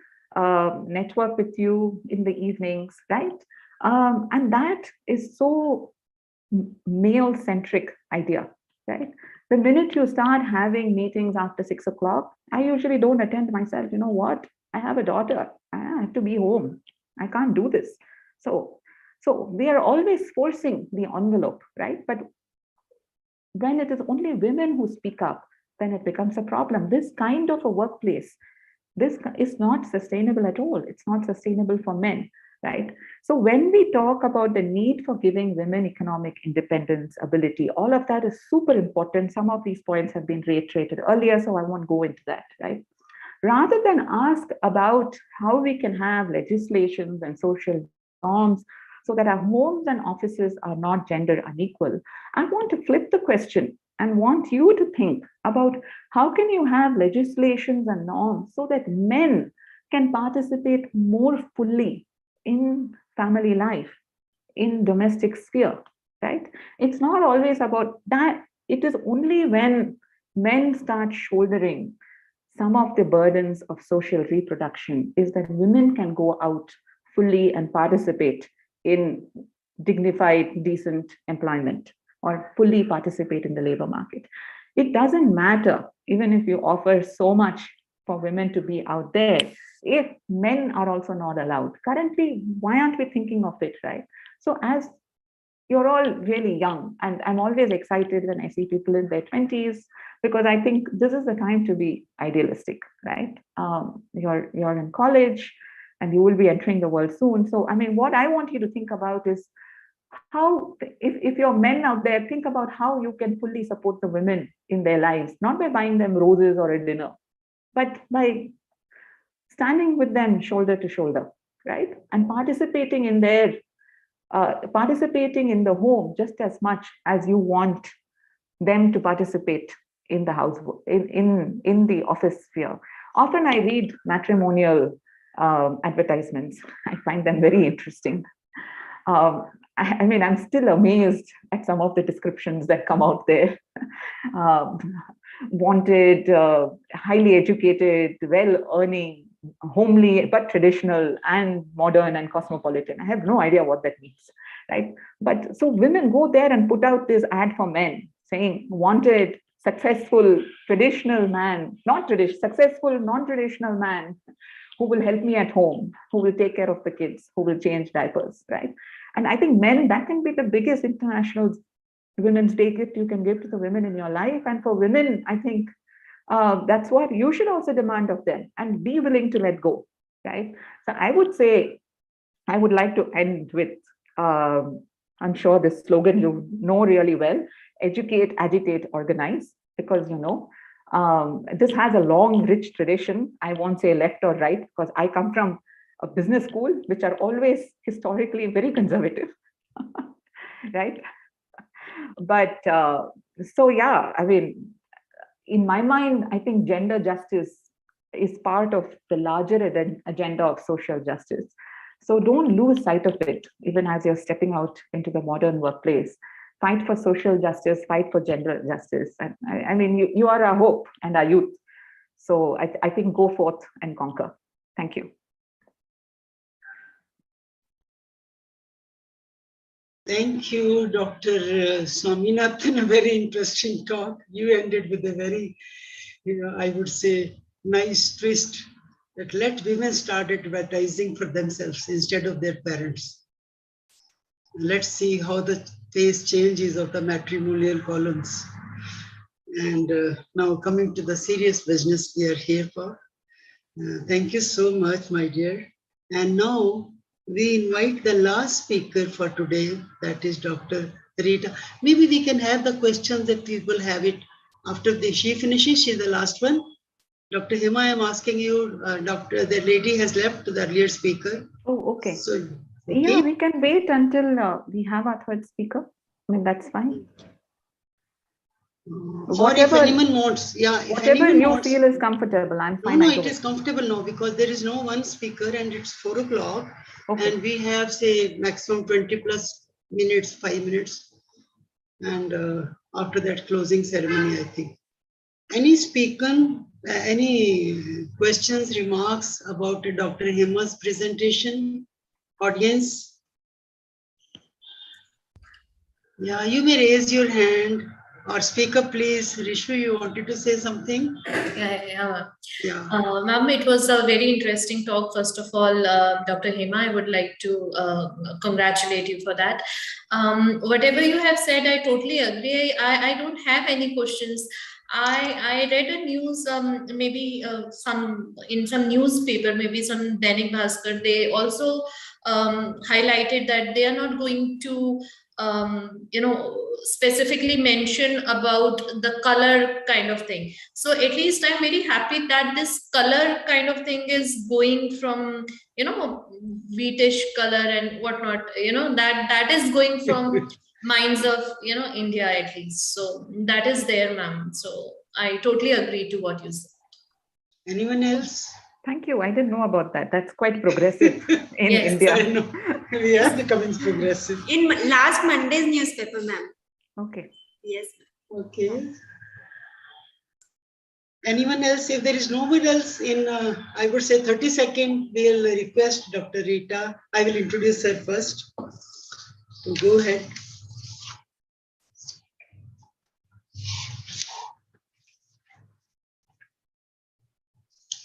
network with you in the evenings, right? And that is so male-centric idea, right? The minute you start having meetings after 6 o'clock, I usually don't attend myself. You know what? I have a daughter. I have to be home. I can't do this. So we are always forcing the envelope, right? But when it is only women who speak up, then it becomes a problem. This kind of a workplace, this is not sustainable at all. It's not sustainable for men, right? So when we talk about the need for giving women economic independence, ability, all of that is super important. Some of these points have been reiterated earlier, so I won't go into that, right? Rather than ask about how we can have legislations and social norms so that our homes and offices are not gender unequal, I want to flip the question and want you to think about how can you have legislations and norms so that men can participate more fully in family life, in domestic sphere, right? It's not always about that. It is only when men start shouldering some of the burdens of social reproduction is that women can go out fully and participate in dignified, decent employment or fully participate in the labor market. It doesn't matter, even if you offer so much for women to be out there, if men are also not allowed. Currently, why aren't we thinking of it, right? So as you're all really young, and I'm always excited when I see people in their 20s, because I think this is the time to be idealistic, right? You're in college and you will be entering the world soon. So, I mean, what I want you to think about is how, if you're men out there, think about how you can fully support the women in their lives, not by buying them roses or a dinner, but by standing with them shoulder to shoulder, right? And participating in their participating in the home just as much as you want them to participate in the house, in the office sphere. Often I read matrimonial advertisements. I find them very interesting. I mean, I'm still amazed at some of the descriptions that come out there. Wanted, highly educated, well-earning, homely, but traditional and modern and cosmopolitan. I have no idea what that means, right? But so women go there and put out this ad for men saying, wanted, successful, traditional man, not traditional, successful, non-traditional man who will help me at home, who will take care of the kids, who will change diapers, right? And I think men, that can be the biggest international Women's Day gift you can give to the women in your life. And for women, I think that's what you should also demand of them and be willing to let go, right? So I would say, I would like to end with, I'm sure this slogan you know really well, educate, agitate, organize, because, you know, this has a long, rich tradition. I won't say left or right, because I come from a business school, which are always historically very conservative, right? But So yeah, I mean, in my mind, I think gender justice is part of the larger agenda of social justice. So don't lose sight of it, even as you're stepping out into the modern workplace. Fight for social justice, fight for gender justice. And I mean, you are our hope and our youth. So I think go forth and conquer. Thank you. Thank you, Dr. Swaminathan. A very interesting talk. You ended with a very, I would say, nice twist that let women start advertising for themselves instead of their parents. Let's see how the face changes of the matrimonial columns. And now coming to the serious business we are here for. Thank you so much, my dear. And now we invite the last speaker for today, that is Dr. Rita. Maybe we can have the questions that people have it after she finishes. She's the last one. Dr. Hema, I'm asking you, the lady has left, the earlier speaker. Oh, okay. So, okay. Yeah, we can wait until we have our third speaker. I mean, that's fine. Whatever, if anyone wants, yeah. If whatever you wants, feel is comfortable, I'm fine. No, it is comfortable now because there is no one speaker and it's 4 o'clock. Okay. And we have, say, maximum 20 plus minutes, 5 minutes. And after that, closing ceremony, I think. Any speaker, any questions, remarks about Dr. Hema's presentation? Audience? Yeah, you may raise your hand. Or speaker, please. Rishu, you wanted to say something? Yeah. Ma'am, it was a very interesting talk. First of all, Dr. Hema, I would like to congratulate you for that. Whatever you have said, I totally agree. I don't have any questions. I read a news, maybe in some newspaper, maybe some Dainik Bhaskar, they also highlighted that they are not going to specifically mention about the color kind of thing. So at least I'm very happy that this color kind of thing is going from, wheatish color and whatnot, that is going from minds of, India at least. So that is there, ma'am. So I totally agree to what you said. Anyone else? Thank you. I didn't know about that. That's quite progressive in Yes, India. I know. We are becoming progressive. In last Monday's newspaper, ma'am. Okay. Yes. Okay. Anyone else? If there is no one else in, I would say 30 seconds, we'll request Dr. Rita. I will introduce her first. So go ahead.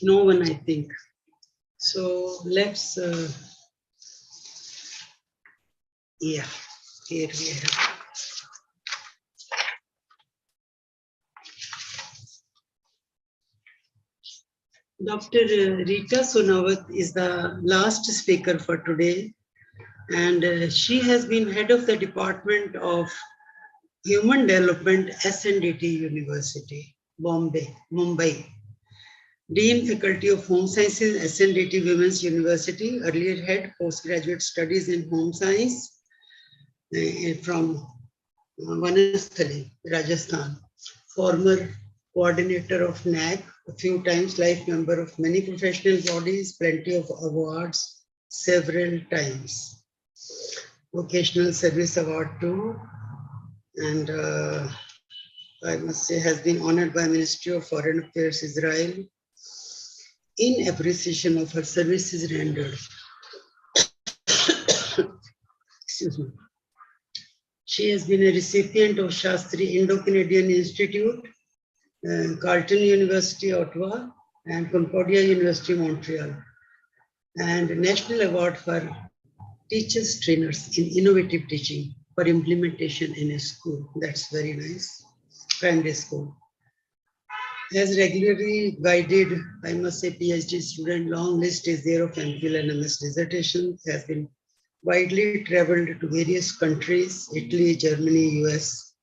No one, I think. So let's, yeah, here we have. Dr. Rita Sonawat is the last speaker for today, and she has been head of the Department of Human Development, SNDT University, Mumbai. Dean Faculty of Home Sciences, SNDT Women's University, earlier head postgraduate studies in home science from Vanasthali, Rajasthan. Former coordinator of NAC, a few times life member of many professional bodies, plenty of awards, several times. Vocational Service Award too, and I must say has been honored by Ministry of Foreign Affairs, Israel, in appreciation of her services rendered. Excuse me. She has been a recipient of Shastri Indo-Canadian Institute, Carleton University, Ottawa, and Concordia University, Montreal, and National Award for Teachers Trainers in Innovative Teaching for implementation in a school. That's very nice. Primary school. Has regularly guided, I must say, PhD student. Long list is there of MPhil and MS dissertations. Has been widely traveled to various countries, Italy, Germany, US,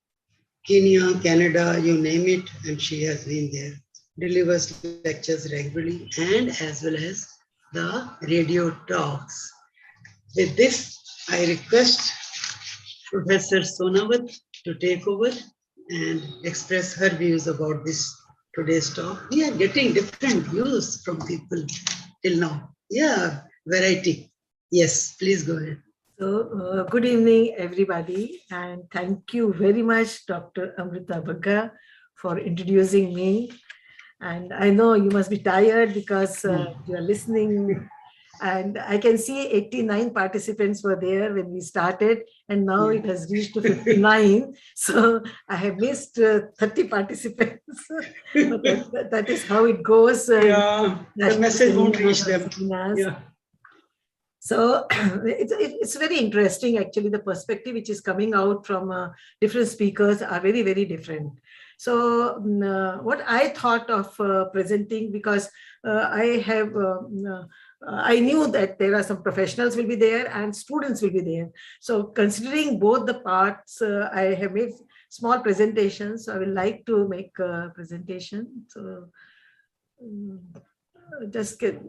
Kenya, Canada, you name it, and she has been there. Delivers lectures regularly and as well as the radio talks. With this, I request Professor Sonawat to take over and express her views about this today's talk. We are getting different views from people till now. Yeah, variety. Yes, please go ahead. So, good evening, everybody, and thank you very much, Dr. Amrita Bagga, for introducing me. And I know you must be tired because you are listening. And I can see 89 participants were there when we started, and now it has reached to 59. So I have missed 30 participants. But that is how it goes. Yeah, the message won't reach them. Yeah. So it's very interesting, actually, the perspective which is coming out from different speakers are very, very different. So what I thought of presenting, because I knew that there are some professionals will be there and students will be there. So considering both the parts, I have made small presentations. So I would like to make a presentation. So just get...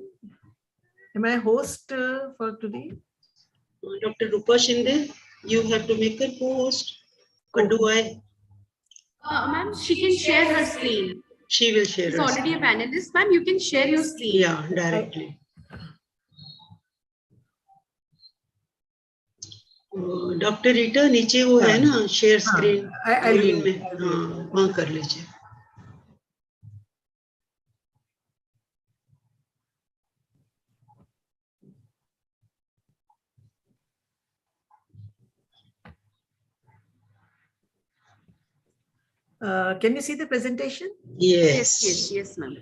Am I host for today? Dr. Rupa Shinde, you have to make a co-host. Or do I? Ma'am, she can share her screen. She will share. She's already a panelist. Ma'am, you can share your screen. Yeah, directly. Doctor Rita नीचे वो है ना share screen में वहाँ कर लीजिए. Can you see the presentation? Yes, ma'am.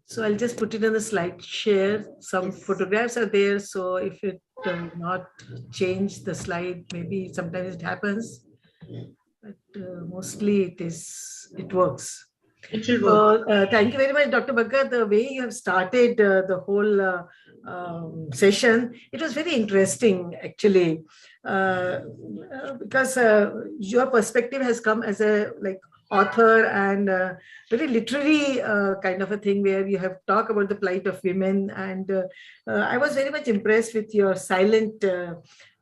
So I'll just put it on the slide share. Some photographs are there. So if it does not change the slide, maybe sometimes it happens, but mostly it works. It will work. Thank you very much, Dr. Bagga. The way you have started the whole session, it was very interesting, actually, because your perspective has come as a author and very literary kind of a thing, where you have talked about the plight of women, and I was very much impressed with your silent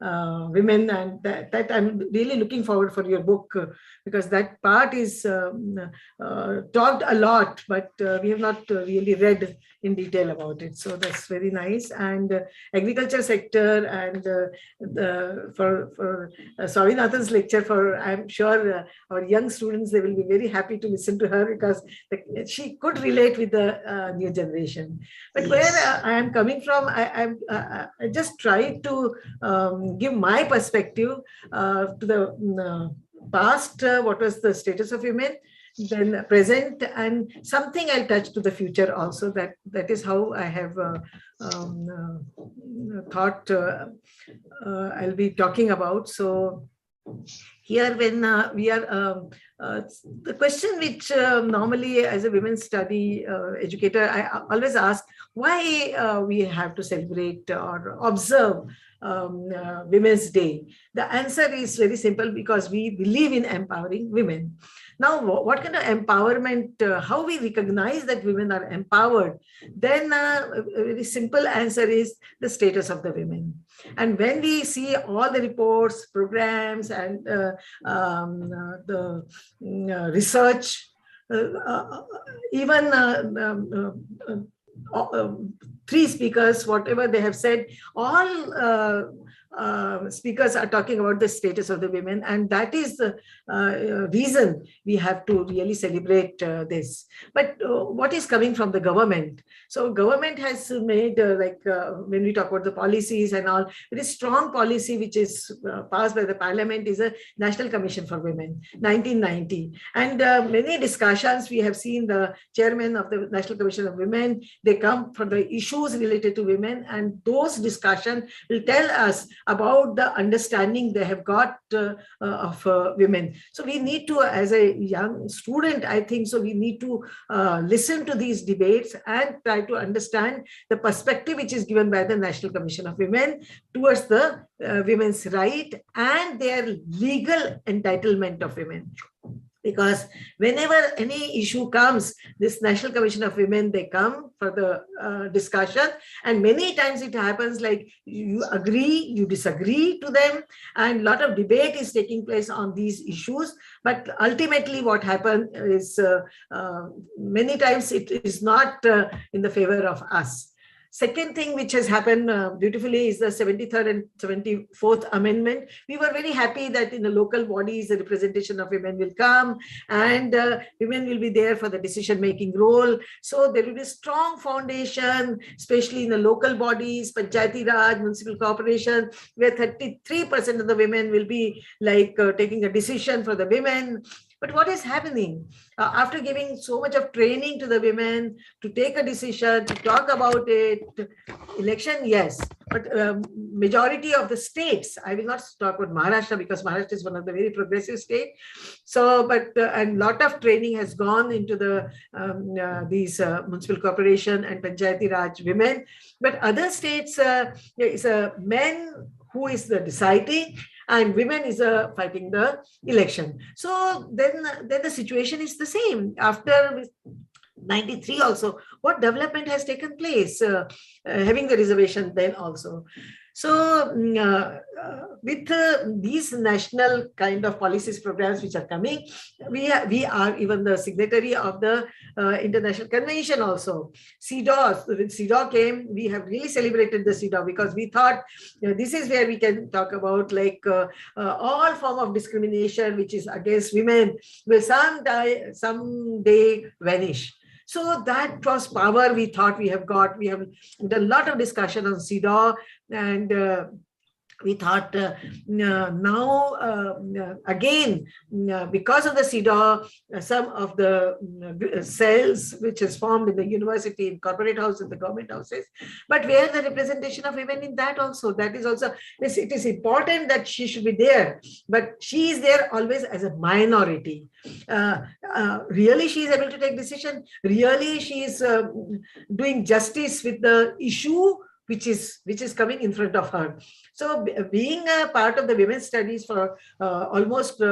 women, and that I'm really looking forward for your book, because that part is talked a lot, but we have not really read in detail about it. So that's very nice. And agriculture sector, and for Swaminathan's lecture, I'm sure our young students, they will be very happy to listen to her, because she could relate with the new generation. But where I am coming from, I just tried to give my perspective to the past, what was the status of women, then present, and something I'll touch to the future also. That is how I have thought I'll be talking about. So here, when we are, the question which normally as a women's study educator, I always ask, why we have to celebrate or observe Women's Day? The answer is very simple: because we believe in empowering women. Now, what kind of empowerment, how we recognize that women are empowered? Then a very simple answer is the status of the women. And when we see all the reports, programs, and the research, even three speakers, whatever they have said, all speakers are talking about the status of the women, and that is the reason we have to really celebrate this. But what is coming from the government? So government has made, when we talk about the policies and all, very strong policy which is passed by the parliament is a National Commission for Women, 1990. And many discussions, we have seen the chairman of the National Commission of Women, they come for the issues related to women, and those discussions will tell us about the understanding they have got of women. So we need to, as a young student, I think, so we need to listen to these debates and try to understand the perspective which is given by the National Commission of Women towards the women's right and their legal entitlement of women. Because whenever any issue comes, this National Commission of Women, they come for the discussion, and many times it happens like you agree, you disagree to them, and a lot of debate is taking place on these issues. But ultimately what happens is many times it is not in the favor of us. Second thing which has happened beautifully is the 73rd and 74th Amendment. We were very happy that in the local bodies, the representation of women will come, and women will be there for the decision-making role. So there will be a strong foundation, especially in the local bodies, Panchayati Raj, municipal corporation, where 33% of the women will be like taking a decision for the women. But what is happening after giving so much of training to the women to take a decision, to talk about it, election, yes, but majority of the states, I will not talk about Maharashtra because Maharashtra is one of the very progressive states. So, but and lot of training has gone into the these municipal corporation and Panchayati Raj women. But other states, it's a men who is the deciding, and women is fighting the election. So then the situation is the same. After 93 also, what development has taken place, having the reservation then also. So with these national kind of policies programs which are coming, we are even the signatory of the International Convention also. CEDAW, when CEDAW came, we have really celebrated the CEDAW because we thought this is where we can talk about like all form of discrimination which is against women will someday vanish. So that was power we thought we have got. We have done a lot of discussion on CEDAW, and we thought now again, because of the CEDAW, some of the cells which is formed in the university, in corporate house, in the government houses, but where the representation of women in that also, that is also, it is important that she should be there, but she is there always as a minority. Really she is able to take decision, really she is doing justice with the issue which is coming in front of her. So being a part of the women's studies for almost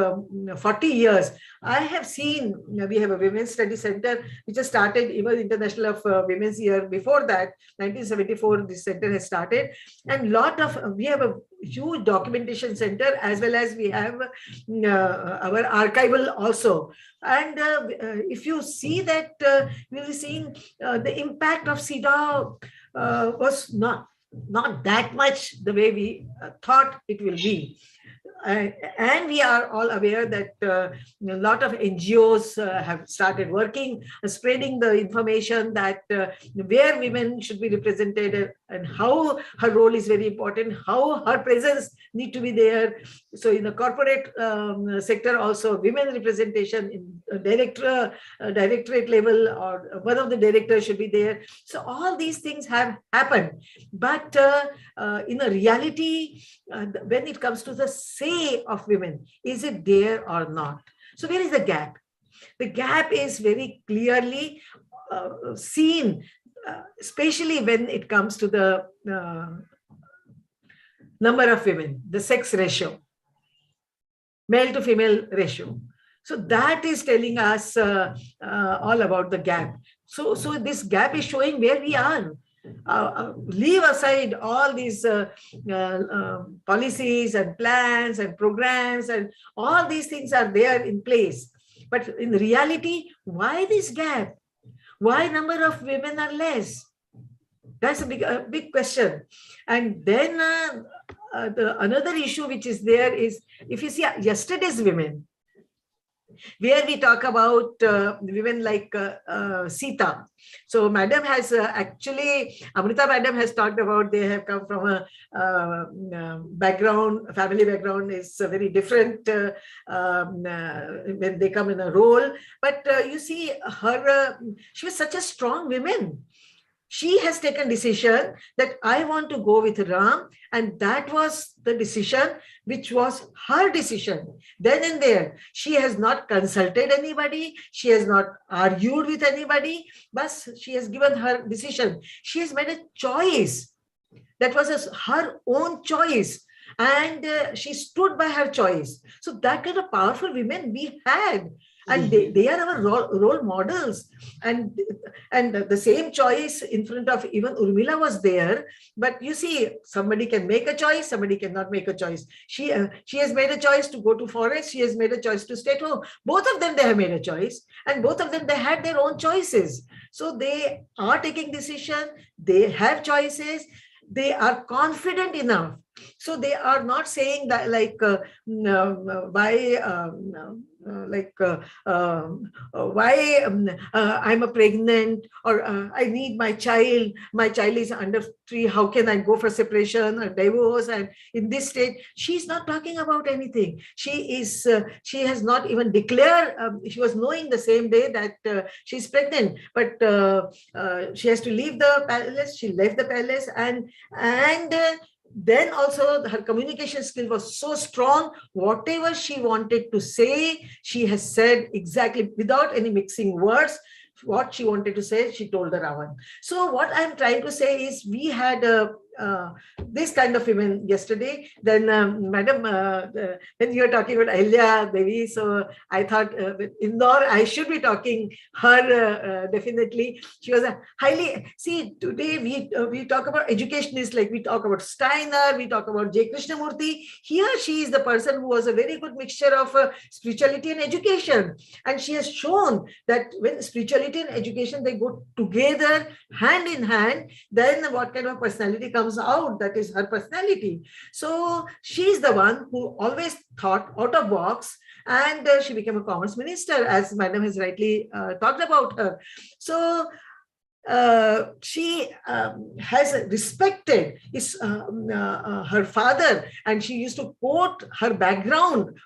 40 years, I have seen, we have a women's study center which has started even International of Women's Year. Before that, 1974, this center has started, and we have a huge documentation center as well as we have our archival also. And if you see that, we'll be seeing the impact of CEDAW was not that much the way we thought it will be. And we are all aware that a lot of NGOs have started working, spreading the information that where women should be represented and how her role is very important, how her presence need to be there. So in the corporate sector also, women representation in directorate level, or one of the directors should be there. So all these things have happened. But in a reality, when it comes to the say of women, is it there or not? So where is the gap? The gap is very clearly seen, especially when it comes to the number of women, the sex ratio, male to female ratio. So that is telling us all about the gap. So this gap is showing where we are. Leave aside all these policies and plans and programs, and all these things are there in place. But in reality, why this gap? Why number of women are less? That's a big question. And then another issue which is there is, if you see yesterday's women, where we talk about women like Sita. So Madam has actually, Amrita Madam has talked about, they have come from a background, family background is very different when they come in a role. But you see her, she was such a strong woman. She has taken decision that I want to go with Ram, and that was the decision which was her decision. Then and there, she has not consulted anybody, she has not argued with anybody, but she has given her decision. She has made a choice. That was her own choice, and she stood by her choice. So that kind of powerful women we had. and they are our role models. And the same choice in front of even Urmila was there. But you see, somebody can make a choice, somebody cannot make a choice. She has made a choice to go to forest. She has made a choice to stay at home. Both of them, they have made a choice, and both of them, they had their own choices. So they are taking decision. They have choices. They are confident enough. So they are not saying that why I'm a pregnant, or I need my child is under 3, how can I go for separation or divorce? And in this state, she's not talking about anything. She has not even declared, she was knowing the same day that she's pregnant, but she has to leave the palace. She left the palace, and then also her communication skill was so strong. Whatever she wanted to say, she has said exactly without any mixing words. What she wanted to say, she told the Ravan. So what I'm trying to say is, we had this kind of women yesterday. Then Madam, when you were talking about Ahilya Devi, so I thought Indore, I should be talking her definitely. She was a highly, see, today we talk about educationists, like we talk about Steiner, we talk about J. Krishnamurti. Here she is the person who was a very good mixture of spirituality and education. And she has shown that when spirituality and education, they go together hand in hand, then what kind of personality comes out, that is her personality. So she's the one who always thought out of box, and she became a commerce minister, as Madam has rightly talked about her. So she has respected her father, and she used to quote her background.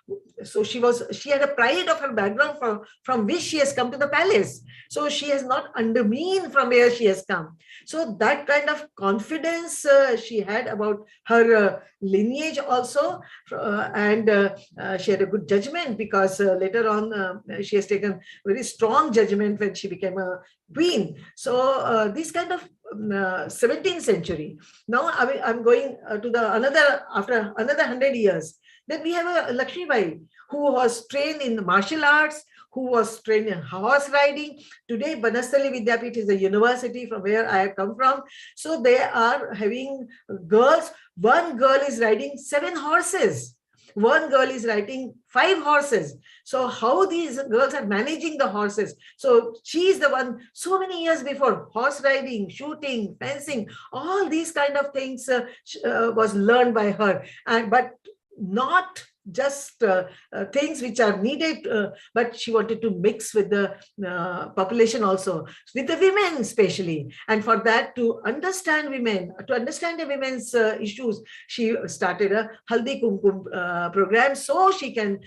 So she had a pride of her background from which she has come to the palace. So she has not undermined from where she has come. So that kind of confidence she had about her lineage also, and she had a good judgment, because later on she has taken very strong judgment when she became a queen. So this kind of 17th century. Now I'm going to after another 100 years. Then we have a Lakshmi Bai, who was trained in martial arts, who was trained in horse riding. Today, Banasthali Vidyapith is a university from where I have come from. So they are having girls. One girl is riding 7 horses. One girl is riding 5 horses. So how these girls are managing the horses? So she is the one, so many years before, horse riding, shooting, fencing, all these kind of things was learned by her. But not just things which are needed, but she wanted to mix with the population also, with the women especially. And for that, to understand women, to understand the women's issues, she started a Haldi Kumkum program, so she can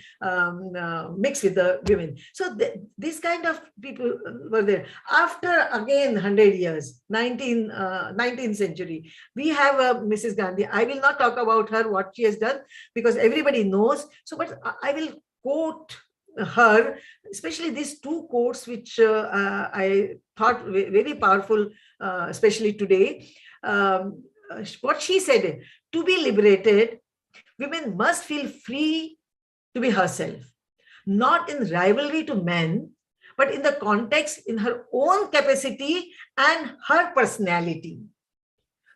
mix with the women. So this kind of people were there. After again 100 years, 19th century, we have Mrs. Gandhi. I will not talk about her, what she has done, because everybody knows. So, but I will quote her, especially these 2 quotes, which I thought very powerful, especially today. What she said: to be liberated, women must feel free to be herself, not in rivalry to men, but in the context, in her own capacity and her personality.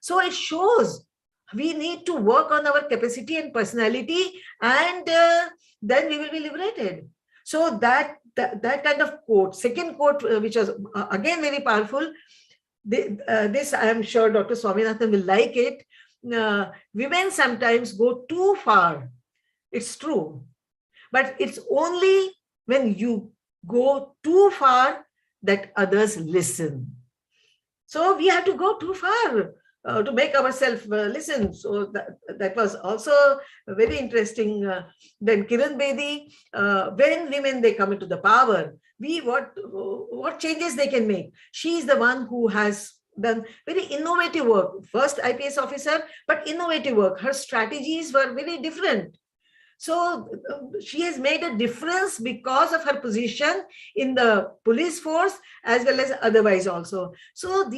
So it shows we need to work on our capacity and personality, and then we will be liberated. So that kind of quote, second quote, which was again very powerful. This I am sure Dr. Swaminathan will like it. Women sometimes go too far. It's true, but it's only when you go too far that others listen. So we have to go too far to make ourselves listen. So that was also very interesting. Then Kiran Bedi, when women, they come into the power, what changes they can make. She is the one who has done very innovative work. First IPS officer, but innovative work. Her strategies were very different. So she has made a difference because of her position in the police force as well as otherwise also. So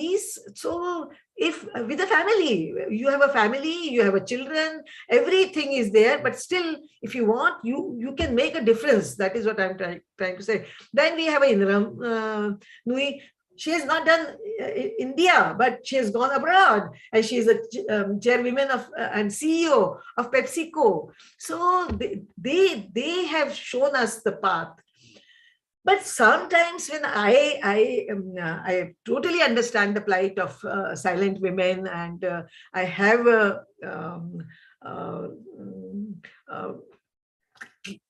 if with a family, you have a family, you have a children, everything is there, but still, if you want, you can make a difference. That is what I'm trying to say. Then we have Indiram Nui. She has not done India, but she has gone abroad, and she is a chairwoman of and CEO of PepsiCo. So they have shown us the path. But sometimes when I totally understand the plight of silent women, and I have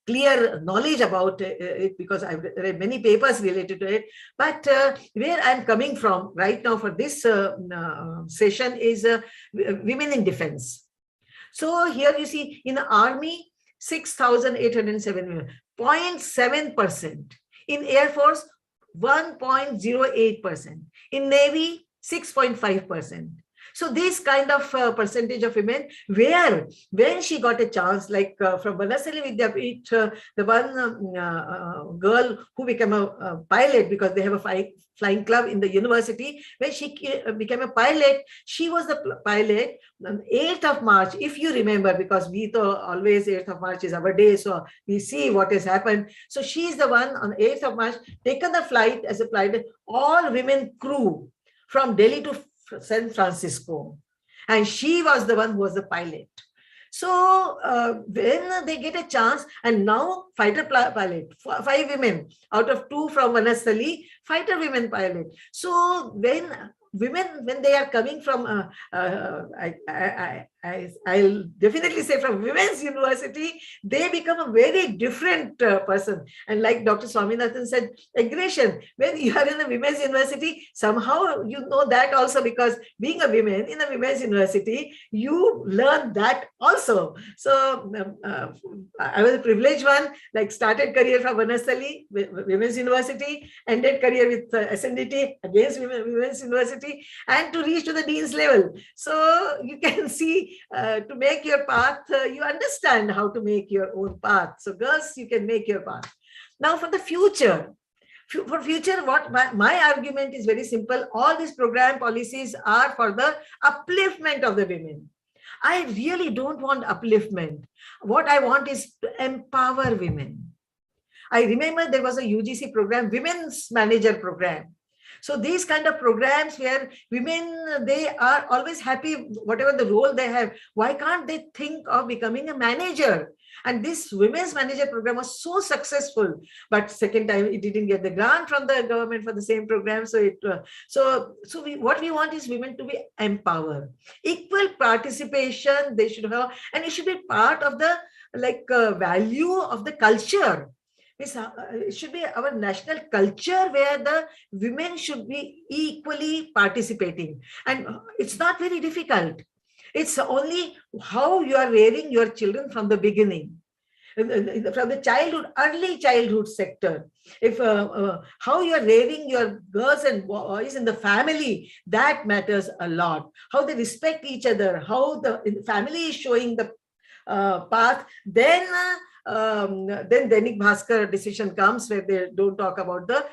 clear knowledge about it because I've read many papers related to it. But where I'm coming from right now for this session is women in defense. So here you see in the army, 6,807 women, 0.7%. In Air Force, 1.08%. In Navy, 6.5%. So this kind of percentage of women, where when she got a chance, like from Vanasali Vidyapeeth, the one girl who became a pilot because they have a flying club in the university, when she became a pilot, she was the pilot on 8th of March, if you remember, because we thought always 8th of March is our day, so we see what has happened. So she is the one on 8th of March, taken the flight as a pilot, all women crew from Delhi to San Francisco, and she was the one who was the pilot. So when they get a chance, and now fighter pilot, 5 women out of 2 from Vanasali, fighter women pilot. So when women, when they are coming from, I'll definitely say from women's university, they become a very different person. And like Dr. Swaminathan said, aggression, when you are in a women's university, somehow you know that also, because being a woman in a women's university, you learn that also. So I was a privileged one, like started career from Vanasali, women's university, ended career with SNDT against women's university, and to reach to the dean's level. So you can see, to make your path, you understand how to make your own path. So girls, you can make your path. Now for the future, what my argument is very simple. All these program policies are for the upliftment of the women. I really don't want upliftment. What I want is to empower women. I remember there was a UGC program, Women's Manager Program. So these kind of programs where women, they are always happy, whatever the role they have. Why can't they think of becoming a manager? And this Women's Manager Program was so successful, but second time it didn't get the grant from the government for the same program. So what we want is women to be empowered, equal participation they should have, and it should be part of the value of the culture. It should be our national culture where the women should be equally participating. And it's not very difficult. It's only how you are rearing your children from the beginning, from the childhood, early childhood sector. If how you are rearing your girls and boys in the family, that matters a lot. How they respect each other, how the family is showing the path, then Dainik Bhaskar decision comes where they don't talk about the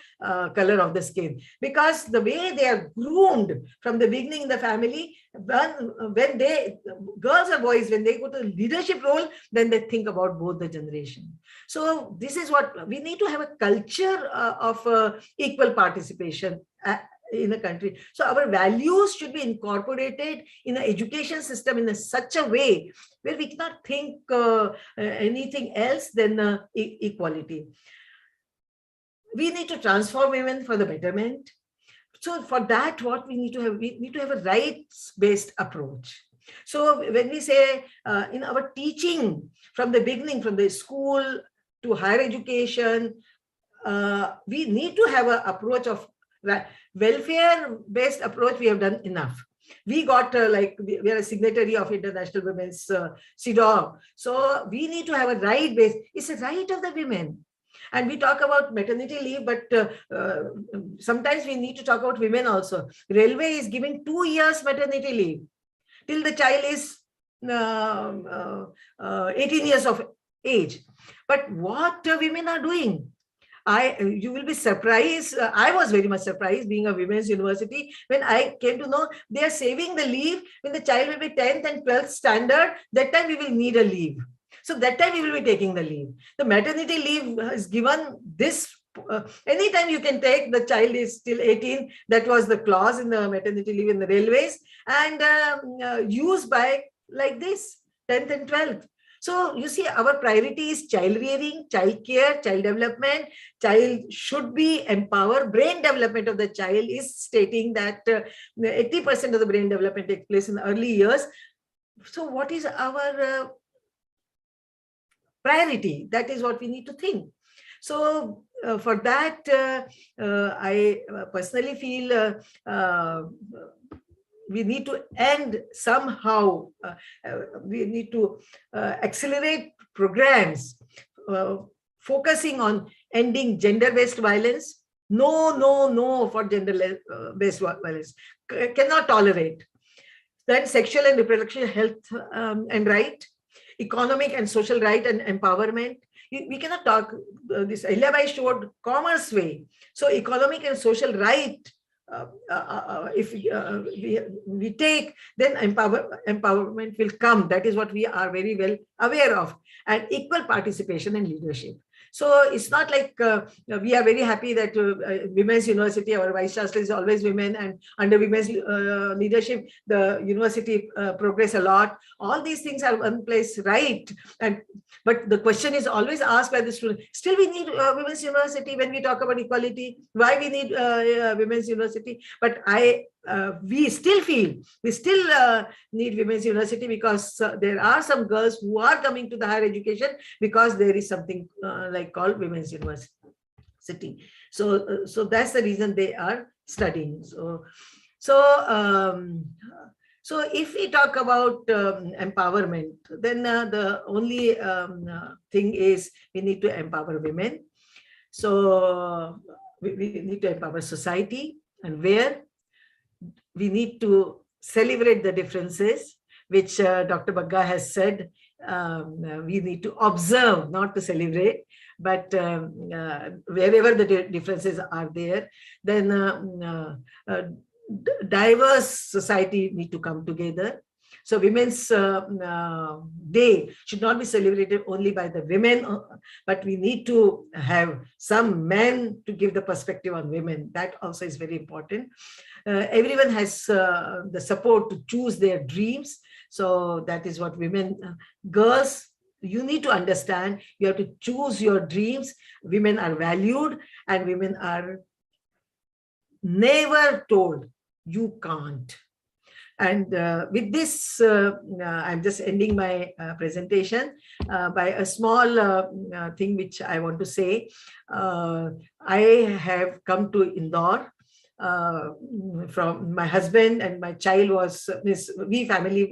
color of the skin, because the way they are groomed from the beginning in the family, when they, girls or boys, when they go to the leadership role, then they think about both the generation. So this is what we need to have, a culture of equal participation in a country. So our values should be incorporated in the education system in such a way where we cannot think anything else than equality. We need to transform women for the betterment. So for that, what we need to have a rights-based approach. So when we say in our teaching from the beginning, from the school to higher education, we need to have an approach of welfare-based approach. We have done enough. We got we are a signatory of International Women's CEDAW. So we need to have a right-based. It's a right of the women. And we talk about maternity leave, but sometimes we need to talk about women also. Railway is giving 2 years maternity leave till the child is 18 years of age. But what women are doing, you will be surprised. I was very much surprised being a women's university when I came to know they are saving the leave when the child will be 10th and 12th standard. That time we will need a leave. So that time we will be taking the leave. The maternity leave is given this. Anytime you can take, the child is still 18. That was the clause in the maternity leave in the railways, and used by like this, 10th and 12th. So you see, our priority is child rearing, child care, child development. Child should be empowered. Brain development of the child is stating that 80% of the brain development takes place in the early years. So what is our priority? That is what we need to think. So for that, I personally feel we need to end somehow. We need to accelerate programs focusing on ending gender-based violence. No for gender-based violence. Cannot tolerate. Then sexual and reproductive health and right, economic and social right and empowerment. We cannot talk, this Ahilyabai showed commerce way. So economic and social right, if we take, then empowerment will come. That is what we are very well aware of. And equal participation and leadership. So it's not like we are very happy that Women's University, our Vice Chancellor is always women, and under women's leadership, the university progress a lot. All these things are in place, right? But the question is always asked by the student, still we need Women's University when we talk about equality. Why we need Women's University? But we still feel we still need Women's University, because there are some girls who are coming to the higher education because there is something like called Women's University. So that's the reason they are studying. So if we talk about empowerment, then the only thing is we need to empower women. So we need to empower society, and where we need to celebrate the differences, which Dr. Bagga has said. We need to observe, not to celebrate, but wherever the differences are there, then diverse society need to come together. So Women's Day should not be celebrated only by the women, but we need to have some men to give the perspective on women. That also is very important. Everyone has the support to choose their dreams. So that is what women, girls, you need to understand, you have to choose your dreams. Women are valued, and women are never told you can't. And with this, I'm just ending my presentation by a small thing which I want to say. I have come to Indore from my husband, and my child was, we family,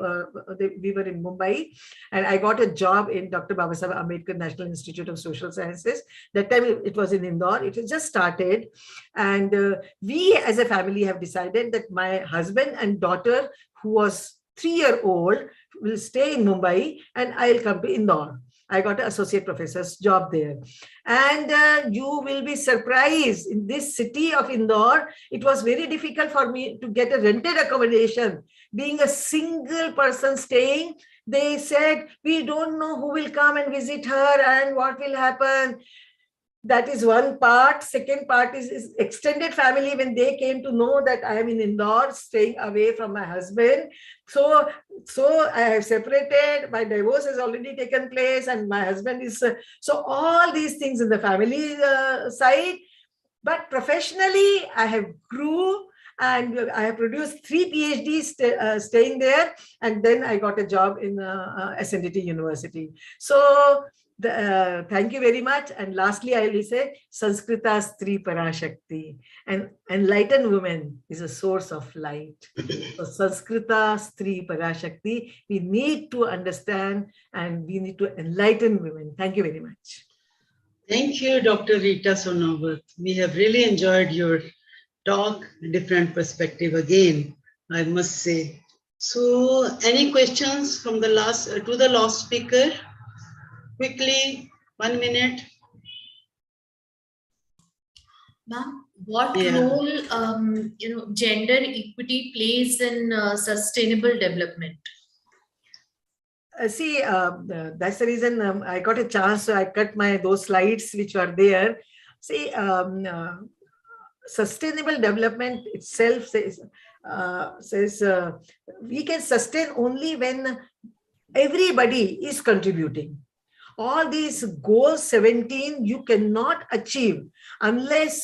we were in Mumbai, and I got a job in Dr. Babasaheb Ambedkar National Institute of Social Sciences. That time it was in Indore. It was just started, and we as a family have decided that my husband and daughter, who was 3-year-old, will stay in Mumbai, and I'll come to Indore. I got an associate professor's job there. And you will be surprised, in this city of Indore, it was very difficult for me to get a rented accommodation. Being a single person staying, they said, we don't know who will come and visit her and what will happen. That is one part. Second part is extended family. When they came to know that I am in Indore, staying away from my husband. So I have separated, my divorce has already taken place, and my husband is, so all these things in the family side. But professionally, I have grew, and I have produced 3 PhDs staying there. And then I got a job in SNDT University. So thank you very much. And lastly, I will say, Sanskrita Stri Parashakti, and enlightened woman is a source of light. So Sanskrita Stri Parashakti, we need to understand, and we need to enlighten women. Thank you very much. Thank you, Dr. Rita Sonawat. We have really enjoyed your talk, different perspective again, I must say. So any questions from the last speaker? quickly, 1 minute. Ma'am, what Yeah. role gender equity plays in sustainable development? See, that's the reason I got a chance. So I cut those slides which are there. See, sustainable development itself says we can sustain only when everybody is contributing. All these goals 17 you cannot achieve unless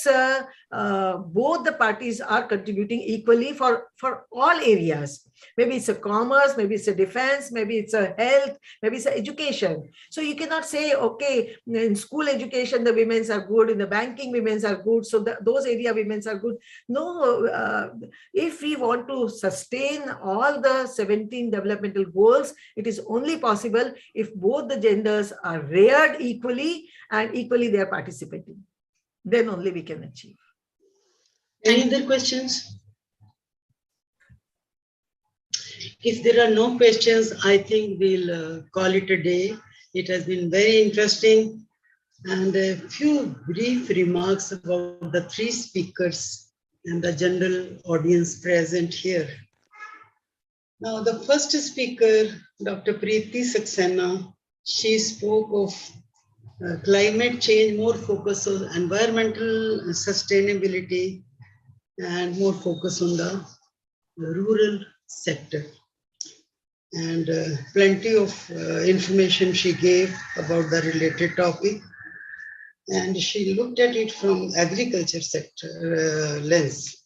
both the parties are contributing equally for all areas. Maybe it's a commerce, maybe it's a defense, maybe it's a health, maybe it's a education. So you cannot say, okay, in school education the women's are good, in the banking women's are good, so those area women's are good. No, if we want to sustain all the 17 developmental goals, it is only possible if both the genders are reared equally and equally they are participating. Then only we can achieve. Any other questions? If there are no questions, I think we'll call it a day. It has been very interesting. And a few brief remarks about the three speakers and the general audience present here. Now, the first speaker, Dr. Preeti Saxena, she spoke of climate change, more focus on environmental sustainability and more focus on the rural sector. And plenty of information she gave about the related topic. And she looked at it from agriculture sector lens.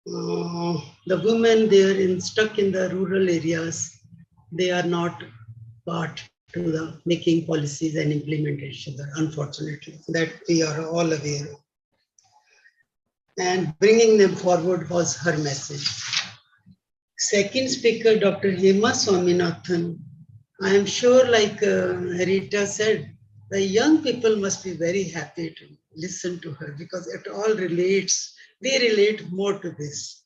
The women, they are stuck in the rural areas. They are not part to the making policies and implementation, unfortunately, that we are all aware of. And bringing them forward was her message. Second speaker, Dr. Hema Swaminathan. I am sure, like Rita said, the young people must be very happy to listen to her because it all relates, they relate more to this.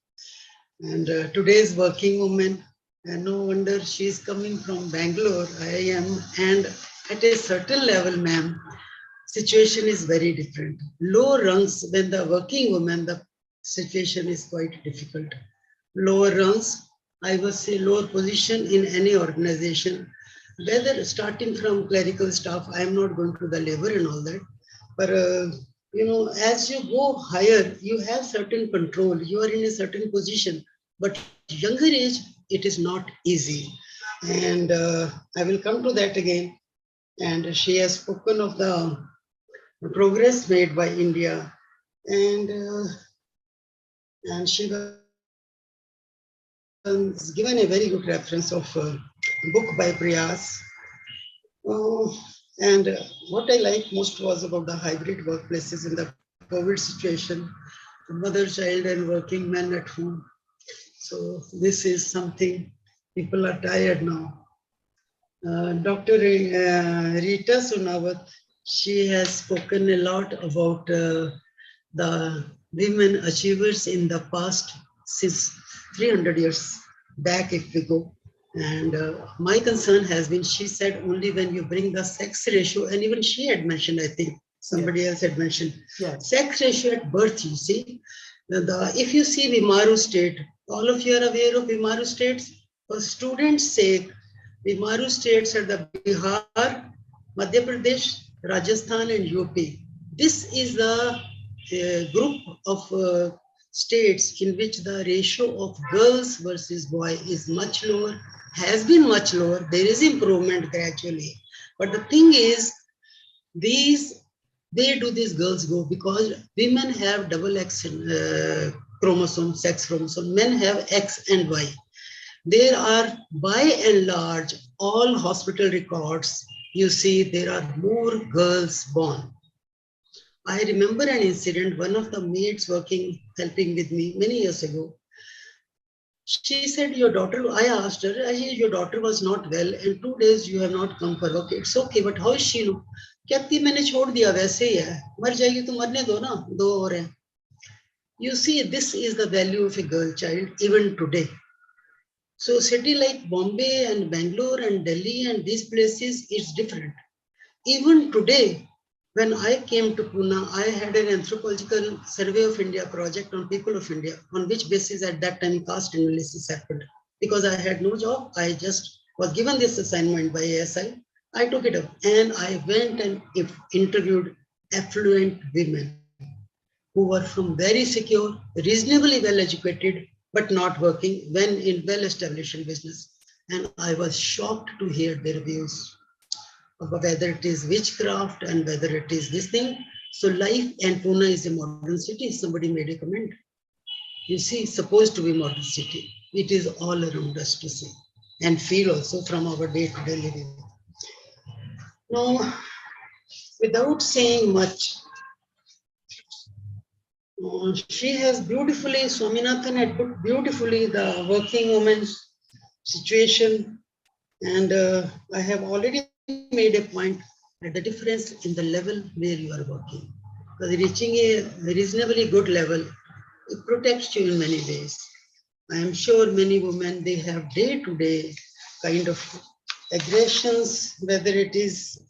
And today's working woman, and no wonder she is coming from Bangalore, I am, and at a certain level, ma'am, situation is very different. Low rungs, when the working woman, the situation is quite difficult. Lower rungs, I would say lower position in any organization, whether starting from clerical staff, I am not going to the labor and all that, but as you go higher, you have certain control, you are in a certain position, but younger age, it is not easy. And I will come to that again. And she has spoken of the progress made by India, and she was given a very good reference of a book by Priyas. And what I liked most was about the hybrid workplaces in the COVID situation, mother, child, and working men at home. So this is something, people are tired now. Dr. Rita Sunawat, she has spoken a lot about the women achievers in the past, since 300 years back if we go. And my concern has been, she said only when you bring the sex ratio, and even she had mentioned, I think somebody else had mentioned, sex ratio at birth, you see. If you see Vimaru state, all of you are aware of Vimaru states. For students' sake, Vimaru states are the Bihar, Madhya Pradesh, Rajasthan, and UP. This is the group of states in which the ratio of girls versus boys is much lower, has been much lower. There is improvement gradually. But the thing is, they do these girls go because women have double X chromosome, sex chromosome. Men have X and Y. There are, by and large, all hospital records, you see there are more girls born. I remember an incident, one of the maids helping with me many years ago. She said, your daughter, I asked her, your daughter was not well and 2 days you have not come for work. It's okay, but how is she? कहती मैंने छोड़ दिया वैसे ही है, मर जाएगी तो मरने दो ना, 2 और हैं. You see, this is the value of a girl child even today. So city like Bombay and Bangalore and Delhi and these places, it's different. Even today, when I came to Pune, I had an anthropological survey of India project on people of India, on which basis at that time caste analysis happened. Because I had no job, I just was given this assignment by ASI. I took it up and I went and interviewed affluent women who were from very secure, reasonably well educated, but not working when in well-established business. And I was shocked to hear their views about whether it is witchcraft and whether it is this thing. So life and Pune is a modern city. Somebody made a comment. You see, supposed to be modern city. It is all around us to see and feel also from our day-to-day living. Now, without saying much, she has beautifully, Swaminathan had put beautifully the working woman's situation. And I have already made a point at the difference in the level where you are working. Because reaching a reasonably good level, it protects you in many ways. I am sure many women, they have day-to-day kind of aggressions, whether it is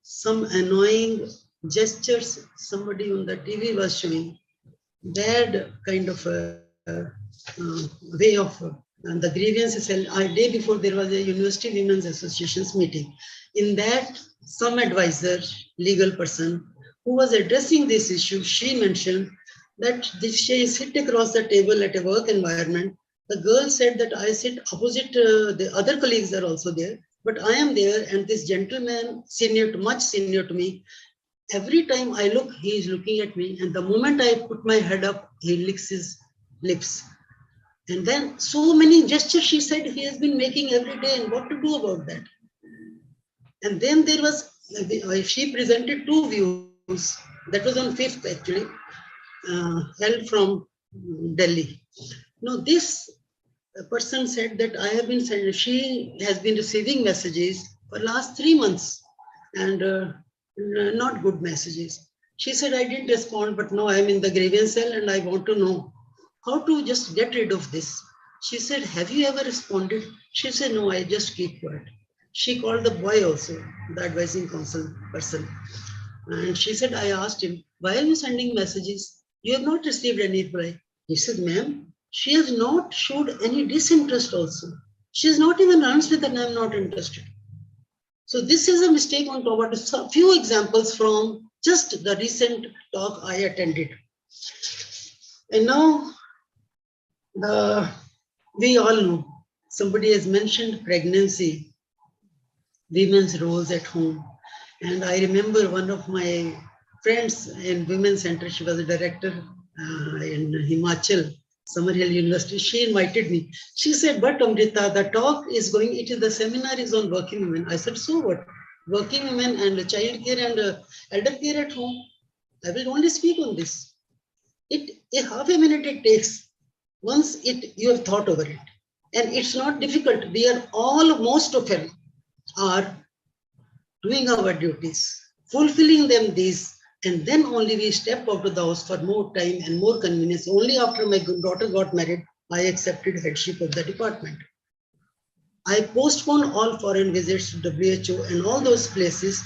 some annoying gestures somebody on the TV was showing, bad kind of way of the grievances. A day before there was a University Women's Association's meeting. In that, some advisor, legal person who was addressing this issue, she mentioned that she sit across the table at a work environment. The girl said that I sit opposite, the other colleagues are also there, but I am there and this gentleman, much senior to me, every time I look, he is looking at me, and the moment I put my head up, he licks his lips. And then so many gestures she said he has been making every day, and what to do about that? And then there was, she presented two views. That was on 5th actually, held from Delhi. Now this person said that I have been sending, she has been receiving messages for last 3 months and not good messages. She said, I didn't respond, but now I'm in the grievance cell and I want to know how to just get rid of this. She said, have you ever responded? She said, no, I just keep quiet. She called the boy also, the advising council person. And she said, I asked him, why are you sending messages? You have not received any reply. He said, ma'am, she has not showed any disinterest also. She has not even answered that I'm not interested. So this is a mistake on top of a few examples from just the recent talk I attended. And now, we all know, somebody has mentioned pregnancy, women's roles at home. And I remember one of my friends in Women's Center, she was a director in Himachal, Summerhill University, she invited me. She said, but Amrita, the talk is going, the seminar is on working women. I said, so what? Working women and child care and elder care at home. I will only speak on this. Half a minute it takes. Once you have thought over it. And it's not difficult. We are all, most of them are doing our duties, fulfilling them these, and then only we step out of the house for more time and more convenience. Only after my daughter got married, I accepted headship of the department. I postponed all foreign visits to WHO and all those places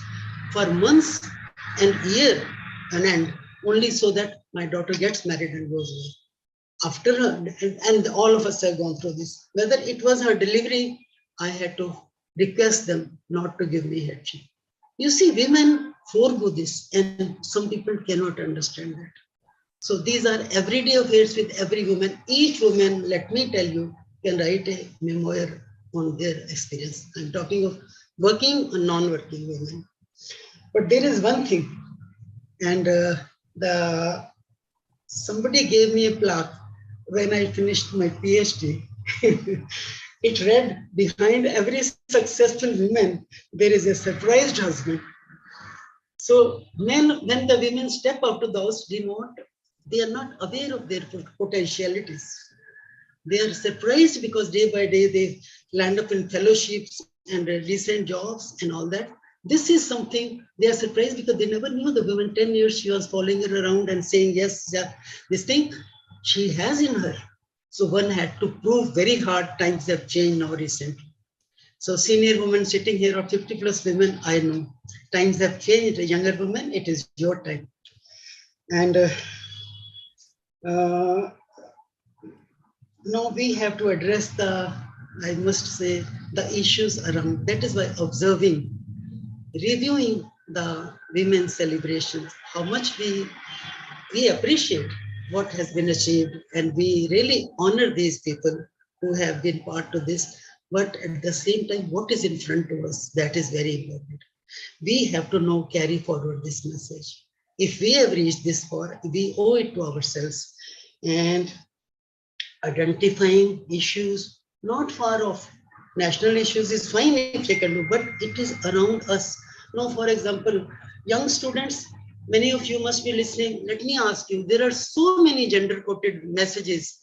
for months and year on end, only so that my daughter gets married and goes away. After her, and all of us have gone through this. Whether it was her delivery, I had to request them not to give me headship. You see, women forego this, and some people cannot understand that. So these are everyday affairs with every woman. Each woman, let me tell you, can write a memoir on their experience. I'm talking of working and non-working women. But there is one thing, and somebody gave me a plaque when I finished my PhD. It read, behind every successful woman, there is a surprised husband. So when the women step out of the house, they are not aware of their potentialities. They are surprised because day by day they land up in fellowships and decent jobs and all that. This is something they are surprised because they never knew the woman. 10 years she was following her around and saying, yes, yeah, this thing she has in her. So one had to prove very hard. Times have changed now recently. So senior women sitting here or 50 plus women, I know. Times have changed. Younger women, it is your time. And now we have to address the, I must say, the issues around. That is why observing, reviewing the women's celebrations, how much we appreciate what has been achieved, and we really honor these people who have been part of this. But at the same time, what is in front of us, that is very important. We have to now carry forward this message. If we have reached this far, we owe it to ourselves. And identifying issues not far off. National issues is fine if they can do, but it is around us. Now, for example, young students, many of you must be listening. Let me ask you, there are so many gender-coded messages,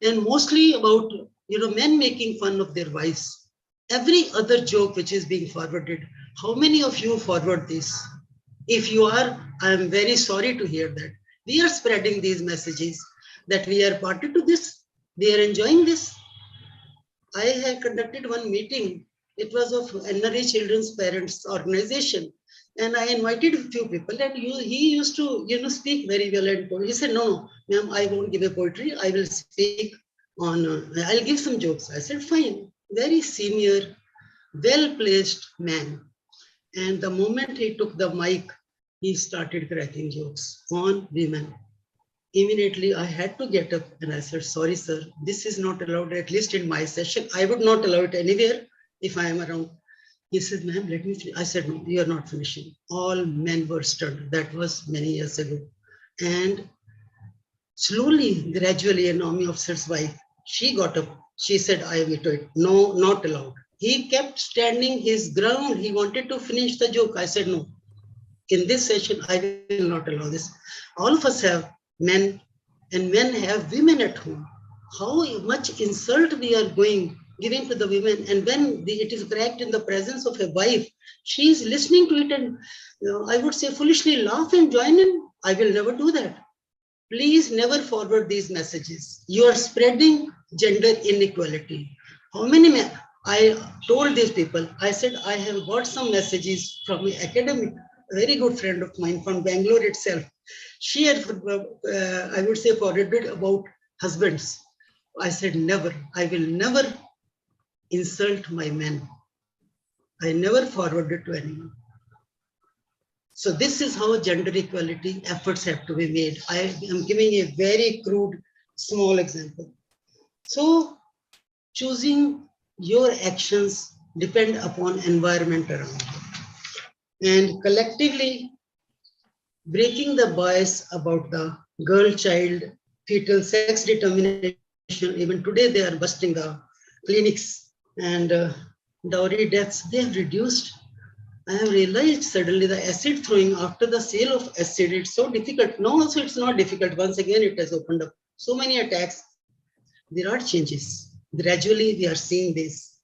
and mostly about men making fun of their wives. Every other joke which is being forwarded, how many of you forward this? If you are, I am very sorry to hear that. We are spreading these messages that we are party to this. They are enjoying this. I have conducted one meeting. It was of NRA Children's Parents Organization. And I invited a few people, and he used to, speak very well. And he said, no, ma'am, I won't give a poetry. I will speak on, I'll give some jokes. I said, fine. Very senior, well-placed man. And the moment he took the mic, he started cracking jokes on women. Immediately, I had to get up and I said, sorry, sir, this is not allowed, at least in my session. I would not allow it anywhere if I am around. He said, ma'am, let me finish. I said, no, you are not finishing. All men were stunned. That was many years ago. And slowly, gradually, an army officer's wife, she got up. She said, I will do it. No, not allowed. He kept standing his ground. He wanted to finish the joke. I said, no, in this session, I will not allow this. All of us have men, and men have women at home. How much insult we are giving to the women, and when it is cracked in the presence of a wife, she is listening to it and I would say foolishly laugh and join in. I will never do that. Please never forward these messages. You are spreading gender inequality. How many men? I told these people, I said, I have got some messages from an academic, a very good friend of mine from Bangalore itself. She had, I would say, forwarded about husbands. I said, never, I will never insult my men. I never forwarded to anyone. So this is how gender equality efforts have to be made. I am giving a very crude, small example. So choosing your actions depend upon environment around you. And collectively, breaking the bias about the girl-child fetal sex determination, even today they are busting the clinics, and dowry deaths, they have reduced. I have realized suddenly the acid throwing after the sale of acid, it's so difficult. Now also it's not difficult. Once again, it has opened up. So many attacks. There are changes. Gradually, we are seeing this.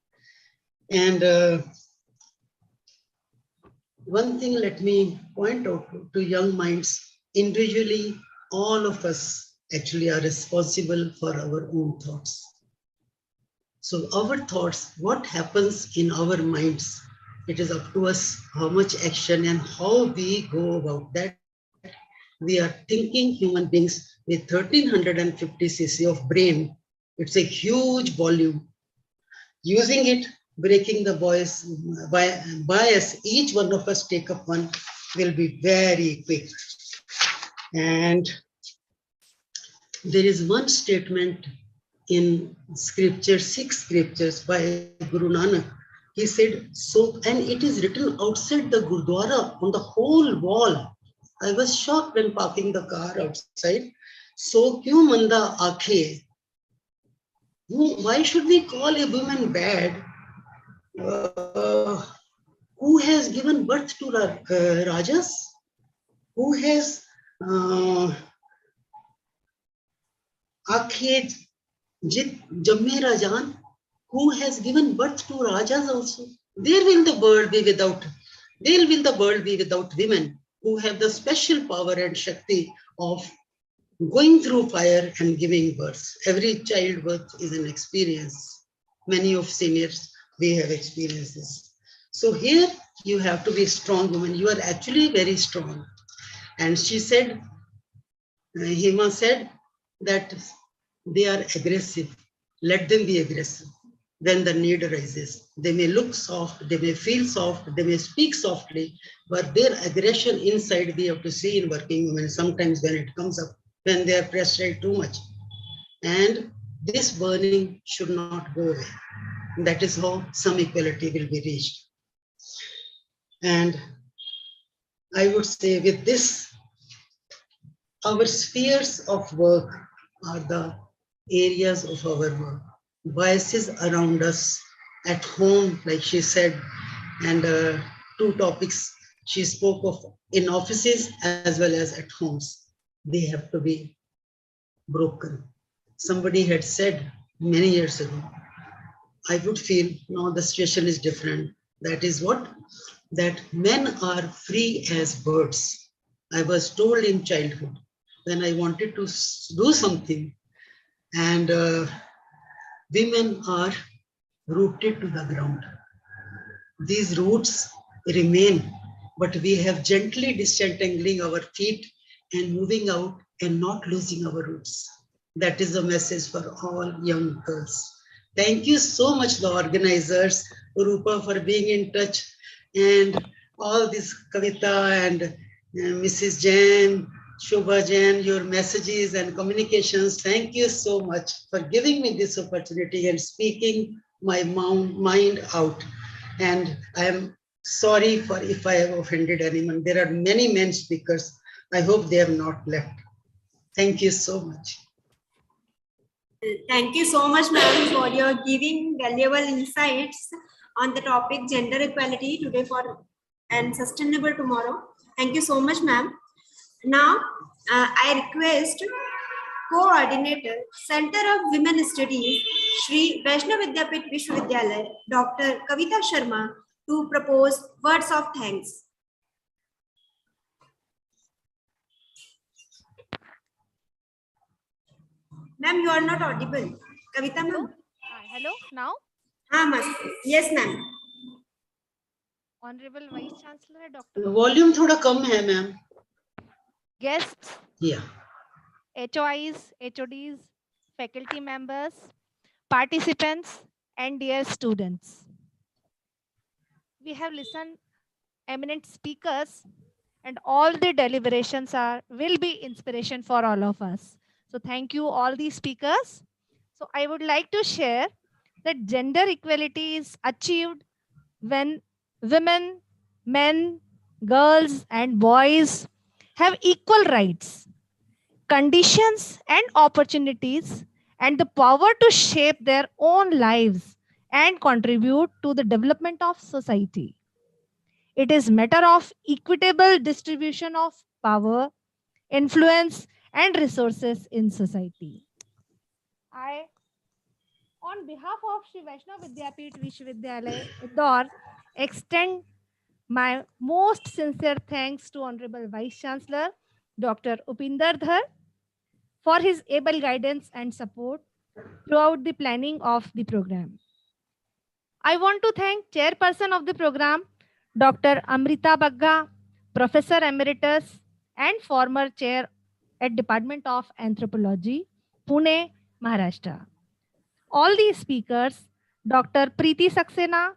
And one thing let me point out to young minds, individually, all of us actually are responsible for our own thoughts. So our thoughts, what happens in our minds, it is up to us how much action and how we go about that. We are thinking human beings with 1350 cc of brain. It's a huge volume. Using it, breaking the bias, each one of us take up one will be very quick. And there is one statement in scripture, 6 scriptures by Guru Nanak. He said, so, and it is written outside the Gurdwara on the whole wall. I was shocked when parking the car outside. So, kyun manda aakhe? Why should we call a woman bad who has given birth to Rajas? Who has aakhe jit jamme rajan? Who has given birth to Rajas also? There will the world be without women who have the special power and Shakti of going through fire and giving birth. Every childbirth is an experience. Many of seniors, we have experiences. So here you have to be a strong woman. You are actually very strong. And she said, Hema said that they are aggressive. Let them be aggressive when the need arises. They may look soft, they may feel soft, they may speak softly, but their aggression inside we have to see in working women sometimes when it comes up, when they are pressured too much. And this burning should not go away. That is how some equality will be reached. And I would say with this, our spheres of work are the areas of our work. Biases around us at home, like she said, and two topics she spoke of in offices as well as at homes. They have to be broken. Somebody had said many years ago, I would feel now the situation is different. That is what? That men are free as birds. I was told in childhood when I wanted to do something, and women are rooted to the ground. These roots remain, but we have gently disentangling our feet and moving out and not losing our roots. That is the message for all young girls. Thank you so much, the organizers, Rupa, for being in touch, and all this Kavita and Mrs. Jain, Shobha Jain, your messages and communications. Thank you so much for giving me this opportunity and speaking my mind out. And I am sorry for if I have offended anyone. There are many men speakers. I hope they have not left. Thank you so much. Thank you so much, ma'am, for your giving valuable insights on the topic gender equality today and sustainable tomorrow. Thank you so much, ma'am. Now, I request Coordinator, Center of Women Studies, Shri Vaishnav Vidyapith Vishwavidyalaya, Dr. Kavita Sharma, to propose words of thanks. Ma'am, you are not audible. Kavita ma'am. Hello, now? Yes, ma'am. Honorable Vice Chancellor, Dr. Volume thoda kam hai, ma'am. Guests. Yeah. HOIs, HODs, faculty members, participants, and dear students. We have listened eminent speakers, and all the deliberations will be inspiration for all of us. So thank you all the speakers. So I would like to share that gender equality is achieved when women, men, girls, and boys have equal rights, conditions, and opportunities, and the power to shape their own lives and contribute to the development of society. It is a matter of equitable distribution of power, influence, and resources in society. I, on behalf of Shri Vaishnav Vidyapith Vishwavidyalaya, Indore, extend my most sincere thanks to Honorable Vice Chancellor, Dr. Upinder Dhar, for his able guidance and support throughout the planning of the program. I want to thank Chairperson of the program, Dr. Amrita Bagga, Professor Emeritus and former Chair at Department of Anthropology, Pune, Maharashtra. All these speakers, Dr. Preeti Saxena,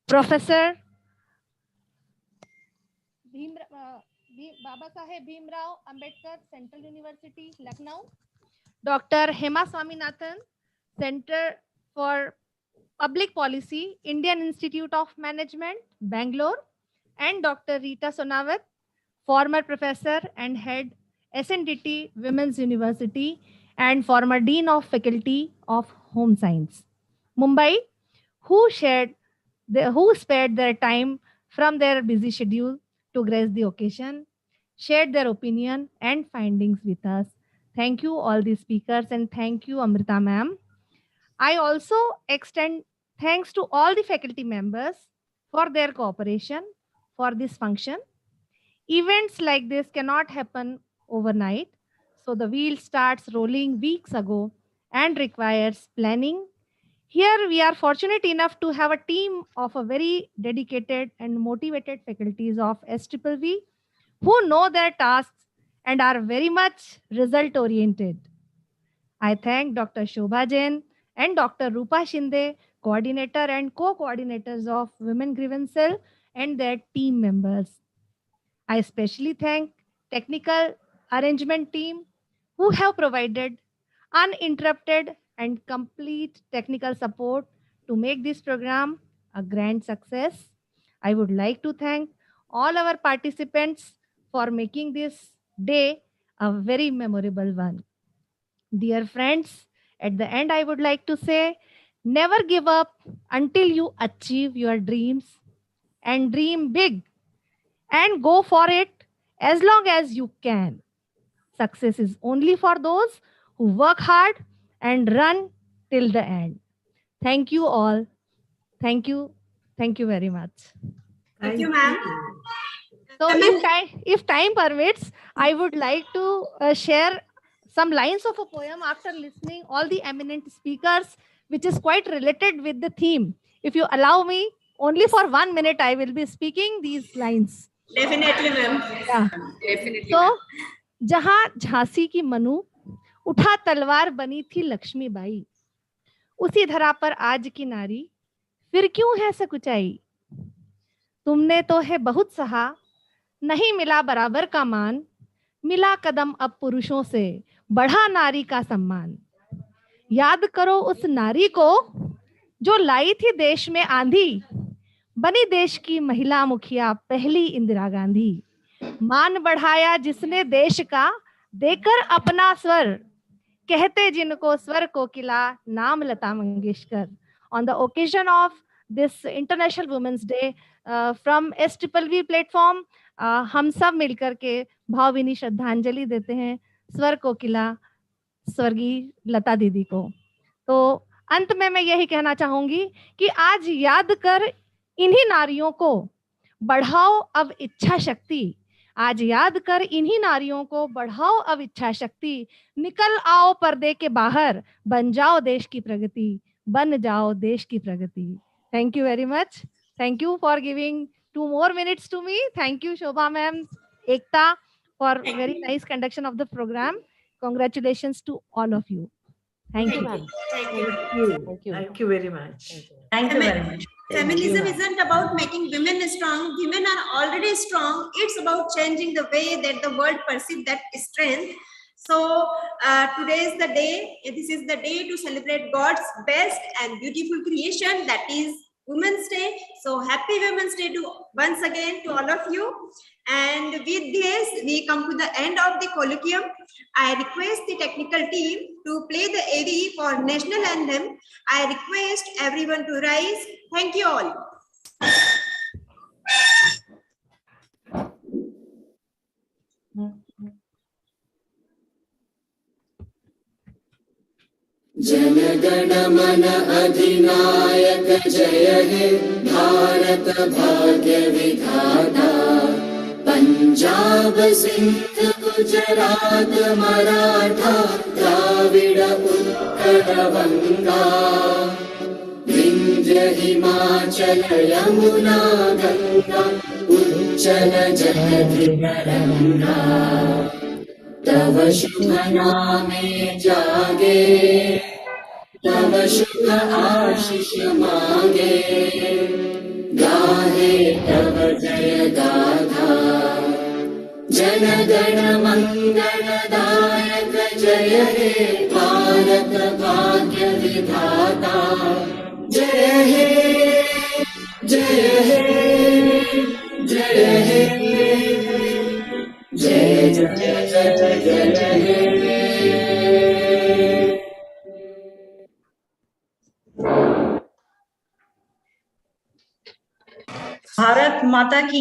Professor Baba Saheb Bhimrao Ambedkar, Central University, Lucknow, Dr. Hema Swaminathan, Center for Public Policy, Indian Institute of Management, Bangalore, and Dr. Rita Sonawat, former professor and head SNDT Women's University and former Dean of Faculty of Home Science, Mumbai, who spared their time from their busy schedule to grace the occasion, shared their opinion and findings with us. Thank you all the speakers and thank you Amrita ma'am. I also extend thanks to all the faculty members for their cooperation for this function. Events like this cannot happen overnight. So the wheel starts rolling weeks ago and requires planning. Here we are fortunate enough to have a team of a very dedicated and motivated faculties of SWV who know their tasks and are very much result oriented. I thank Dr. Shobha Jain and Dr. Rupa Shinde, coordinator and co-coordinators of Women Grievance Cell and their team members. I especially thank technical arrangement team who have provided uninterrupted and complete technical support to make this program a grand success. I would like to thank all our participants for making this day a very memorable one. Dear friends, at the end, I would like to say, never give up until you achieve your dreams, and dream big and go for it as long as you can. Success is only for those who work hard and run till the end. Thank you all. Thank you. Thank you very much. Thank you, ma'am. So if time permits, I would like to share some lines of a poem after listening all the eminent speakers, which is quite related with the theme. If you allow me, only for 1 minute, I will be speaking these lines. Definitely, ma'am. Yeah. Definitely. So, जहां झांसी की मनु उठा तलवार बनी थी लक्ष्मीबाई, उसी धरा पर आज की नारी फिर क्यों है सकुचाई। तुमने तो है बहुत सहा, नहीं मिला बराबर का मान, मिला कदम अब पुरुषों से, बढ़ा नारी का सम्मान। याद करो उस नारी को जो लाई थी देश में आंधी, बनी देश की महिला मुखिया पहली इंदिरा गांधी। मान बढ़ाया जिसने देश का देकर अपना स्वर, कहते जिनको स्वर कोकिला नाम Lata Mangeshkar. On the occasion of this International Women's Day, from SWV platform, हम सब मिलकर के भावभीनी श्रद्धांजलि देते हैं स्वर कोकिला स्वर्गीय लता दीदी को। तो अंत में मैं यही कहना चाहूंगी कि आज याद कर इन्हीं नारियों को, बढ़ाओ अब इच्छा शक्ति। आज याद कर इन्हीं नारियों को, बढ़ाओ अब इच्छा शक्ति। निकल आओ पर्दे के बाहर, बन जाओ देश की प्रगति, बन जाओ देश की प्रगति। Thank you very much. Thank you for giving 2 more minutes to me. Thank you Shobha ma'am, Ekta, for very nice conduction of the program. Congratulations to all of you. Thank you ma'am. Thank you. Thank you. Thank you very much. Thank you very much. Feminism isn't about making women strong. Women are already strong. It's about changing the way that the world perceives that strength. So today is the day. This is the day to celebrate God's best and beautiful creation, that is Women's Day. So happy Women's Day to once again to all of you. And with this, we come to the end of the colloquium. I request the technical team to play the AV for national anthem. I request everyone to rise. Thank you all. Jana Gana मन अधिनायक जय हे भारत भाग्य विधाता। पंजाब सिंध गुजरात मराठा द्राविड़ उत्कल बंगा। विंध्य हिमाचल यमुना गंगा उच्चल जलधि तरंगा। तव शुभ नामे जागे, तव शुभ आशीष मांगे। गाहे तव जय गाथा, जन गण मंगलदायक जय हे भारत भाग्य विधाता। जय हे जय हे जय हे जय जय जय जय हे। भारत माता की